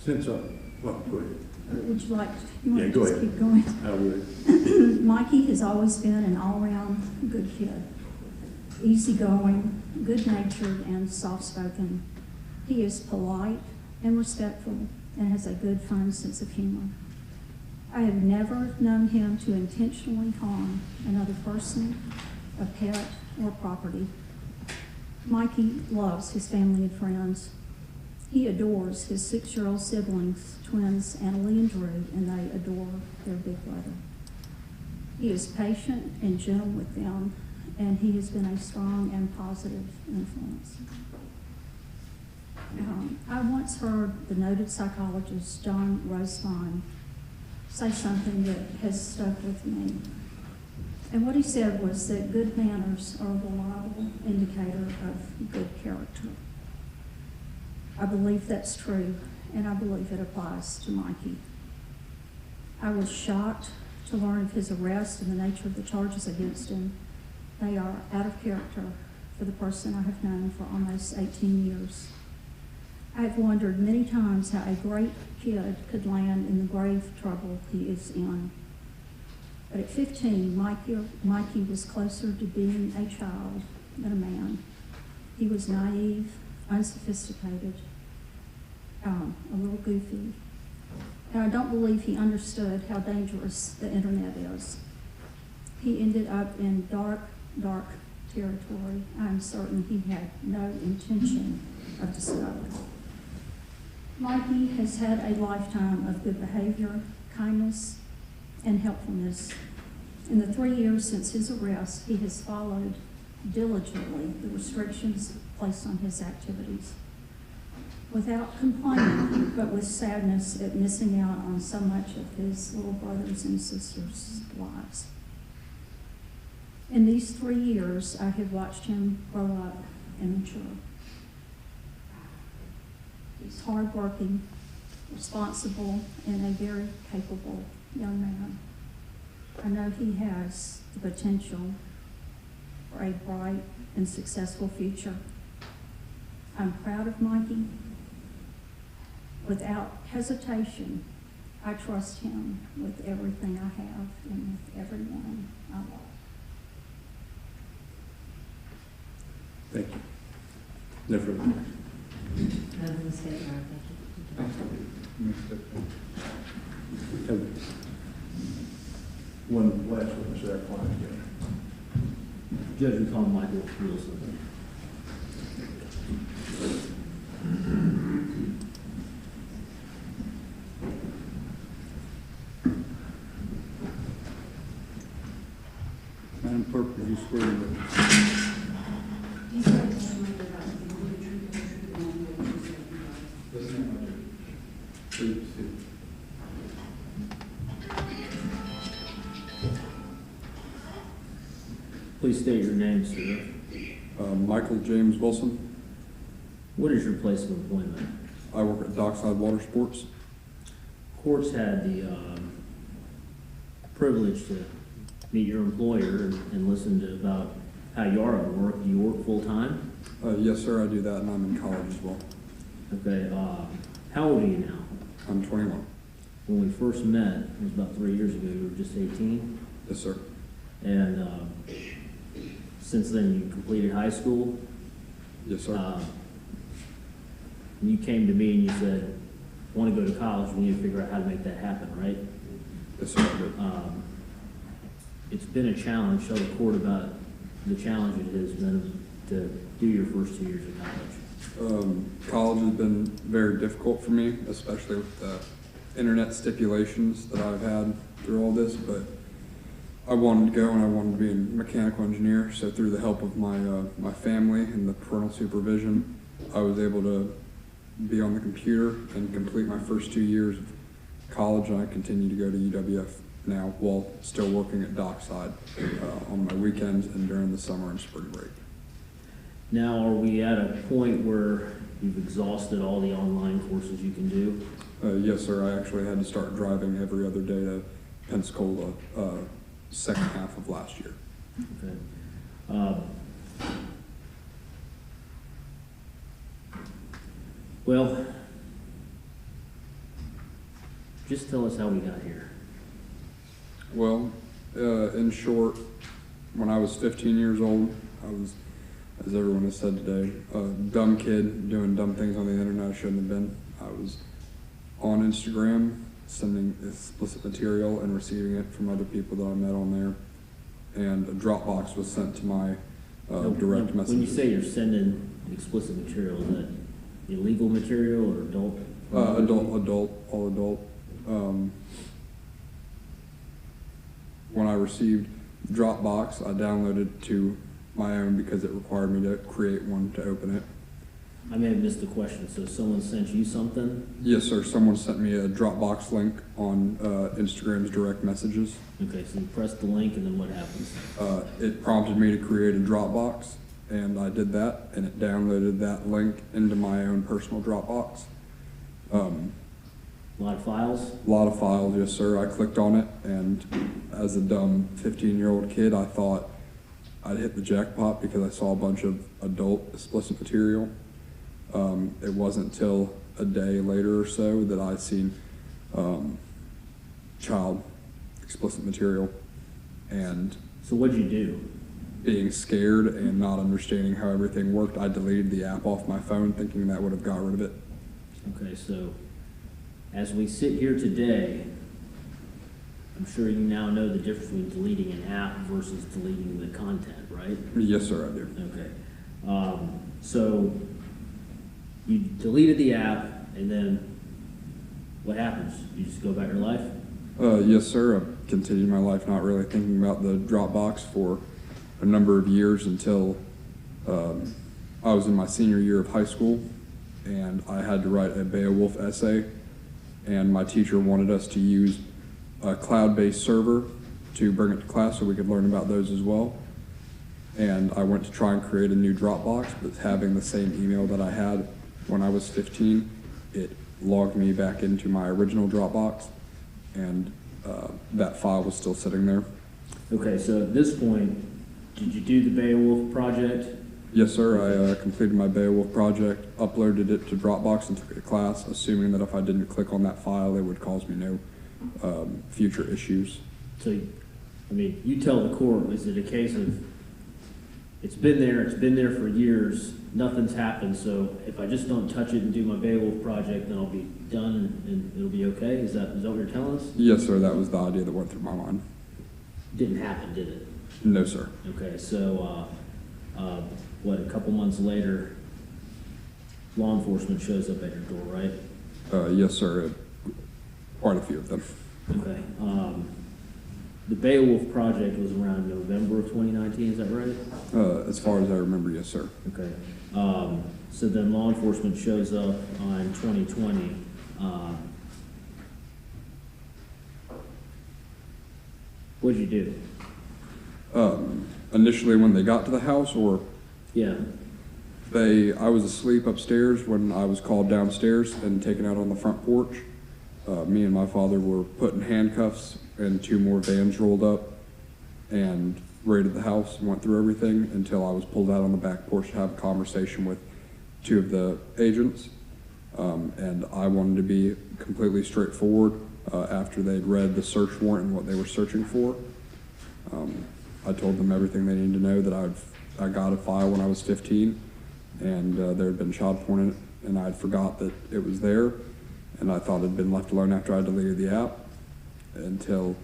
Since, well, go ahead. Would you like you want Yeah, to go just ahead. keep going? I would. Mikey has always been an all-around good kid. easygoing, good-natured, and soft-spoken. He is polite and respectful and has a good, fun sense of humor. I have never known him to intentionally harm another person, a pet, or property. Mikey loves his family and friends. He adores his 6-year-old siblings, twins Annalie and Drew, and they adore their big brother. He is patient and gentle with them, and he has been a strong and positive influence. I once heard the noted psychologist John Roseman say something that has stuck with me. And what he said was that good manners are a reliable indicator of good character. I believe that's true, and I believe it applies to Mikey. I was shocked to learn of his arrest and the nature of the charges against him. They are out of character for the person I have known for almost 18 years. I have wondered many times how a great kid could land in the grave trouble he is in. But at 15, Mikey was closer to being a child than a man. He was naive, unsophisticated, a little goofy. And I don't believe he understood how dangerous the internet is. He ended up in dark, dark territory. I'm certain he had no intention of discovery. Mikey has had a lifetime of good behavior, kindness, and helpfulness. In the 3 years since his arrest, he has followed diligently the restrictions placed on his activities, without complaining, but with sadness at missing out on so much of his little brothers and sisters' lives. In these 3 years, I have watched him grow up and mature. He's hardworking, responsible, and a very capable young man. I know he has the potential for a bright and successful future. I'm proud of Mikey. Without hesitation, I trust him with everything I have and with everyone I love. Thank you. No further questions. One last witness that client again. Judge, we call Michael Wilson. Madam Clerk, would you swear the witness? Please state your name, sir. Michael James Wilson. What is your place of employment? I work at Dockside Water Sports. Court's had the privilege to meet your employer and listen to about how you are at work. Do you work full-time? Yes, sir, I do that, and I'm in college as well. Okay, how old are you now? I'm 21. When we first met, it was about 3 years ago, you were just 18? Yes, sir. And since then, you completed high school? Yes, sir. You came to me and you said, I want to go to college, we need to figure out how to make that happen, right? Yes, sir, I did. It's been a challenge. Tell the court about the challenge it has been to do your first 2 years of college. College has been very difficult for me, especially with the internet stipulations that I've had through all this, but I wanted to go and I wanted to be a mechanical engineer, so through the help of my family and the parental supervision, I was able to be on the computer and complete my first 2 years of college, and I continue to go to UWF now while still working at Dockside on my weekends and during the summer and spring break. Now, are we at a point where you've exhausted all the online courses you can do? Yes, sir. I actually had to start driving every other day to Pensacola second half of last year. Okay. Well, just tell us how we got here. Well, in short, when I was 15 years old, I was as everyone has said today, a dumb kid doing dumb things on the internet I shouldn't have been. I was on Instagram sending explicit material and receiving it from other people that I met on there. And a Dropbox was sent to my direct messages. When you say you're sending explicit material, is that illegal material or adult? All adult. When I received Dropbox, I downloaded to my own because it required me to create one to open it. I may have missed the question. So someone sent you something? Yes, sir. Someone sent me a Dropbox link on Instagram's direct messages. Okay, so you press the link and then what happens? It prompted me to create a Dropbox, and I did that, and it downloaded that link into my own personal Dropbox. A lot of files? A lot of files, yes, sir. I clicked on it, and as a dumb 15-year-old kid, I thought I'd hit the jackpot because I saw a bunch of adult explicit material. It wasn't until a day later or so that I seen child explicit material. And so what'd you do? Being scared and not understanding how everything worked, I deleted the app off my phone thinking that would have got rid of it. Okay, so as we sit here today, I'm sure you now know the difference between deleting an app versus deleting the content, right? Yes, sir, I do. Okay. So you deleted the app, and then what happens? You just go about your life? Yes, sir. I've continued my life not really thinking about the Dropbox for a number of years until I was in my senior year of high school, and I had to write a Beowulf essay, and my teacher wanted us to use a cloud-based server to bring it to class so we could learn about those as well. And I went to try and create a new Dropbox, but having the same email that I had when I was 15, it logged me back into my original Dropbox, and that file was still sitting there. Okay, so at this point, did you do the Beowulf project? Yes, sir. I completed my Beowulf project, uploaded it to Dropbox, and took it to class, assuming that if I didn't click on that file, it would cause me no future issues. So, I mean, you tell the court, is it a case of it's been there for years, nothing's happened, so if I just don't touch it and do my Beowulf project, then I'll be done and it'll be okay? Is that what you're telling us? Yes, sir. That was the idea that went through my mind. Didn't happen, did it? No, sir. Okay, so what, a couple months later, law enforcement shows up at your door, right? Yes, sir. Quite a few of them. Okay. The Beowulf project was around November of 2019, is that right? As far as I remember, yes, sir. Okay. So then law enforcement shows up on 2020. What'd you do? Initially when they got to the house, or? Yeah. I was asleep upstairs when I was called downstairs and taken out on the front porch. Me and my father were put in handcuffs, and 2 more vans rolled up and raided the house and went through everything until I was pulled out on the back porch to have a conversation with 2 of the agents. And I wanted to be completely straightforward after they'd read the search warrant and what they were searching for. I told them everything they needed to know, that I got a file when I was 15, and there had been child porn in it, and I forgot that it was there, and I thought it had been left alone after I deleted the app until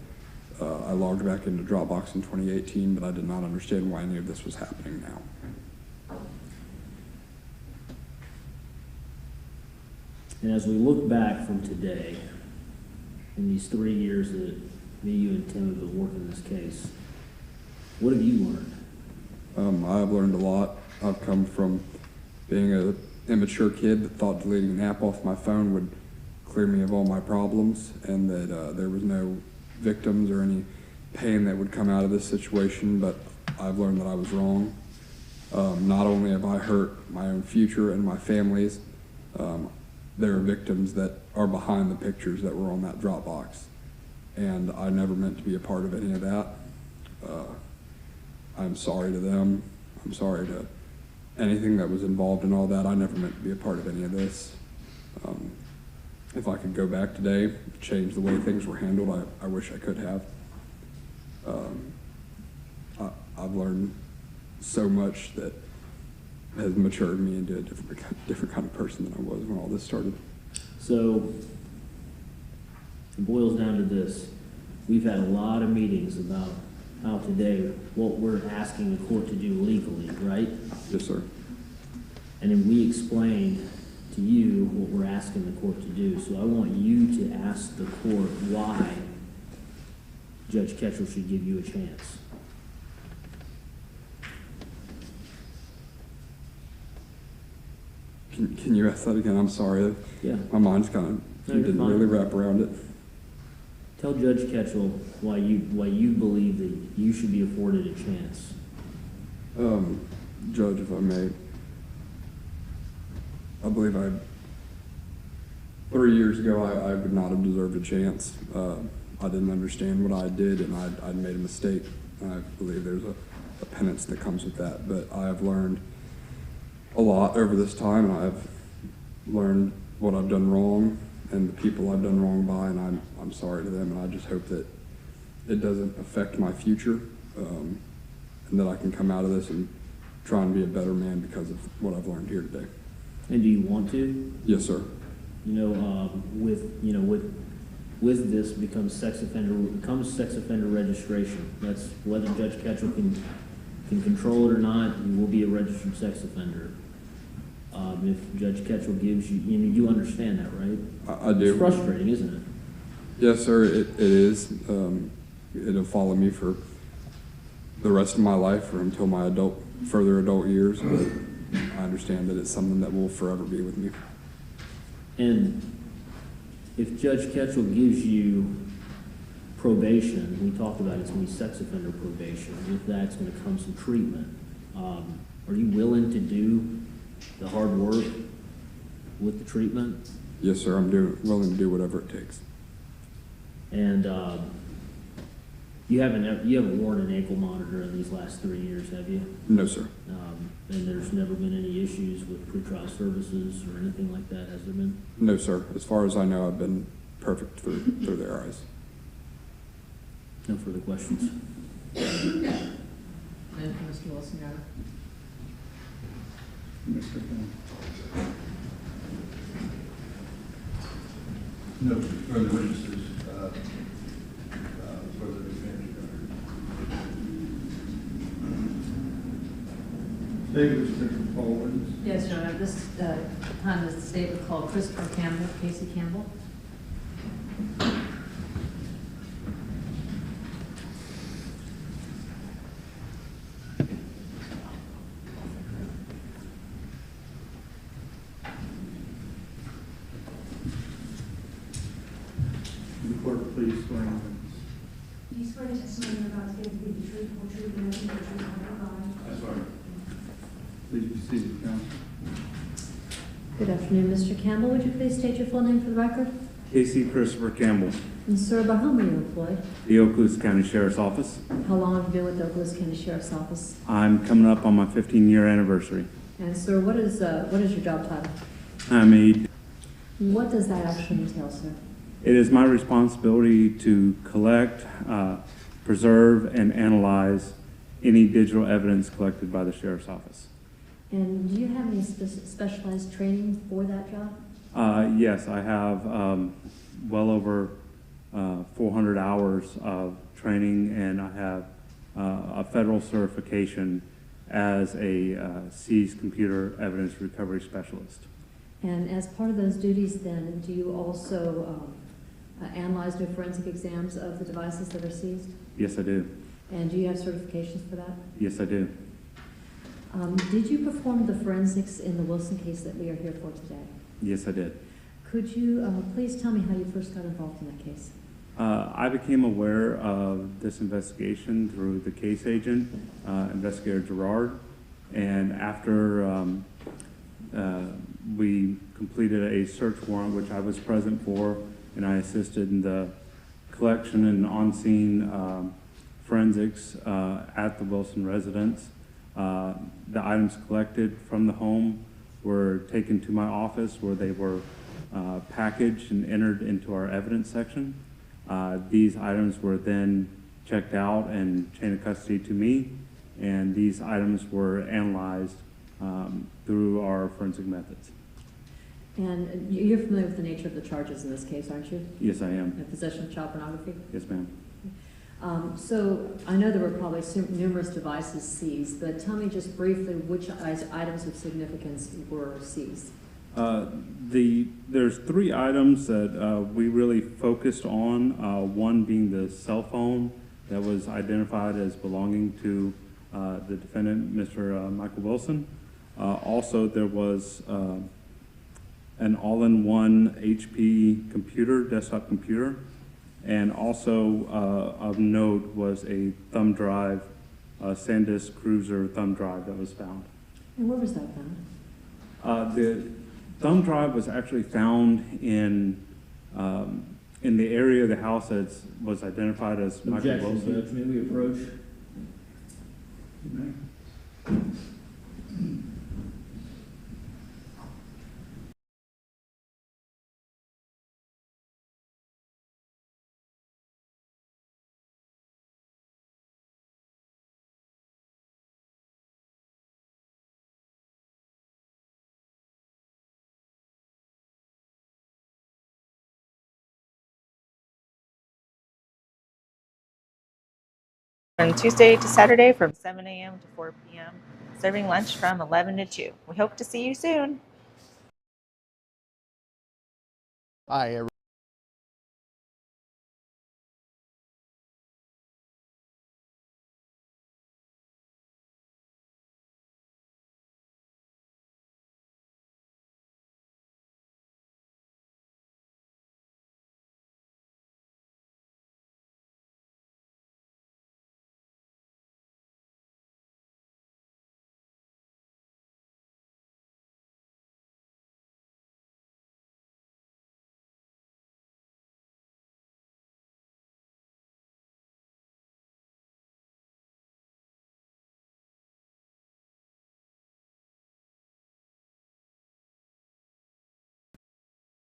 I logged back into Dropbox in 2018, but I did not understand why any of this was happening now. And as we look back from today, in these 3 years that me, you, and Tim have been working this case, what have you learned? I've learned a lot. I've come from being an immature kid that thought deleting an app off my phone would clear me of all my problems, and that there was no victims or any pain that would come out of this situation, but I've learned that I was wrong. Not only have I hurt my own future and my family's, there are victims that are behind the pictures that were on that Dropbox, and I never meant to be a part of any of that. I'm sorry to them. I'm sorry to anything that was involved in all that. I never meant to be a part of any of this. If I could go back today, change the way things were handled, I wish I could have. I've learned so much that has matured me into a different kind of person than I was when all this started. So it boils down to this. We've had a lot of meetings about how today, what we're asking the court to do legally, right? Yes, sir. And then we explained to you what we're asking the court to do. So I want you to ask the court why Judge Ketchel should give you a chance. Can you ask that again? I'm sorry. Yeah. My mind's kind of didn't really wrap around it. Tell Judge Ketchel why you believe that you should be afforded a chance. Judge, if I may, I believe 3 years ago I would not have deserved a chance. I didn't understand what I did, and I'd made a mistake. I believe there's a penance that comes with that, but I have learned a lot over this time, and I've learned what I've done wrong and the people I've done wrong by, and I'm sorry to them, and I just hope that it doesn't affect my future, and that I can come out of this and try and be a better man because of what I've learned here today. And do you want to? Yes, sir. With this becomes sex offender registration. That's whether Judge Ketchel can control it or not. You will be a registered sex offender. If Judge Ketchel gives you, you understand that, right? I do. It's frustrating, isn't it? Yes, sir. It is. It'll follow me for the rest of my life, or until my further adult years. But I understand that it's something that will forever be with me. And if Judge Ketchel gives you probation, we talked about it's going to be sex offender probation. With that, it's going to come some treatment. Are you willing to do the hard work with the treatment? Yes, sir. I'm willing to do whatever it takes. And you haven't worn an ankle monitor in these last 3 years, have you? No, sir. And there's never been any issues with pretrial services or anything like that, has there been? No, sir. As far as I know, I've been perfect through their eyes. No further questions. And Mr. Wilson, Your Honor. No further witnesses for the defense. State was different forwards. Yes, Your Honor. This time the state would call Christopher Campbell, Casey Campbell. Please swear in. Do you swear the testimony you're about to give to be the truth, whole truth, and nothing but the truth, so help you God? I swear. Please be seated, counsel. Good afternoon, Mr. Campbell. Would you please state your full name for the record? Casey Christopher Campbell, And sir, by whom are you employed? the Okaloosa County Sheriff's Office. How long have you been with the Okaloosa County Sheriff's Office? I'm coming up on my 15-year anniversary. And sir, what is your job title? What does that actually entail, sir? It is my responsibility to collect, preserve, and analyze any digital evidence collected by the Sheriff's Office. And do you have any specialized training for that job? Yes, I have well over 400 hours of training, and I have a federal certification as a seized computer evidence recovery specialist. And as part of those duties then, do you also analyze, do forensic exams of the devices that are seized? Yes, I do. And do you have certifications for that? Yes, I do. Did you perform the forensics in the Wilson case that we are here for today? Yes, I did. Could you please tell me how you first got involved in that case? I became aware of this investigation through the case agent, Investigator Gerard, and after we completed a search warrant, which I was present for, and I assisted in the collection and on-scene forensics at the Wilson residence. The items collected from the home were taken to my office, where they were packaged and entered into our evidence section. These items were then checked out and chain of custody to me, and these items were analyzed through our forensic methods. And you're familiar with the nature of the charges in this case, aren't you? Yes, I am. Possession of child pornography? Yes, ma'am. So I know there were probably numerous devices seized, but tell me just briefly which items of significance were seized. There's 3 items that we really focused on, one being the cell phone that was identified as belonging to the defendant, Mr. Michael Wilson. Also, there was an all-in-one HP computer, desktop computer, and also of note was a thumb drive, SanDisk Cruiser thumb drive that was found. And where was that found? The thumb drive was actually found in the area of the house that was identified as Michael Objection, Wilson. Judge. May we approach? From Tuesday to Saturday from 7 a.m. to 4 p.m., serving lunch from 11 to 2. We hope to see you soon. Hi,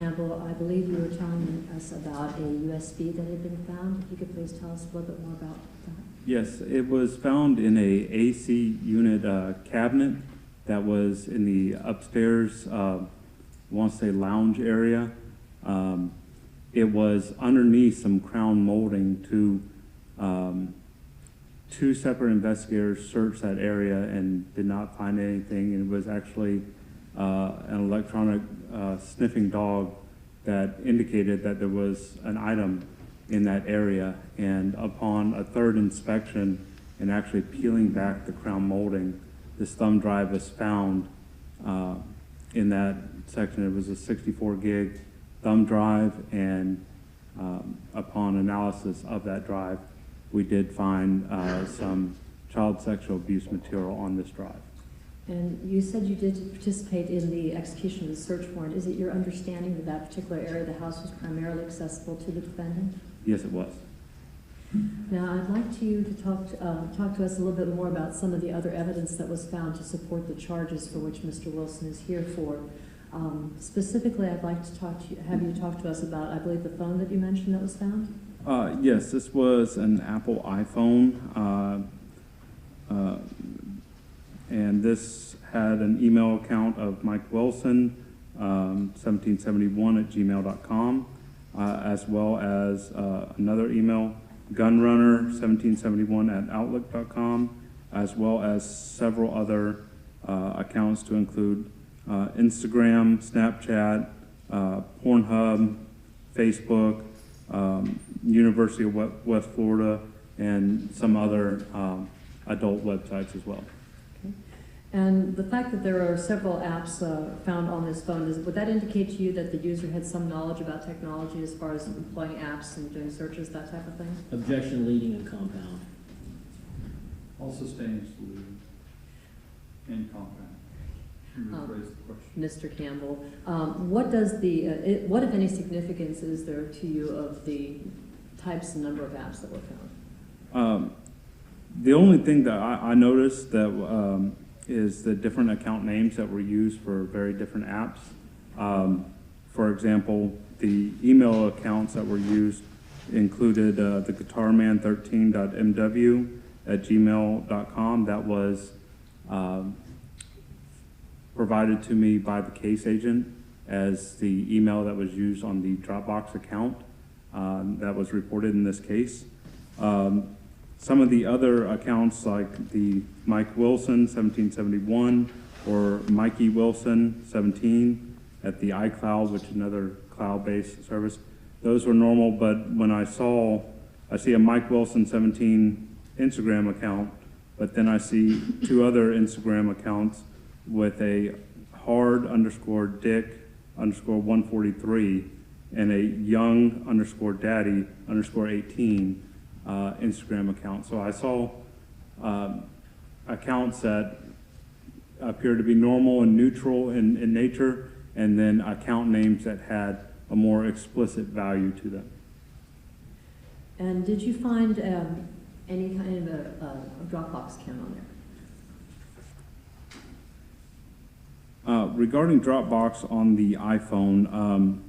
Campbell, I believe you were telling us about a USB that had been found. If you could please tell us a little bit more about that. Yes, it was found in a AC unit cabinet that was in the upstairs, I want to say lounge area. It was underneath some crown molding. Two separate investigators searched that area and did not find anything. It was actually an electronic sniffing dog that indicated that there was an item in that area, and upon a third inspection and actually peeling back the crown molding, this thumb drive was found in that section. It was a 64 gig thumb drive, and upon analysis of that drive, we did find some child sexual abuse material on this drive. And you said you did participate in the execution of the search warrant. Is it your understanding that that particular area of the house was primarily accessible to the defendant? Yes, it was. Now, I'd like you to talk to us a little bit more about some of the other evidence that was found to support the charges for which Mr. Wilson is here for. Specifically, I'd like to have you talk to us about, I believe, the phone that you mentioned that was found? Yes, this was an Apple iPhone, and this had an email account of Mike Wilson, 1771@gmail.com, as well as another email, gunrunner1771@outlook.com, as well as several other accounts to include Instagram, Snapchat, Pornhub, Facebook, University of West Florida, and some other adult websites as well. Okay. And the fact that there are several apps found on this phone, would that indicate to you that the user had some knowledge about technology as far as employing apps and doing searches, that type of thing? Objection, leading and compound. All sustains the leading and compound. Rephrase the question. Mr. Campbell, what does what if any significance is there to you of the types and number of apps that were found? The only thing that I noticed that is the different account names that were used for very different apps. For example, the email accounts that were used included the guitarman13.mw@gmail.com. That was provided to me by the case agent as the email that was used on the Dropbox account that was reported in this case. Some of the other accounts, like the Mike Wilson 1771 or Mikey Wilson 17 at the iCloud, which is another cloud-based service, those were normal. But when I see a Mike Wilson 17 Instagram account, but then I see two other Instagram accounts with a hard_dick_143 and a young_daddy_18 Instagram account. So I saw accounts that appear to be normal and neutral in nature, and then account names that had a more explicit value to them. And did you find any kind of a Dropbox account on there? Regarding Dropbox on the iPhone,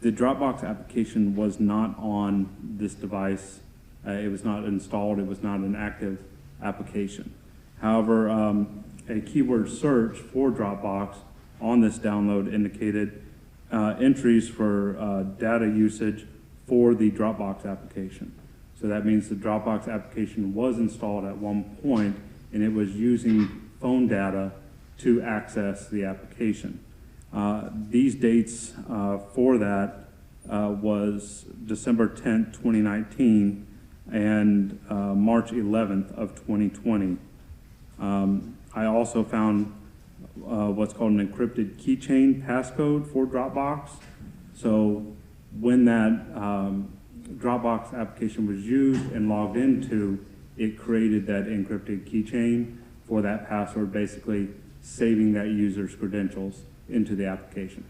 the Dropbox application was not on this device. It was not installed. It was not an active application. However, a keyword search for Dropbox on this download indicated entries for data usage for the Dropbox application. So that means the Dropbox application was installed at one point, and it was using phone data to access the application. These dates for that was December 10th, 2019, and March 11th of 2020. I also found what's called an encrypted keychain passcode for Dropbox. So when that Dropbox application was used and logged into, it created that encrypted keychain for that password, basically saving that user's credentials into the application.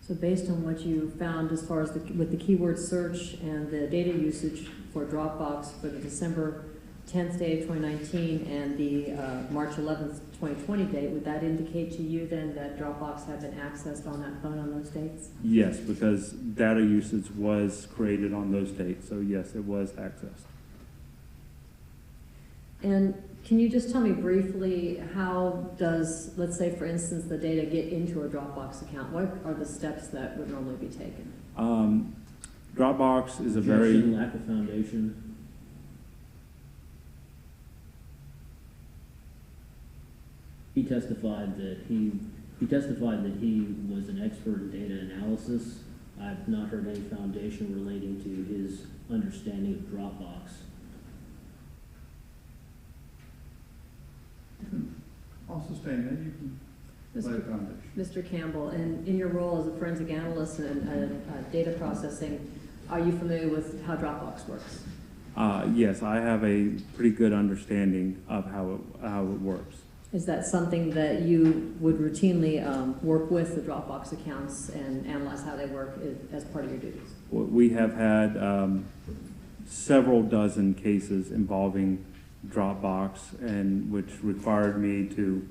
So based on what you found as far as with the keyword search and the data usage for Dropbox for the December 10th day of 2019 and the March 11th, 2020 date, would that indicate to you then that Dropbox had been accessed on that phone on those dates? Yes, because data usage was created on those dates, so yes, it was accessed. And can you just tell me briefly, how does, let's say for instance, the data get into a Dropbox account? What are the steps that would normally be taken? Dropbox is a very... lack of foundation. He testified that he was an expert in data analysis. I've not heard any foundation relating to his understanding of Dropbox. Also saying that you can lay a foundation. Mr. Campbell, and in your role as a forensic analyst and data processing, are you familiar with how Dropbox works? Yes, I have a pretty good understanding of how it works. Is that something that you would routinely work with the Dropbox accounts and analyze how they work as part of your duties? We have had several dozen cases involving Dropbox, and which required me to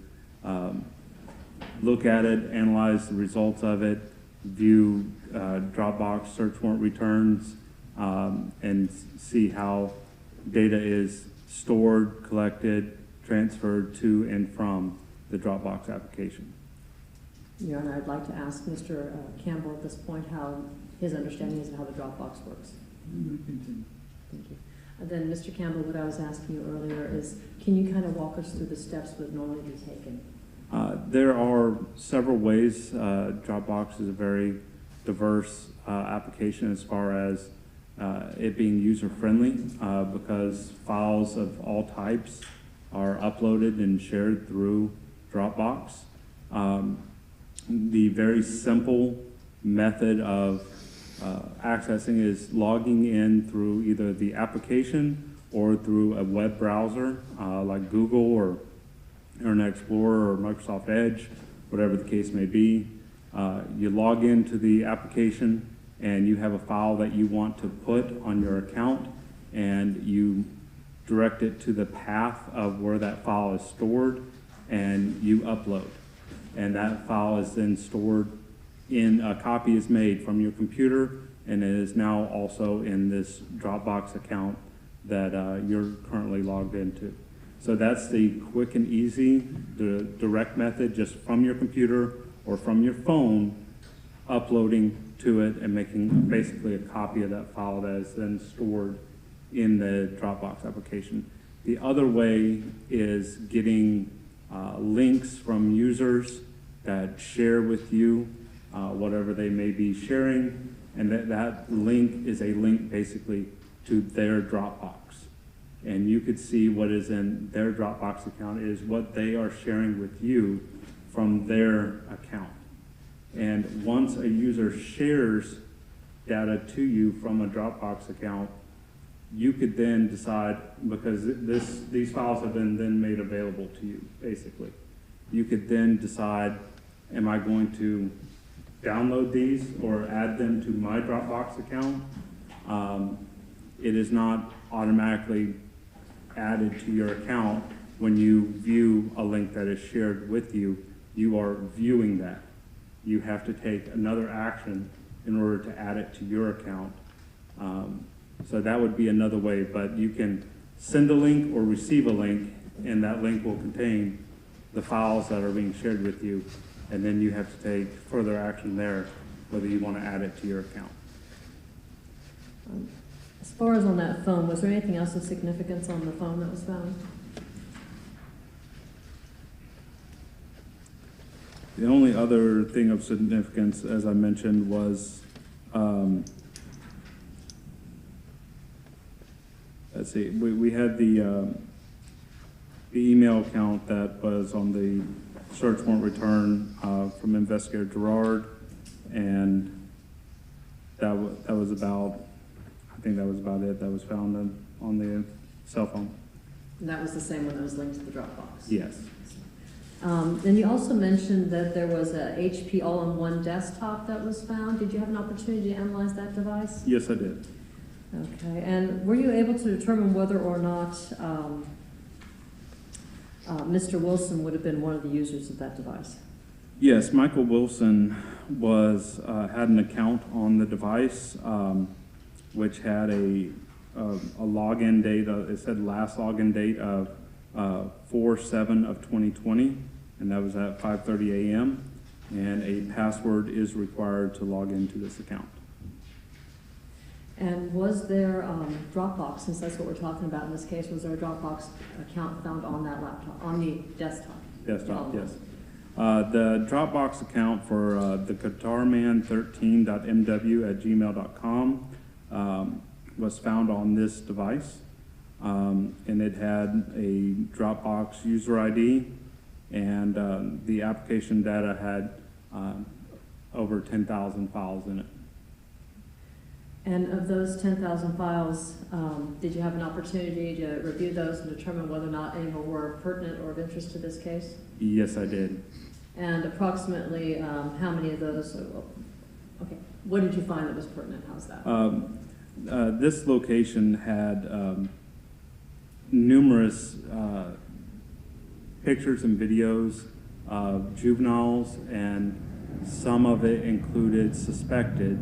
look at it, analyze the results of it, view Dropbox search warrant returns, and see how data is stored, collected, transferred to and from the Dropbox application. Your Honor, I'd like to ask Mr. Campbell at this point how his understanding is of how the Dropbox works. Continue. Thank you. And then, Mr. Campbell, what I was asking you earlier is, can you kind of walk us through the steps that would normally be taken? There are several ways. Dropbox is a very diverse application as far as it being user-friendly because files of all types are uploaded and shared through Dropbox. The very simple method of accessing is logging in through either the application or through a web browser like Google or Internet Explorer or Microsoft Edge, whatever the case may be. You log into the application and you have a file that you want to put on your account, and you direct it to the path of where that file is stored, and you upload. And that file is then stored in, a copy is made from your computer, and it is now also in this Dropbox account that you're currently logged into. So that's the quick and easy, the direct method, just from your computer or from your phone, uploading to it and making basically a copy of that file that is then stored in the Dropbox application. The other way is getting links from users that share with you whatever they may be sharing, and that link is a link basically to their Dropbox. And you could see what is in their Dropbox account is what they are sharing with you from their account. And once a user shares data to you from a Dropbox account, you could then decide, because these files have been then made available to you, basically. You could then decide, am I going to download these or add them to my Dropbox account? It is not automatically added to your account when you view a link that is shared with you. You are viewing that. You have to take another action in order to add it to your account. So that would be another way, but you can send a link or receive a link, and that link will contain the files that are being shared with you, and then you have to take further action there, whether you want to add it to your account. As far as on that phone, was there anything else of significance on the phone that was found? The only other thing of significance, as I mentioned, was, let's see, we had the email account that was on the search warrant return from Investigator Gerard, and that was about, I think that was about it that was found on the cell phone. And that was the same one that was linked to the Dropbox? Yes. Then you also mentioned that there was a HP all-in-one desktop that was found. Did you have an opportunity to analyze that device? Yes, I did. Okay, and were you able to determine whether or not Mr. Wilson would have been one of the users of that device? Yes, Michael Wilson was had an account on the device, which had a login date. It said last login date of 4/7 of 2020, and that was at 5:30 a.m. And a password is required to log into this account. And was there Dropbox, since that's what we're talking about in this case, was there a Dropbox account found on that laptop, on the desktop? Desktop, yes. The Dropbox account for the guitarman13.mw@gmail.com was found on this device, and it had a Dropbox user ID, and the application data had over 10,000 files in it. And of those 10,000 files, did you have an opportunity to review those and determine whether or not any were pertinent or of interest to this case? Yes, I did. And approximately how many of those, okay, what did you find that was pertinent? How's that? This location had numerous pictures and videos of juveniles, and some of it included suspected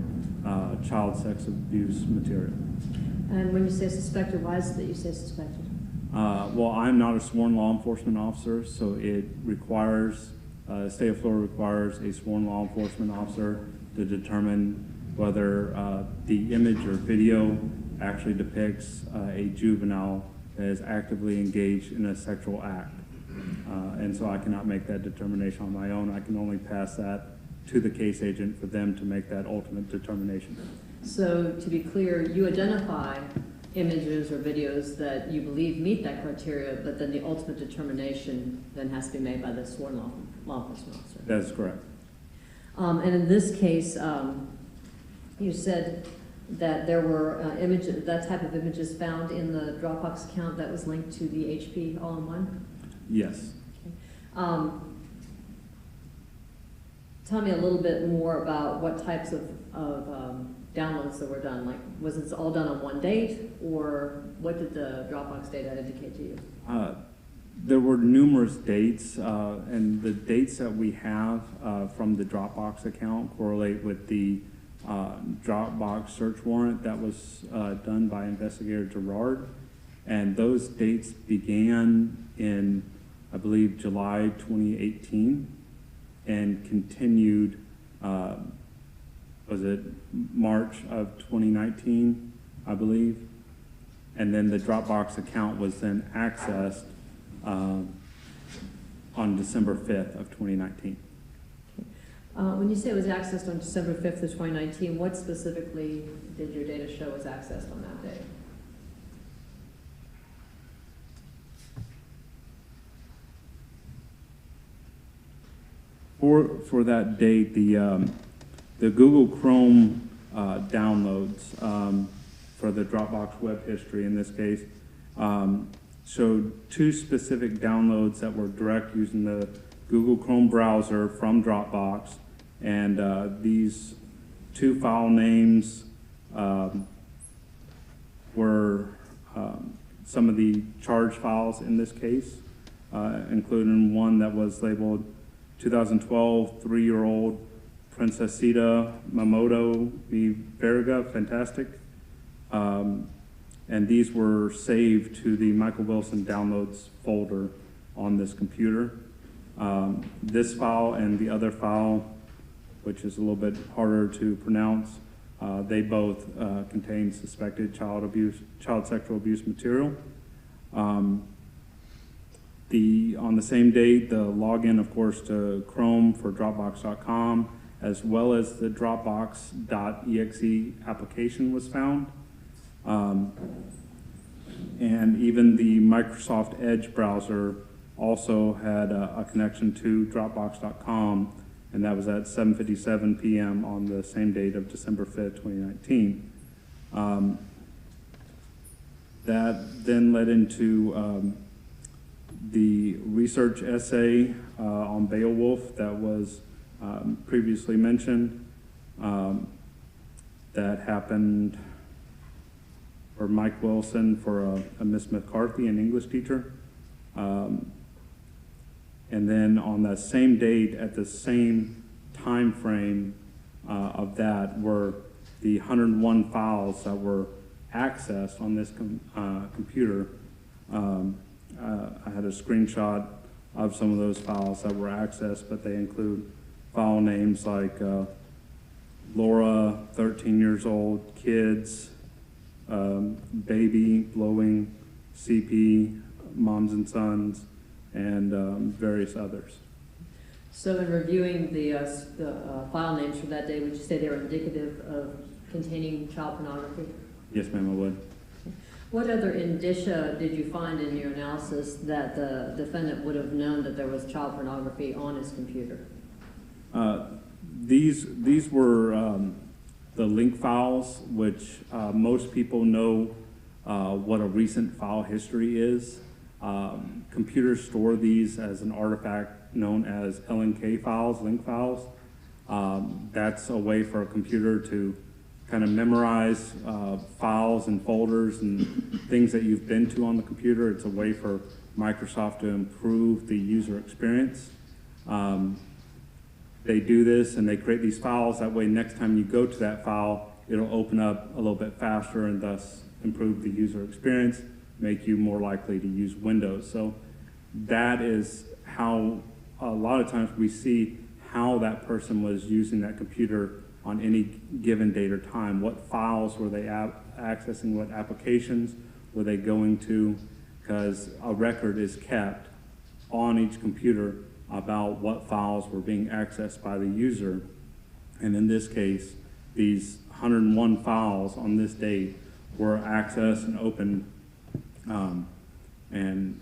child sex abuse material. And when you say suspected, why is it that you say suspected? Well, I'm not a sworn law enforcement officer, so it requires, state of Florida requires a sworn law enforcement officer to determine whether the image or video actually depicts a juvenile that is actively engaged in a sexual act. And so I cannot make that determination on my own. I can only pass that to the case agent for them to make that ultimate determination. So to be clear, you identify images or videos that you believe meet that criteria, but then the ultimate determination then has to be made by the sworn law enforcement officer. That is correct. And in this case, you said that there were images, that type of images found in the Dropbox account that was linked to the HP all-in-one? Yes. Okay. Tell me a little bit more about what types of downloads that were done. Like, was it all done on one date, or what did the Dropbox data indicate to you? There were numerous dates, and the dates that we have from the Dropbox account correlate with the Dropbox search warrant that was done by Investigator Gerard. And those dates began in, I believe, July 2018 and continued, was it March of 2019, I believe? And then the Dropbox account was then accessed on December 5th of 2019. When you say it was accessed on December 5th of 2019, what specifically did your data show was accessed on that day? For that date, the Google Chrome downloads for the Dropbox web history in this case showed two specific downloads that were direct using the Google Chrome browser from Dropbox, and these two file names were some of the charge files in this case, including one that was labeled 2012 3-year-old Princesita Mamoto Mi Verga, fantastic. And these were saved to the Michael Wilson downloads folder on this computer. This file and the other file, which is a little bit harder to pronounce, they both contain suspected child sexual abuse material. On the same date, the login, of course, to Chrome for Dropbox.com, as well as the Dropbox.exe application was found. And even the Microsoft Edge browser also had a connection to Dropbox.com, and that was at 7:57 p.m. on the same date of December 5th, 2019. That then led into the research essay on Beowulf that was previously mentioned. That happened for Mike Wilson for a Miss McCarthy, an English teacher. And then on that same date, at the same time frame of that, were the 101 files that were accessed on this computer. I had a screenshot of some of those files that were accessed, but they include file names like Laura, 13 years old, kids, baby, blowing, CP, moms and sons, and various others. So in reviewing the file names from that day, would you say they were indicative of containing child pornography? Yes, ma'am, I would. What other indicia did you find in your analysis that the defendant would have known that there was child pornography on his computer? These were the link files, which most people know what a recent file history is. Computers store these as an artifact known as LNK files, link files. That's a way for a computer to kind of memorize files and folders and things that you've been to on the computer. It's a way for Microsoft to improve the user experience. They do this and they create these files. That way, next time you go to that file, it'll open up a little bit faster and thus improve the user experience, make you more likely to use Windows. So that is how a lot of times we see how that person was using that computer on any given date or time. What files were they accessing? What applications were they going to? Because a record is kept on each computer about what files were being accessed by the user. And in this case, these 101 files on this date were accessed and opened and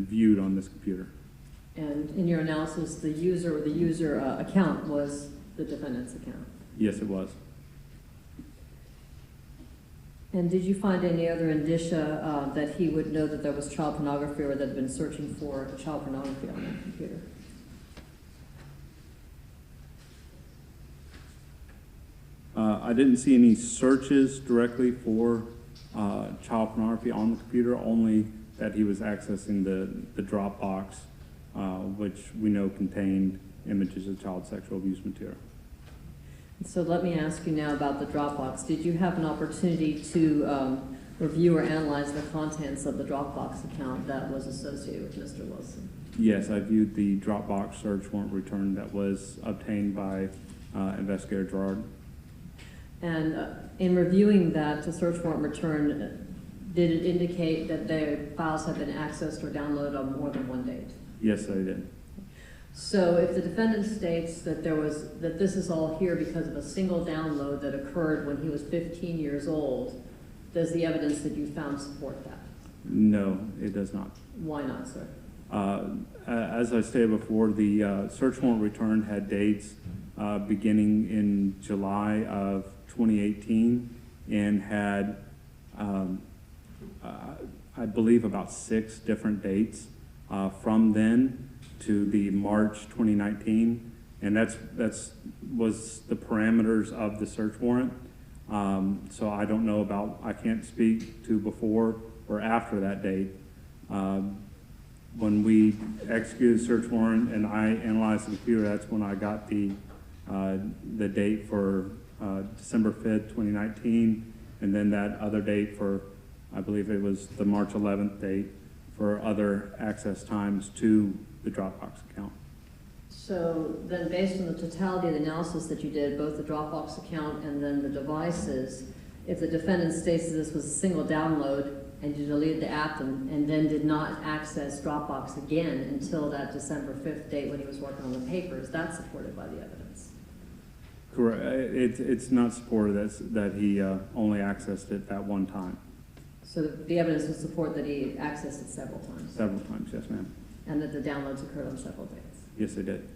viewed on this computer. And in your analysis, the user account was the defendant's account? Yes, it was. And did you find any other indicia that he would know that there was child pornography or that had been searching for child pornography on that computer? I didn't see any searches directly for child pornography on the computer, only that he was accessing the Dropbox, which we know contained images of child sexual abuse material. So let me ask you now about the Dropbox. Did you have an opportunity to review or analyze the contents of the Dropbox account that was associated with Mr. Wilson? Yes, I viewed the Dropbox search warrant return that was obtained by Investigator Gerard. And in reviewing that search warrant return, did it indicate that the files have been accessed or downloaded on more than one date? Yes, I did. So if the defendant states that that this is all here because of a single download that occurred when he was 15 years old, does the evidence that you found support that? No, it does not. Why not, sir? As I stated before, the search warrant return had dates beginning in July of 2018 and had, I believe, about 6 different dates from then to the March 2019, and that's was the parameters of the search warrant. So I don't know about, I can't speak to before or after that date. When we executed the search warrant and I analyzed the computer, that's when I got the date for December 5th, 2019, and then that other date for, I believe it was the March 11th date, for other access times to the Dropbox account. So then based on the totality of the analysis that you did, both the Dropbox account and then the devices, if the defendant states that this was a single download and you deleted the app and then did not access Dropbox again until that December 5th date when he was working on the papers, that's supported by the evidence? Correct. It's not supported that he only accessed it that one time. So the evidence would support that he accessed it several times? Several times, yes, ma'am. And that the downloads occurred on several days? Yes, they did.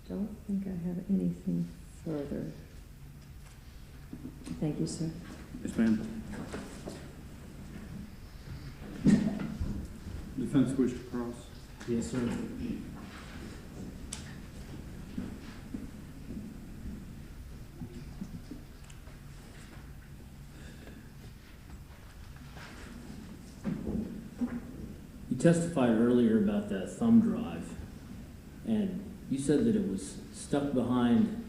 Don't think I have anything further. Thank you, sir. Yes, ma'am. Defense wish to cross? Yes, sir. You testified earlier about that thumb drive, and you said that it was stuck behind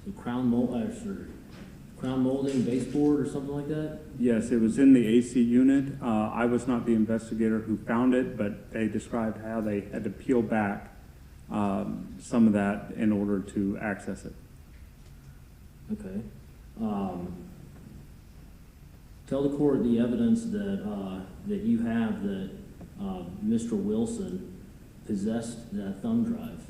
the crown molding baseboard or something like that? Yes, it was in the AC unit. I was not the investigator who found it, but they described how they had to peel back some of that in order to access it. Okay. Tell the court the evidence that that you have that Mr. Wilson possessed that thumb drive.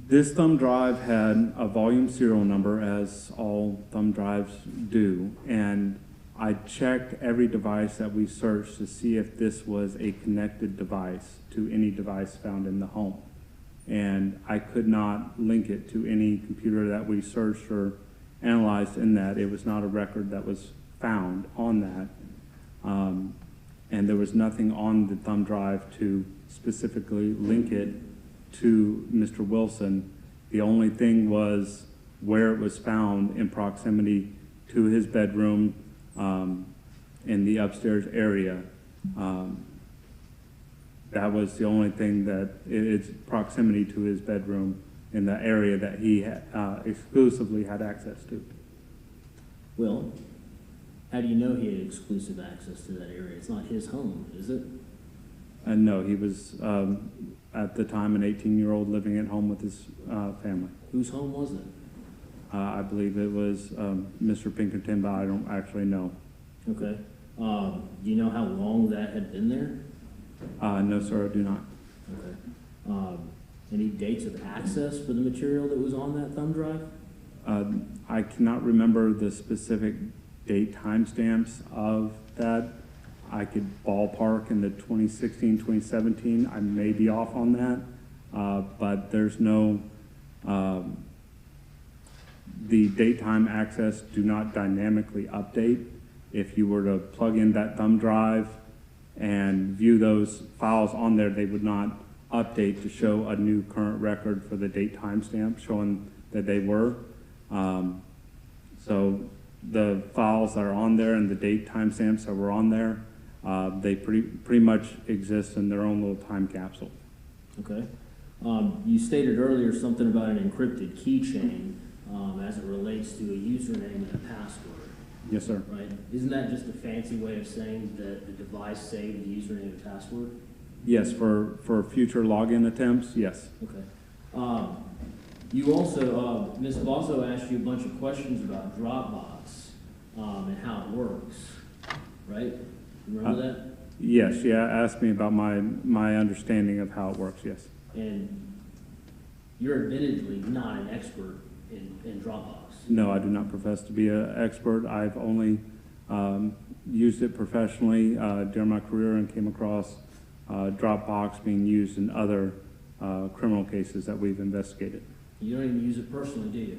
This thumb drive had a volume serial number, as all thumb drives do, and I checked every device that we searched to see if this was a connected device to any device found in the home. And I could not link it to any computer that we searched or analyzed in that. It was not a record that was found on that. And there was nothing on the thumb drive to specifically link it to Mr. Wilson. The only thing was where it was found in proximity to his bedroom in the upstairs area. That was the only thing that it's proximity to his bedroom in the area that he exclusively had access to. Well, how do you know he had exclusive access to that area? It's not his home, is it? And no, he was at the time an 18-year-old living at home with his family. Whose home was it? I believe it was Mr. Pinkerton, but I don't actually know. Okay. Do you know how long that had been there? No, sir, I do not. Okay. Any dates of access for the material that was on that thumb drive? I cannot remember the specific date timestamps of that. I could ballpark in the 2016, 2017. I may be off on that, but there's no, the date time access do not dynamically update. If you were to plug in that thumb drive and view those files on there, they would not update to show a new current record for the date timestamp showing that they were. So the files that are on there and the date timestamps that were on there, they pretty much exist in their own little time capsule. Okay. You stated earlier something about an encrypted keychain as it relates to a username and a password. Yes, sir. Right? Isn't that just a fancy way of saying that the device saved the username and password? Yes, for future login attempts, yes. Okay. You also, Ms. Bosso asked you a bunch of questions about Dropbox and how it works, right? Remember that? Yes, yeah, asked me about my understanding of how it works, yes. And you're admittedly not an expert in Dropbox. No, I do not profess to be an expert. I've only used it professionally during my career and came across Dropbox being used in other criminal cases that we've investigated. You don't even use it personally, do you?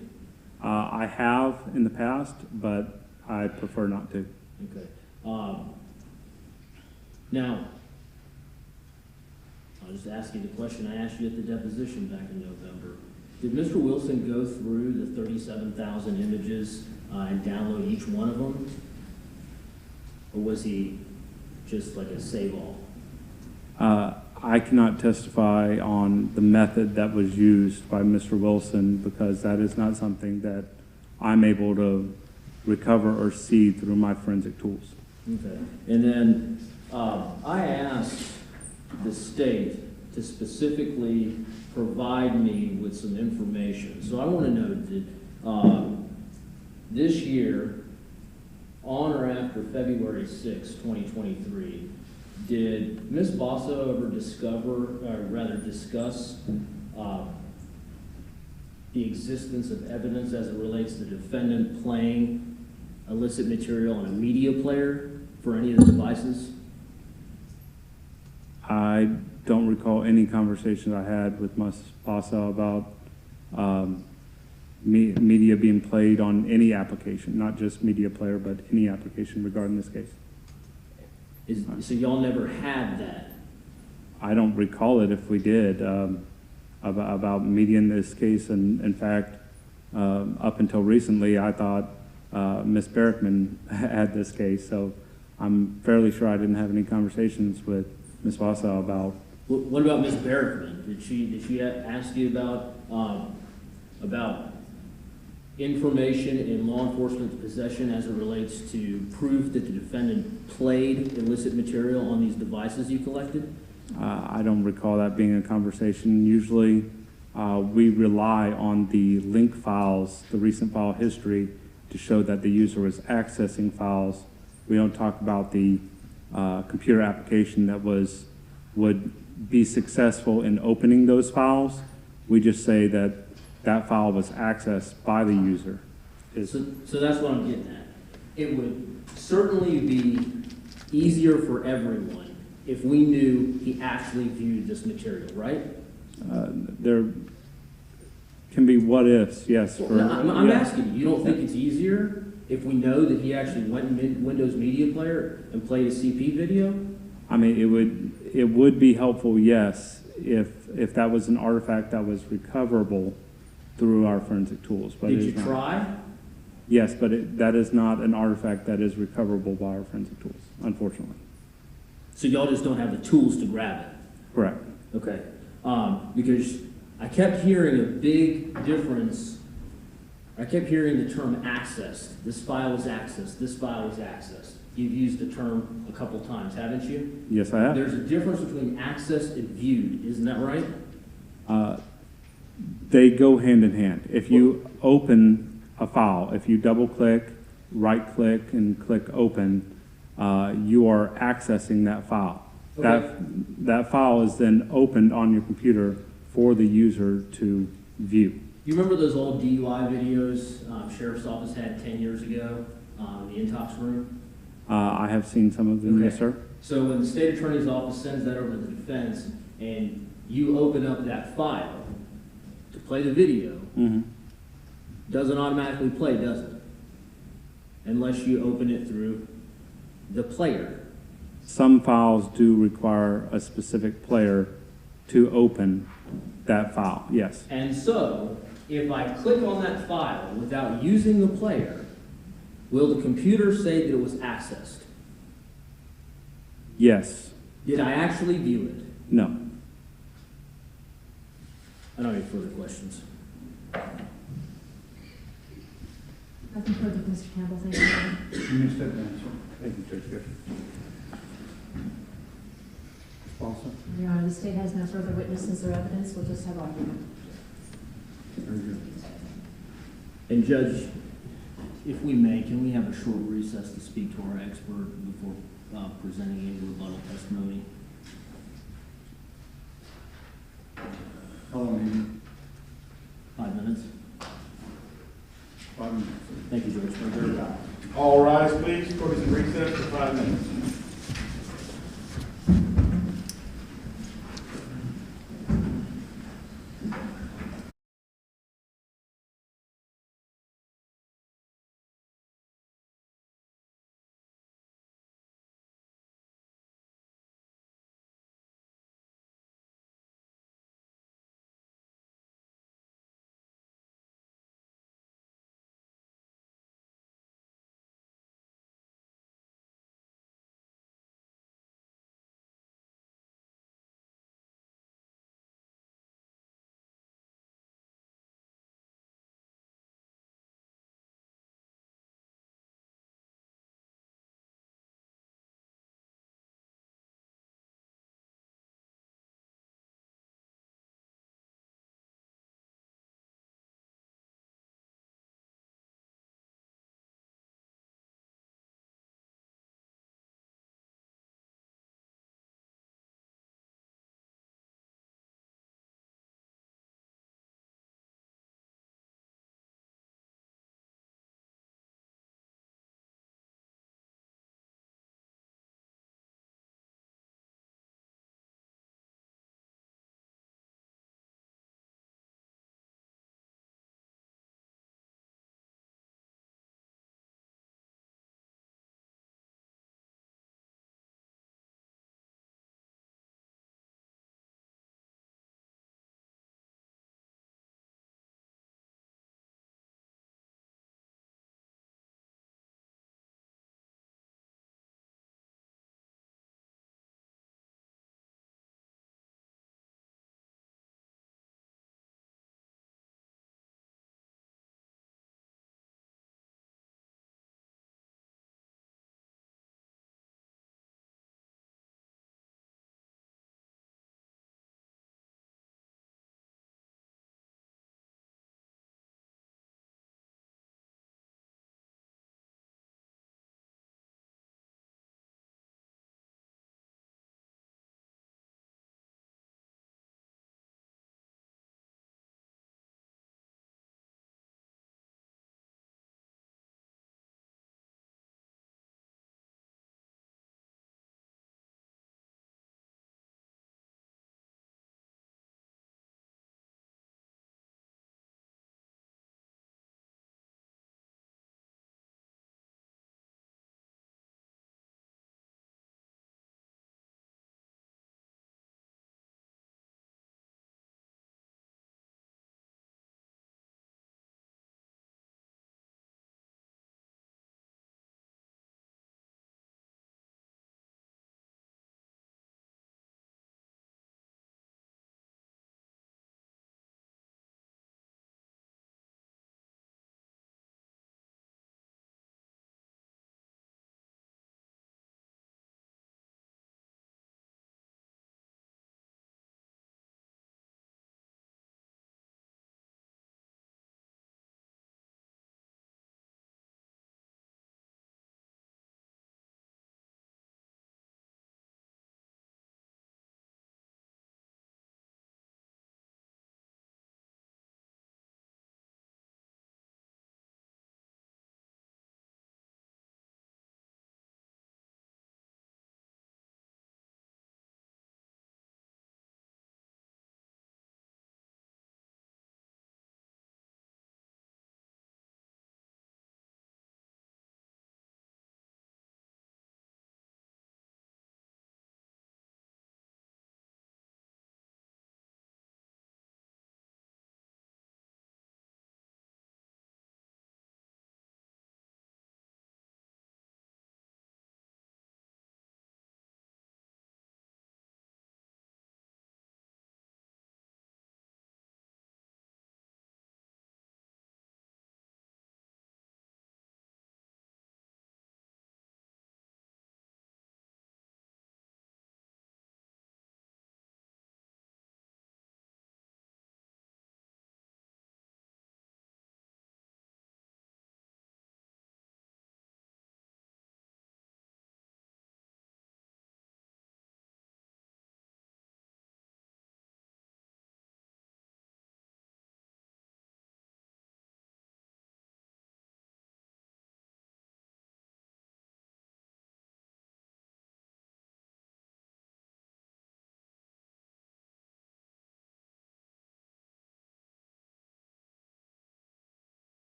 I have in the past, but I prefer not to. Okay. Now, I'll just ask you the question I asked you at the deposition back in November. Did Mr. Wilson go through the 37,000 images and download each one of them? Or was he just like a save-all? I cannot testify on the method that was used by Mr. Wilson because that is not something that I'm able to recover or see through my forensic tools. Okay. And then I asked the state to specifically provide me with some information. So I want to know that this year, on or after February 6, 2023, did Ms. Bosso ever discuss the existence of evidence as it relates to the defendant playing illicit material on a media player for any of the devices? I don't recall any conversations I had with Ms. Bosso about media being played on any application, not just media player, but any application regarding this case. So y'all never had that? I don't recall it if we did about media in this case. And in fact, up until recently, I thought Ms. Berrickman had this case. So I'm fairly sure I didn't have any conversations with Ms. Bosso about. What about Ms. Berrickman? Did she ask you about information in law enforcement's possession as it relates to proof that the defendant played illicit material on these devices you collected? I don't recall that being a conversation. Usually we rely on the link files, the recent file history, to show that the user was accessing files. We don't talk about the computer application that would be successful in opening those files. We just say that that file was accessed by the user. So that's what I'm getting at. It would certainly be easier for everyone if we knew he actually viewed this material, right? There can be what ifs, yes. I'm asking you don't think it's easier if we know that he actually went in Windows Media Player and played a CP video? I mean, it would be helpful, yes, if that was an artifact that was recoverable through our forensic tools. But did you try? Yes, but that is not an artifact that is recoverable by our forensic tools, unfortunately. So y'all just don't have the tools to grab it? Correct. Okay. Because I kept hearing a big difference. I kept hearing the term accessed. This file was accessed. This file was accessed. You've used the term a couple times, haven't you? Yes, I have. There's a difference between accessed and viewed. Isn't that right? They go hand in hand. If you open a file, if you double click, right click, and click open, you are accessing that file. Okay. That file is then opened on your computer for the user to view. You remember those old DUI videos Sheriff's Office had 10 years ago in the intox room? I have seen some of them, Okay. yes, sir. So when the state attorney's office sends that over to the defense and you open up that file to play the video, doesn't automatically play, does it? Unless you open it through the player. Some files do require a specific player to open that file, yes. And so, if I click on that file without using the player, will the computer say that it was accessed? Yes. Did I actually view it? No. I don't have any further questions. Nothing further, Mr. Campbell, thank you. You may step down, sir. Thank you, Judge Griffin. Ms. Paulson? Your Honor, the state has no further witnesses or evidence, we'll just have argument. Very good. And Judge, if we may, can we have a short recess to speak to our expert before presenting any rebuttal testimony? How long do you need? 5 minutes. 5 minutes. Thank you, Judge. Very good. All rise, please. Court is in recess for 5 minutes.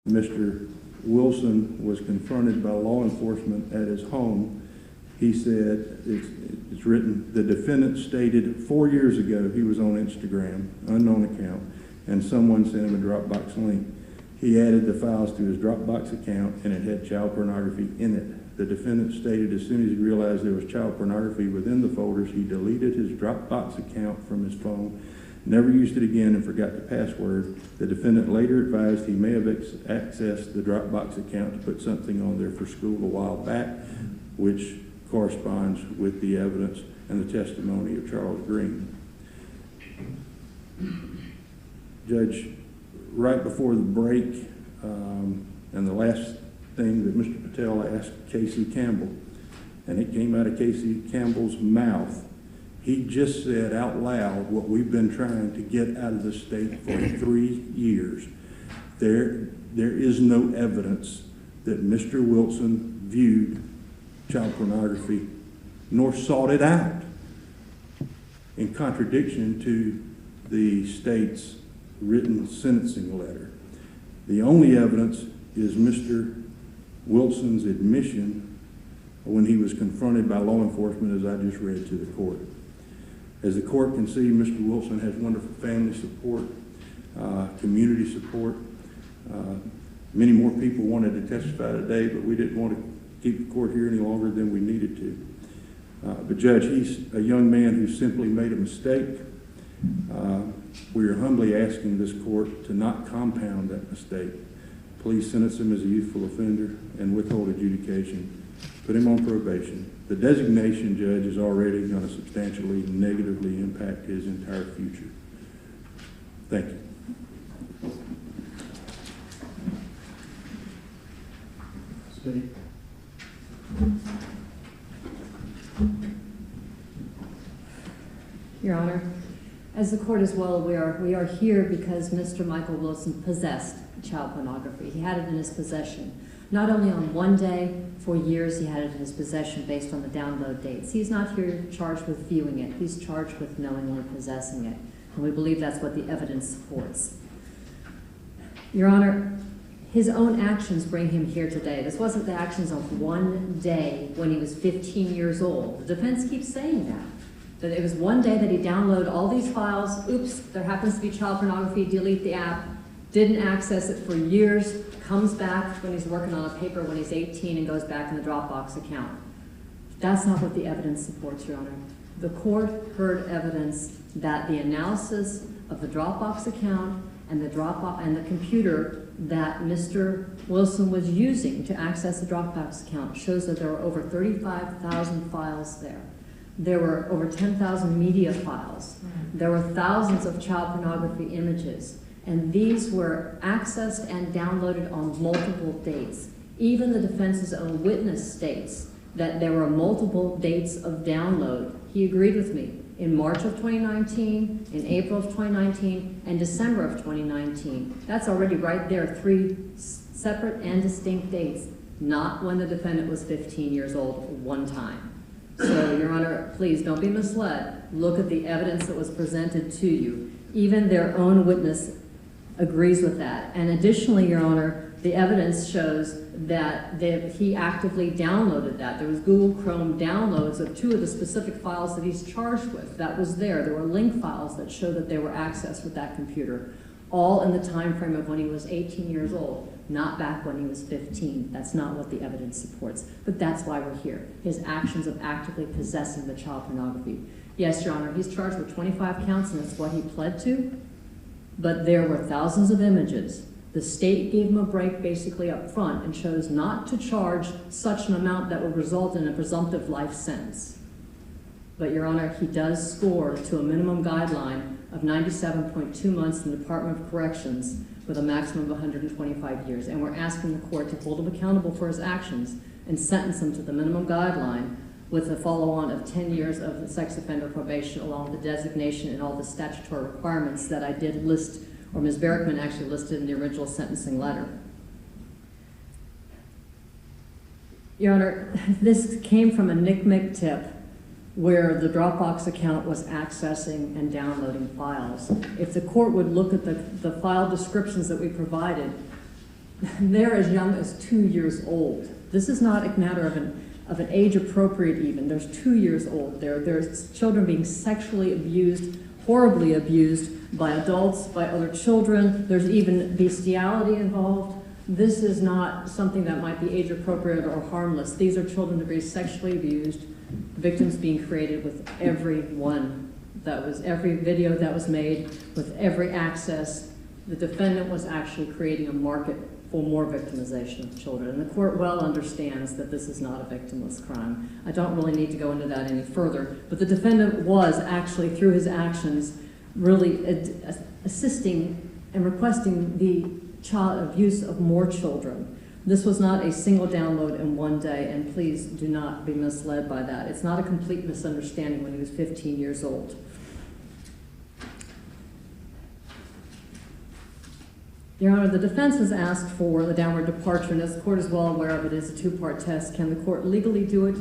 Mr. Wilson was confronted by law enforcement at his home, he said, it's written, the defendant stated 4 years ago he was on Instagram, unknown account, and someone sent him a Dropbox link. He added the files to his Dropbox account and it had child pornography in it. The defendant stated as soon as he realized there was child pornography within the folders, he deleted his Dropbox account from his phone, never used it again, and forgot the password. The defendant later advised he may have accessed the Dropbox account to put something on there for school a while back, which corresponds with the evidence and the testimony of Charles Green. Judge, right before the break, and the last thing that Mr. Patel asked Casey Campbell, and it came out of Casey Campbell's mouth, he just said out loud what we've been trying to get out of the state for 3 years. There is no evidence that Mr. Wilson viewed child pornography nor sought it out, in contradiction to the state's written sentencing letter. The only evidence is Mr. Wilson's admission when he was confronted by law enforcement, as I just read to the court. As the court can see, Mr. Wilson has wonderful family support, community support. Many more people wanted to testify today, but we didn't want to keep the court here any longer than we needed to. But Judge, he's a young man who simply made a mistake. We are humbly asking this court to not compound that mistake. Please sentence him as a youthful offender and withhold adjudication. Put him on probation. The designation, Judge, is already going to substantially negatively impact his entire future. Thank you. State. Your Honor, as the court is well aware, we are here because Mr. Michael Wilson possessed child pornography. He had it in his possession. Not only on one day, for years he had it in his possession based on the download dates. He's not here charged with viewing it. He's charged with knowingly possessing it. And we believe that's what the evidence supports. Your Honor, his own actions bring him here today. This wasn't the actions of one day when he was 15 years old. The defense keeps saying that it was one day that he downloaded all these files. Oops, there happens to be child pornography, delete the app. Didn't access it for years, comes back when he's working on a paper when he's 18 and goes back in the Dropbox account. That's not what the evidence supports, Your Honor. The court heard evidence that the analysis of the Dropbox account and the computer that Mr. Wilson was using to access the Dropbox account shows that there were over 35,000 files there. There were over 10,000 media files. There were thousands of child pornography images. And these were accessed and downloaded on multiple dates. Even the defense's own witness states that there were multiple dates of download. He agreed with me. In March of 2019, in April of 2019, and December of 2019. That's already right there, 3 separate and distinct dates, not when the defendant was 15 years old one time. So, Your Honor, please don't be misled. Look at the evidence that was presented to you. Even their own witness agrees with that. And additionally, Your Honor, the evidence shows that he actively downloaded that. There was Google Chrome downloads of 2 of the specific files that he's charged with. That was there. There were link files that show that they were accessed with that computer, all in the time frame of when he was 18 years old, not back when he was 15. That's not what the evidence supports. But that's why we're here. His actions of actively possessing the child pornography. Yes, Your Honor, he's charged with 25 counts, and that's what he pled to. But there were thousands of images. The state gave him a break basically up front and chose not to charge such an amount that would result in a presumptive life sentence. But Your Honor, he does score to a minimum guideline of 97.2 months in the Department of Corrections with a maximum of 125 years. And we're asking the court to hold him accountable for his actions and sentence him to the minimum guideline with a follow-on of 10 years of sex offender probation along with the designation and all the statutory requirements that I did list, or Ms. Berrickman actually listed in the original sentencing letter. Your Honor, this came from a NCMEC tip where the Dropbox account was accessing and downloading files. If the court would look at the file descriptions that we provided, they're as young as 2 years old. This is not a matter of an age appropriate even. There's 2 years old. There's children being sexually abused, horribly abused by adults, by other children. There's even bestiality involved. This is not something that might be age appropriate or harmless. These are children that are being sexually abused, victims being created with every video that was made, with every access. The defendant was actually creating a market for more victimization of children. And the court well understands that this is not a victimless crime. I don't really need to go into that any further, but the defendant was actually, through his actions, really assisting and requesting the child abuse of more children. This was not a single download in one day, and please do not be misled by that. It's not a complete misunderstanding when he was 15 years old. Your Honor, the defense has asked for the downward departure, and as the court is well aware of, it is a two-part test. Can the court legally do it,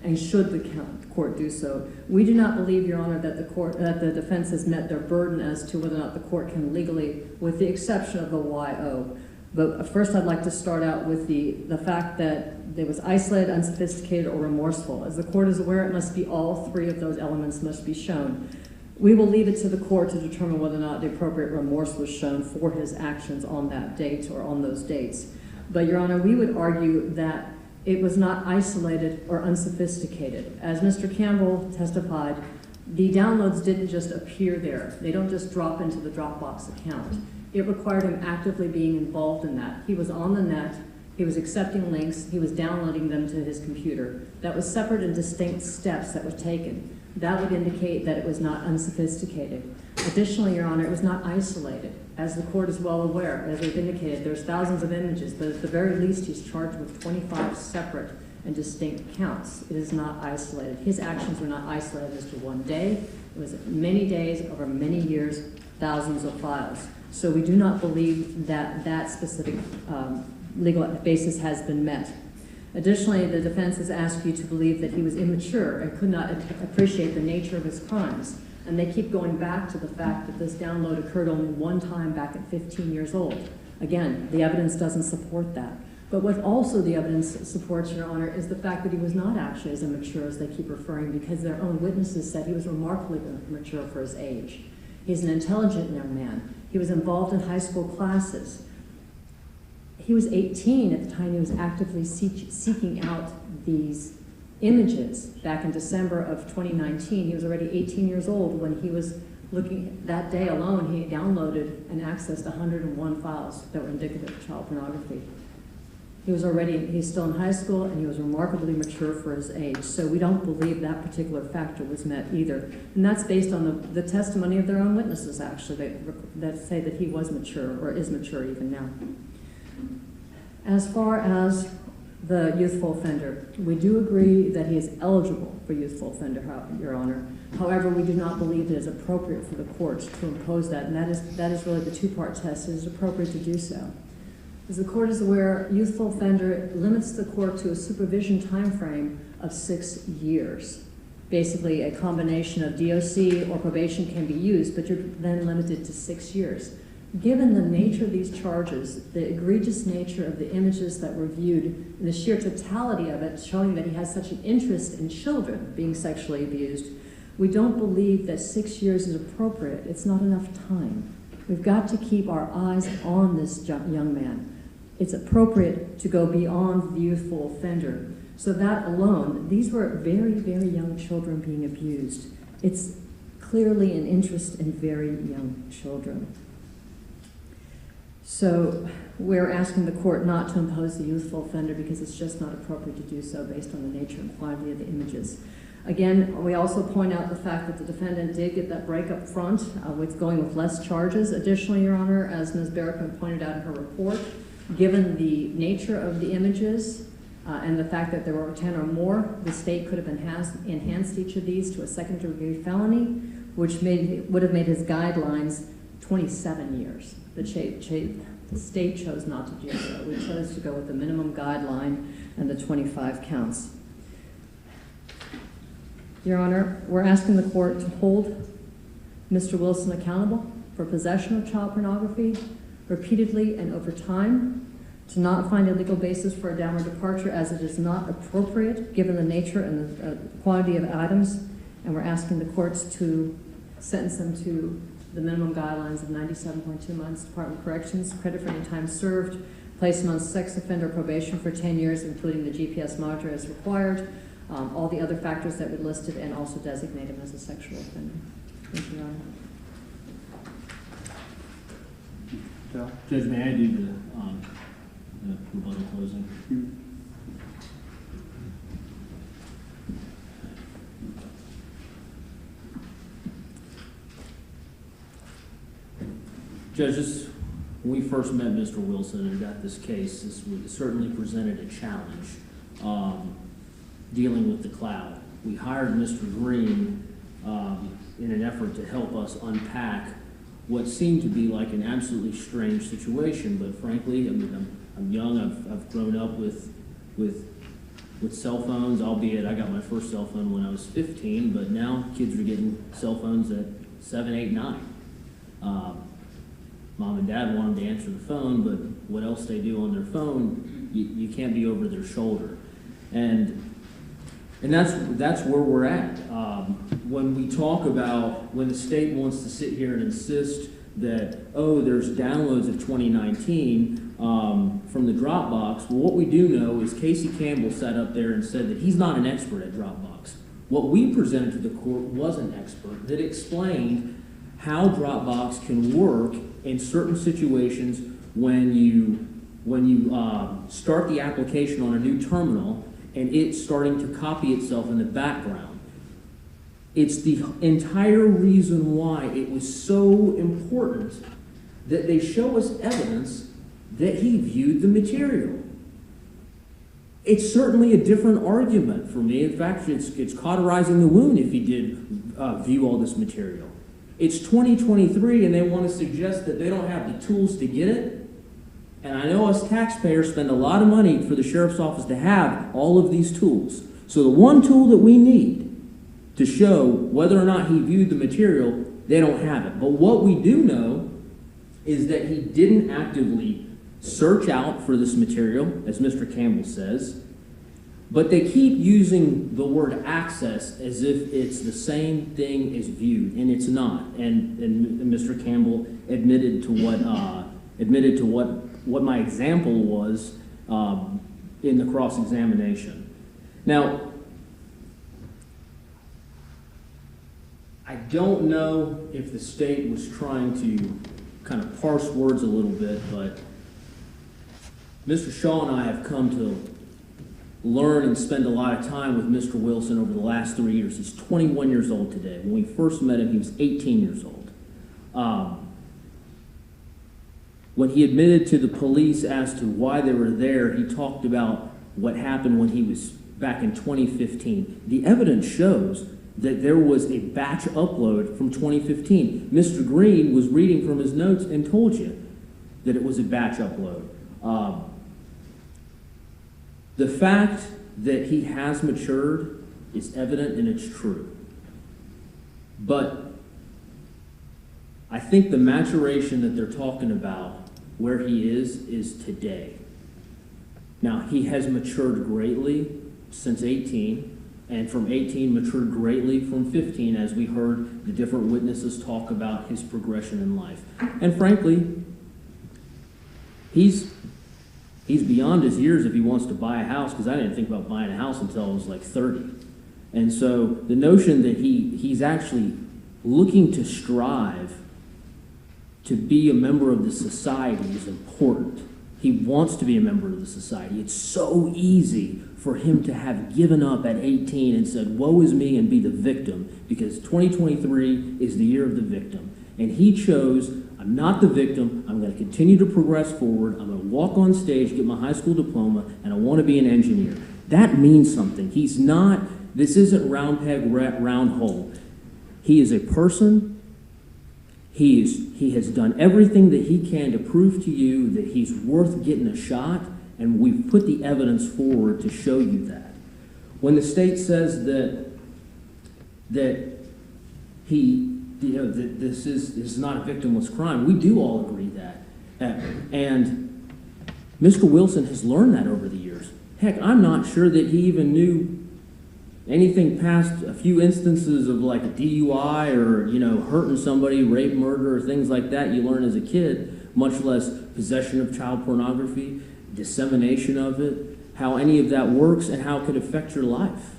and should the court do so? We do not believe, Your Honor, that the defense has met their burden as to whether or not the court can legally, with the exception of the YO. But first I'd like to start out with the fact that it was isolated, unsophisticated, or remorseful. As the court is aware, it must be all three of those elements must be shown. We will leave it to the court to determine whether or not the appropriate remorse was shown for his actions on that date or on those dates. But, Your Honor, we would argue that it was not isolated or unsophisticated. As Mr. Campbell testified, the downloads didn't just appear there. They don't just drop into the Dropbox account. It required him actively being involved in that. He was on the net, he was accepting links, he was downloading them to his computer. That was separate and distinct steps that were taken. That would indicate that it was not unsophisticated. Additionally, Your Honor, it was not isolated. As the court is well aware, as we've indicated, there's thousands of images, but at the very least he's charged with 25 separate and distinct counts. It is not isolated. His actions were not isolated as to one day. It was many days, over many years, thousands of files. So we do not believe that that specific legal basis has been met. Additionally, the defense has asked you to believe that he was immature and could not appreciate the nature of his crimes. And they keep going back to the fact that this download occurred only one time back at 15 years old. Again, the evidence doesn't support that. But what also the evidence supports, Your Honor, is the fact that he was not actually as immature as they keep referring, because their own witnesses said he was remarkably mature for his age. He's an intelligent young man. He was involved in high school classes. He was 18 at the time he was actively seeking out these images. Back in December of 2019, he was already 18 years old when he was looking. That day alone, he downloaded and accessed 101 files that were indicative of child pornography. He's still in high school, and he was remarkably mature for his age. So we don't believe that particular factor was met either. And that's based on the testimony of their own witnesses, actually, that say that he was mature, or is mature even now. As far as the youthful offender, we do agree that he is eligible for youthful offender, Your Honor. However, we do not believe it is appropriate for the courts to impose that, and that is really the two-part test. It is appropriate to do so. As the court is aware, youthful offender limits the court to a supervision time frame of 6 years. Basically, a combination of DOC or probation can be used, but you're then limited to 6 years. Given the nature of these charges, the egregious nature of the images that were viewed, and the sheer totality of it, showing that he has such an interest in children being sexually abused, we don't believe that 6 years is appropriate. It's not enough time. We've got to keep our eyes on this young man. It's appropriate to go beyond the youthful offender. So that alone, these were very, very young children being abused. It's clearly an interest in very young children. So we're asking the court not to impose the youthful offender because it's just not appropriate to do so based on the nature and quantity of the images. Again, we also point out the fact that the defendant did get that break up front with going with less charges. Additionally, Your Honor, as Ms. Barrickman pointed out in her report, given the nature of the images and the fact that there were 10 or more, the state could have enhanced each of these to a second-degree felony, which would have made his guidelines 27 years. The state chose not to do so. We chose to go with the minimum guideline and the 25 counts. Your Honor, we're asking the court to hold Mr. Wilson accountable for possession of child pornography repeatedly and over time, to not find a legal basis for a downward departure as it is not appropriate given the nature and the quantity of items, and we're asking the courts to sentence them to the minimum guidelines of 97.2 months Department of Corrections, credit for any time served, place them on sex offender probation for 10 years, including the GPS monitor as required, all the other factors that we listed, and also designate him as a sexual offender. Thank you, Your Honor. Judge, may I do the rebuttal closing? Judges, when we first met Mr. Wilson and got this case, this certainly presented a challenge dealing with the cloud. We hired Mr. Green in an effort to help us unpack what seemed to be like an absolutely strange situation, but frankly, I mean, I'm young, I've grown up with cell phones, albeit I got my first cell phone when I was 15, but now kids are getting cell phones at 7, 8, 9. Mom and dad want them to answer the phone, but what else they do on their phone, you can't be over their shoulder. And that's where we're at. When we talk about, when the state wants to sit here and insist that, oh, there's downloads of 2019 from the Dropbox, well, what we do know is Casey Campbell sat up there and said that he's not an expert at Dropbox. What we presented to the court was an expert that explained how Dropbox can work in certain situations when you start the application on a new terminal and it's starting to copy itself in the background. It's the entire reason why it was so important that they show us evidence that he viewed the material. It's certainly a different argument for me. In fact, it's cauterizing the wound if he did view all this material. It's 2023 and they want to suggest that they don't have the tools to get it. And I know us taxpayers spend a lot of money for the sheriff's office to have all of these tools. So the one tool that we need to show whether or not he viewed the material, they don't have it. But what we do know is that he didn't actively search out for this material, as Mr. Campbell says, but they keep using the word access as if it's the same thing as viewed, and it's not. And Mr. Campbell admitted to what my example was in the cross-examination. Now, I don't know if the state was trying to kind of parse words a little bit, but Mr. Shaw and I have come to learn and spend a lot of time with Mr. Wilson over the last 3 years. He's 21 years old today. When we first met him, he was 18 years old. When he admitted to the police as to why they were there, he talked about what happened when he was back in 2015. The evidence shows that there was a batch upload from 2015. Mr. Green was reading from his notes and told you that it was a batch upload. The fact that he has matured is evident and it's true. But I think the maturation that they're talking about, where he is today. Now, he has matured greatly since 18, and from 18 matured greatly from 15, as we heard the different witnesses talk about his progression in life. And frankly, he's beyond his years if he wants to buy a house, because I didn't think about buying a house until I was like 30. And so the notion that he's actually looking to strive to be a member of the society is important. He wants to be a member of the society. It's so easy for him to have given up at 18 and said, woe is me, and be the victim, because 2023 is the year of the victim. And he chose, I'm not the victim, I'm going to continue to progress forward, I'm going to walk on stage, get my high school diploma, and I want to be an engineer. That means something. He's not, this isn't round peg, round hole. He is a person. He has done everything that he can to prove to you that he's worth getting a shot, and we've put the evidence forward to show you that. When the state says that this is not a victimless crime, we do all agree that. And Mr. Wilson has learned that over the years. Heck, I'm not sure that he even knew anything past a few instances of like a DUI or, you know, hurting somebody, rape, murder, or things like that you learn as a kid, much less possession of child pornography, dissemination of it, how any of that works, and how it could affect your life.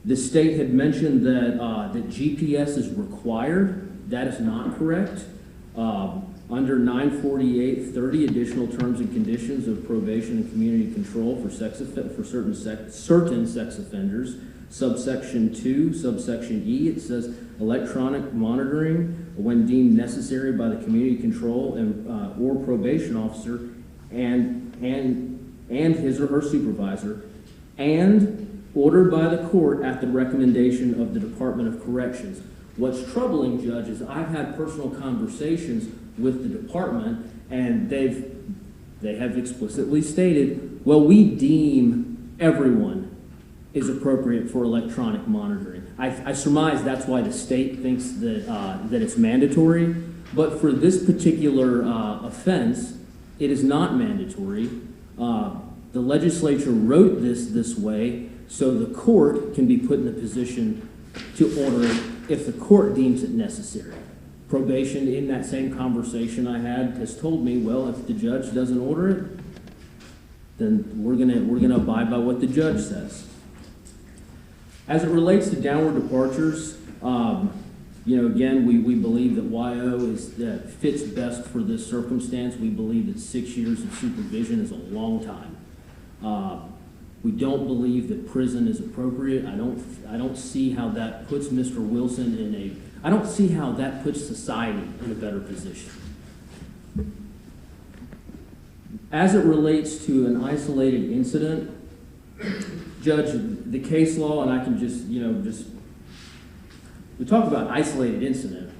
The state had mentioned that GPS is required. That is not correct. Under 948.30, additional terms and conditions of probation and community control for certain sex offenders, subsection 2, subsection E, it says electronic monitoring when deemed necessary by the community control and or probation officer and his or her supervisor, and ordered by the court at the recommendation of the Department of Corrections. What's troubling, Judge, is I've had personal conversations with the department, and they have explicitly stated, well, we deem everyone is appropriate for electronic monitoring. I surmise that's why the state thinks that that it's mandatory, but for this particular offense, it is not mandatory. The legislature wrote this way so the court can be put in a position to order it if the court deems it necessary. Probation, in that same conversation I had, has told me, well, if the judge doesn't order it, then we're gonna abide by what the judge says. As it relates to downward departures, you know, again, we believe that YO fits best for this circumstance. We believe that 6 years of supervision is a long time. We don't believe that prison is appropriate. I don't see how that puts Mr. Wilson I don't see how that puts society in a better position. As it relates to an isolated incident, Judge, the case law, and I can we talk about isolated incident.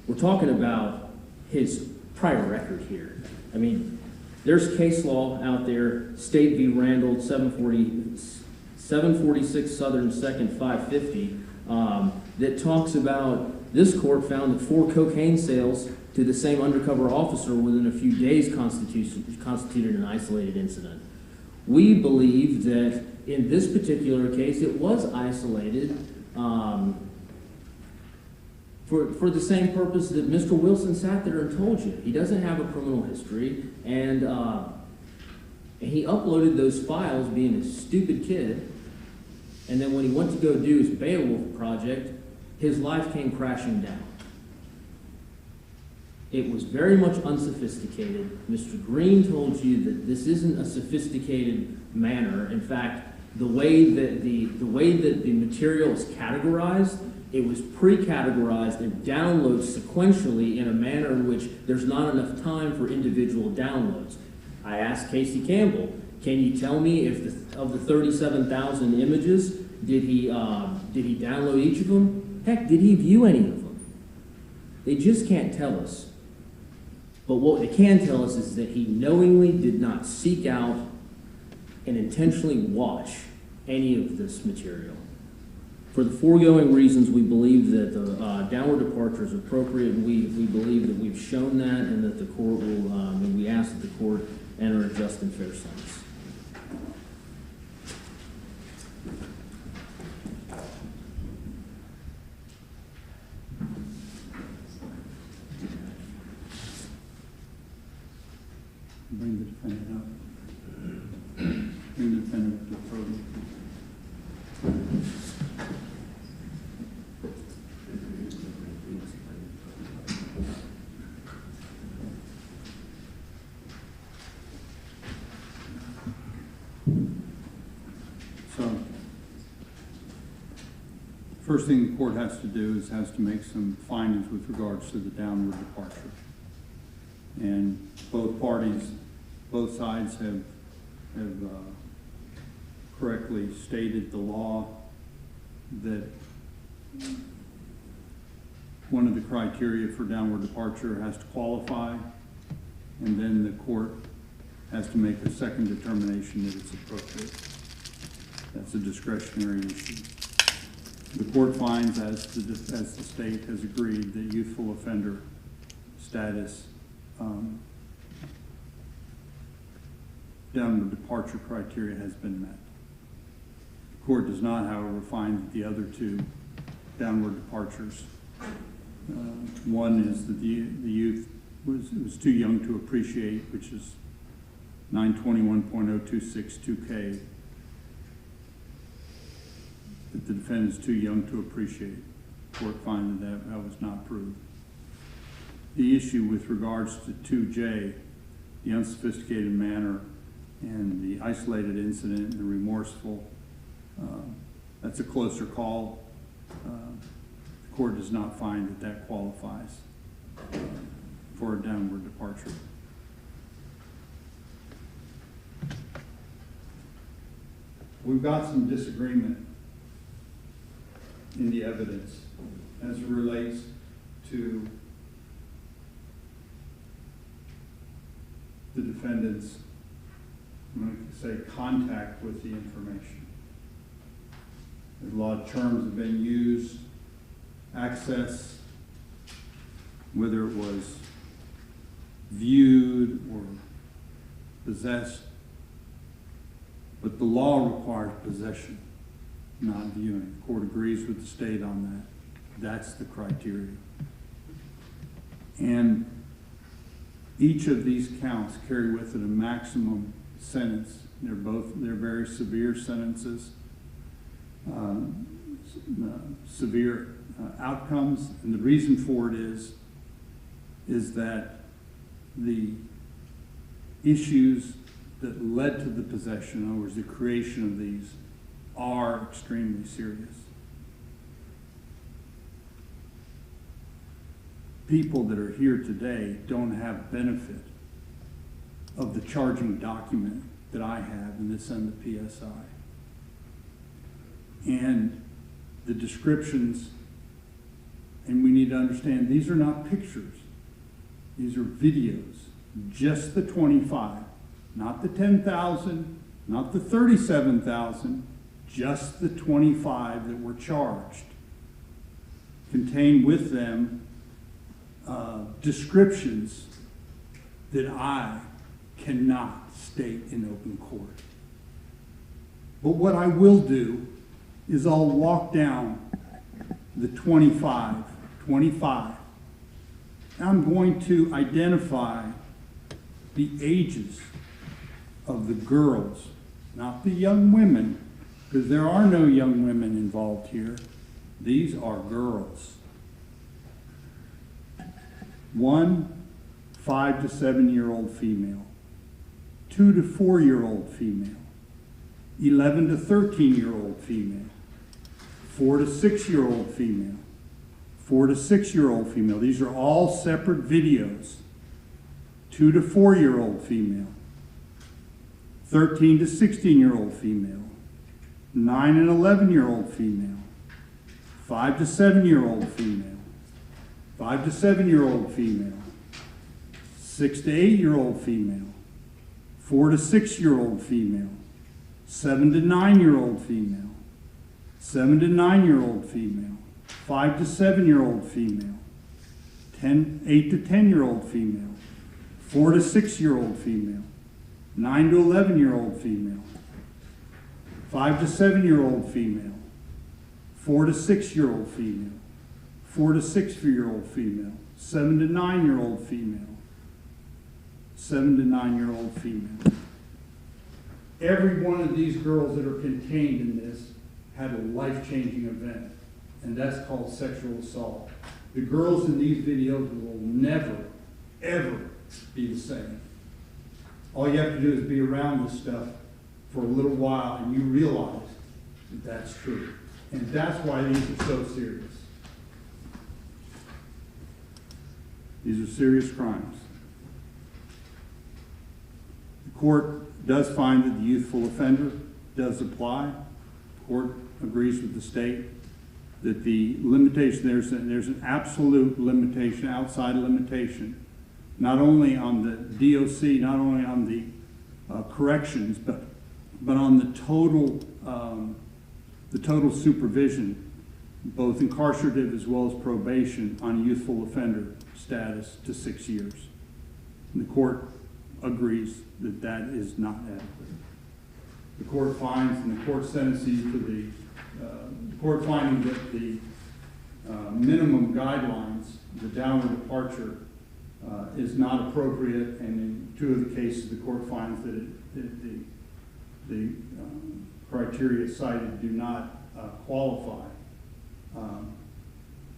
We're talking about his prior record here. I mean, there's case law out there, State v. Randall, 746 Southern 2nd 550, that talks about this court found that 4 cocaine sales to the same undercover officer within a few days constituted an isolated incident. We believe that in this particular case it was isolated for the same purpose that Mr. Wilson sat there and told you. He doesn't have a criminal history, and he uploaded those files being a stupid kid, and then when he went to go do his Beowulf project, his life came crashing down. It was very much unsophisticated. Mr. Green told you that this isn't a sophisticated manner. In fact, the way that the material is categorized, it was pre-categorized and downloads sequentially in a manner in which there's not enough time for individual downloads. I asked Casey Campbell, can you tell me if of the 37,000 images, did he download each of them? Heck, did he view any of them? They just can't tell us. But what they can tell us is that he knowingly did not seek out and intentionally watch any of this material. For the foregoing reasons, we believe that the downward departure is appropriate, and we believe that we've shown that, and that the court will, and we ask that the court enter a just and fair sentence. Bring the defendant up. Bring the defendant up to the podium. So, first thing the court has to do is has to make some findings with regards to the downward departure. And both sides have correctly stated the law that one of the criteria for downward departure has to qualify, and then the court has to make a second determination that it's appropriate. That's a discretionary issue. The court finds, as the state has agreed, that youthful offender status downward departure criteria has been met. The court does not, however, find that the other two downward departures. One is that the youth was too young to appreciate, which is 921.0262K. That the defendant is too young to appreciate. The court finds that that was not proved. The issue with regards to 2J, the unsophisticated manner and the isolated incident and the remorseful, that's a closer call. The court does not find that that qualifies for a downward departure. We've got some disagreement in the evidence as it relates to the defendant's, I'm going to say, contact with the information. There's a lot of terms have been used, access, whether it was viewed or possessed, but the law requires possession, not viewing. The court agrees with the state on that. That's the criteria. And each of these counts carry with it a maximum sentence. They're very severe sentences, severe outcomes, and the reason for it is that the issues that led to the possession, in other words, the creation of these, are extremely serious. People that are here today don't have benefit of the charging document that I have and that's in the PSI. And the descriptions, and we need to understand, these are not pictures. These are videos. Just the 25, not the 10,000, not the 37,000, just the 25 that were charged. Contain with them descriptions that I cannot state in open court. But what I will do is I'll walk down the 25. I'm going to identify the ages of the girls, not the young women, because there are no young women involved here. These are girls. 1 5 to 7-year-old female, 2 to 4-year-old female, 11 to 13-year-old female, 4 to 6-year-old female, 4 to 6-year-old female. These are all separate videos. 2 to 4-year-old female, 13 to 16-year-old female, 9 and 11-year-old female, 5 to 7-year-old female, 5 to 7-year-old female, 6 to 8-year-old female, 4 to 6-year-old female, 7 to 9-year-old female, 7 to 9-year-old female, 5 to 7-year-old female, 8 to 10-year-old female, 4 to 6-year-old female, 9 to 11-year-old female, 5 to 7-year-old female, 4 to 6-year-old female, 4 to 6-year-old female, 7 to 9-year-old female, 7 to 9-year-old female. Every one of these girls that are contained in this had a life-changing event, and that's called sexual assault. The girls in these videos will never, ever be the same. All you have to do is be around this stuff for a little while and you realize that that's true. And that's why these are so serious. These are serious crimes. The court does find that the youthful offender does apply. The court agrees with the state that the limitation, there's an absolute limitation, outside limitation, not only on the DOC, not only on the corrections, but on the total supervision, both incarcerative as well as probation, on youthful offender status to 6 years. And the court agrees that that is not adequate. The court finds, and the court sentences you to the court finding that the minimum guidelines, the downward departure, is not appropriate, and in 2 of the cases, the court finds that the criteria cited do not qualify.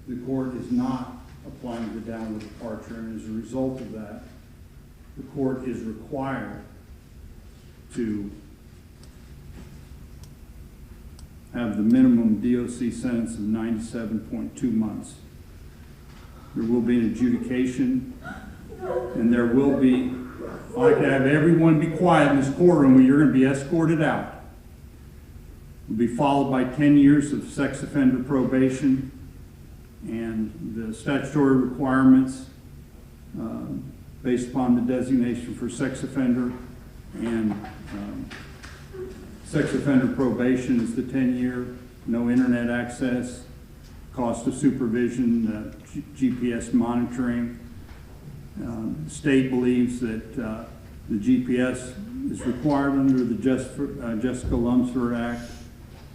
The court is not applying the downward departure, and as a result of that, the court is required to have the minimum DOC sentence of 97.2 months. There will be an adjudication, and there will be, I'd like to have everyone be quiet in this courtroom, or you're going to be escorted out. It will be followed by 10 years of sex offender probation, and the statutory requirements based upon the designation for sex offender, and sex offender probation is the 10-year, no internet access, cost of supervision, GPS monitoring. The state believes that the GPS is required under the Jessica Lumsford Act.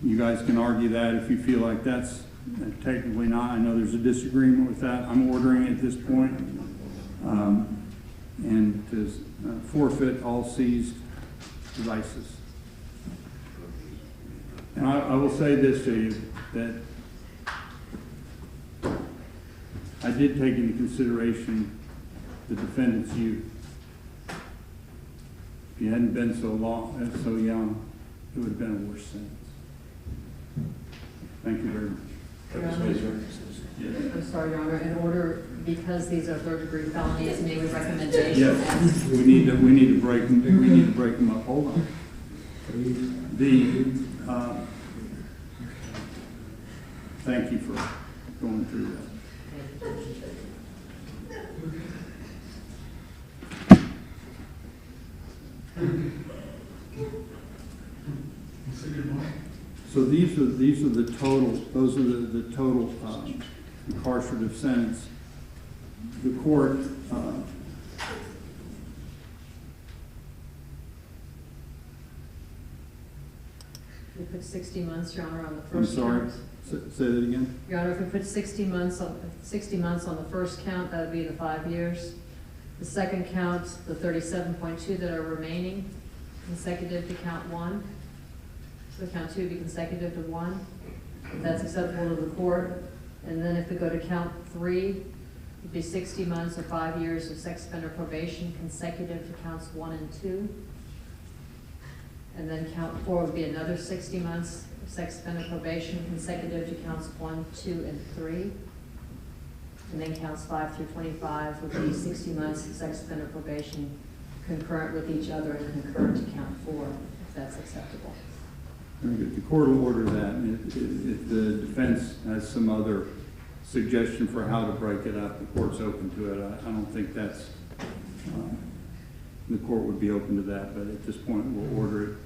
You guys can argue that if you feel like that's technically not. I know there's a disagreement with that. I'm ordering it at this point. And to forfeit all seized devices. And I will say this to you, that I did take into consideration the defendant's youth. If he hadn't been so young, it would have been a worse sentence. Thank you very much. I'm sorry, Your Honor, in order, because these are third-degree felonies, may we recommendation? Yes, we need to break them up. Hold on. Thank you for going through that. So these are the total. Those are the total incarcerative sentence. The court. We put 60 months, Your Honor, on the I'm first sorry. count. Say that again. Your Honor, if we put 60 months on the first count, that would be the 5 years. The second count, the 37.2 that are remaining, consecutive to count 1. So count 2 would be consecutive to 1. If that's acceptable to the court. And then if we go to count 3, it'd be 60 months or 5 years of sex offender probation consecutive to counts 1 and 2. And then count 4 would be another 60 months of sex offender probation consecutive to counts 1, 2, and 3. And then counts 5 through 25 would be 60 months of sex offender probation concurrent with each other and concurrent to count 4, if that's acceptable. Very good. The court will order that. And if the defense has some other suggestion for how to break it up, the court's open to it. I don't think that's, the court would be open to that, but at this point we'll order it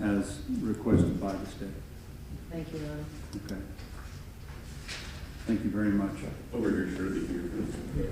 as requested by the state. Thank you, Your Honor. Okay. Thank you very much. Over here, Shirley. Thank you.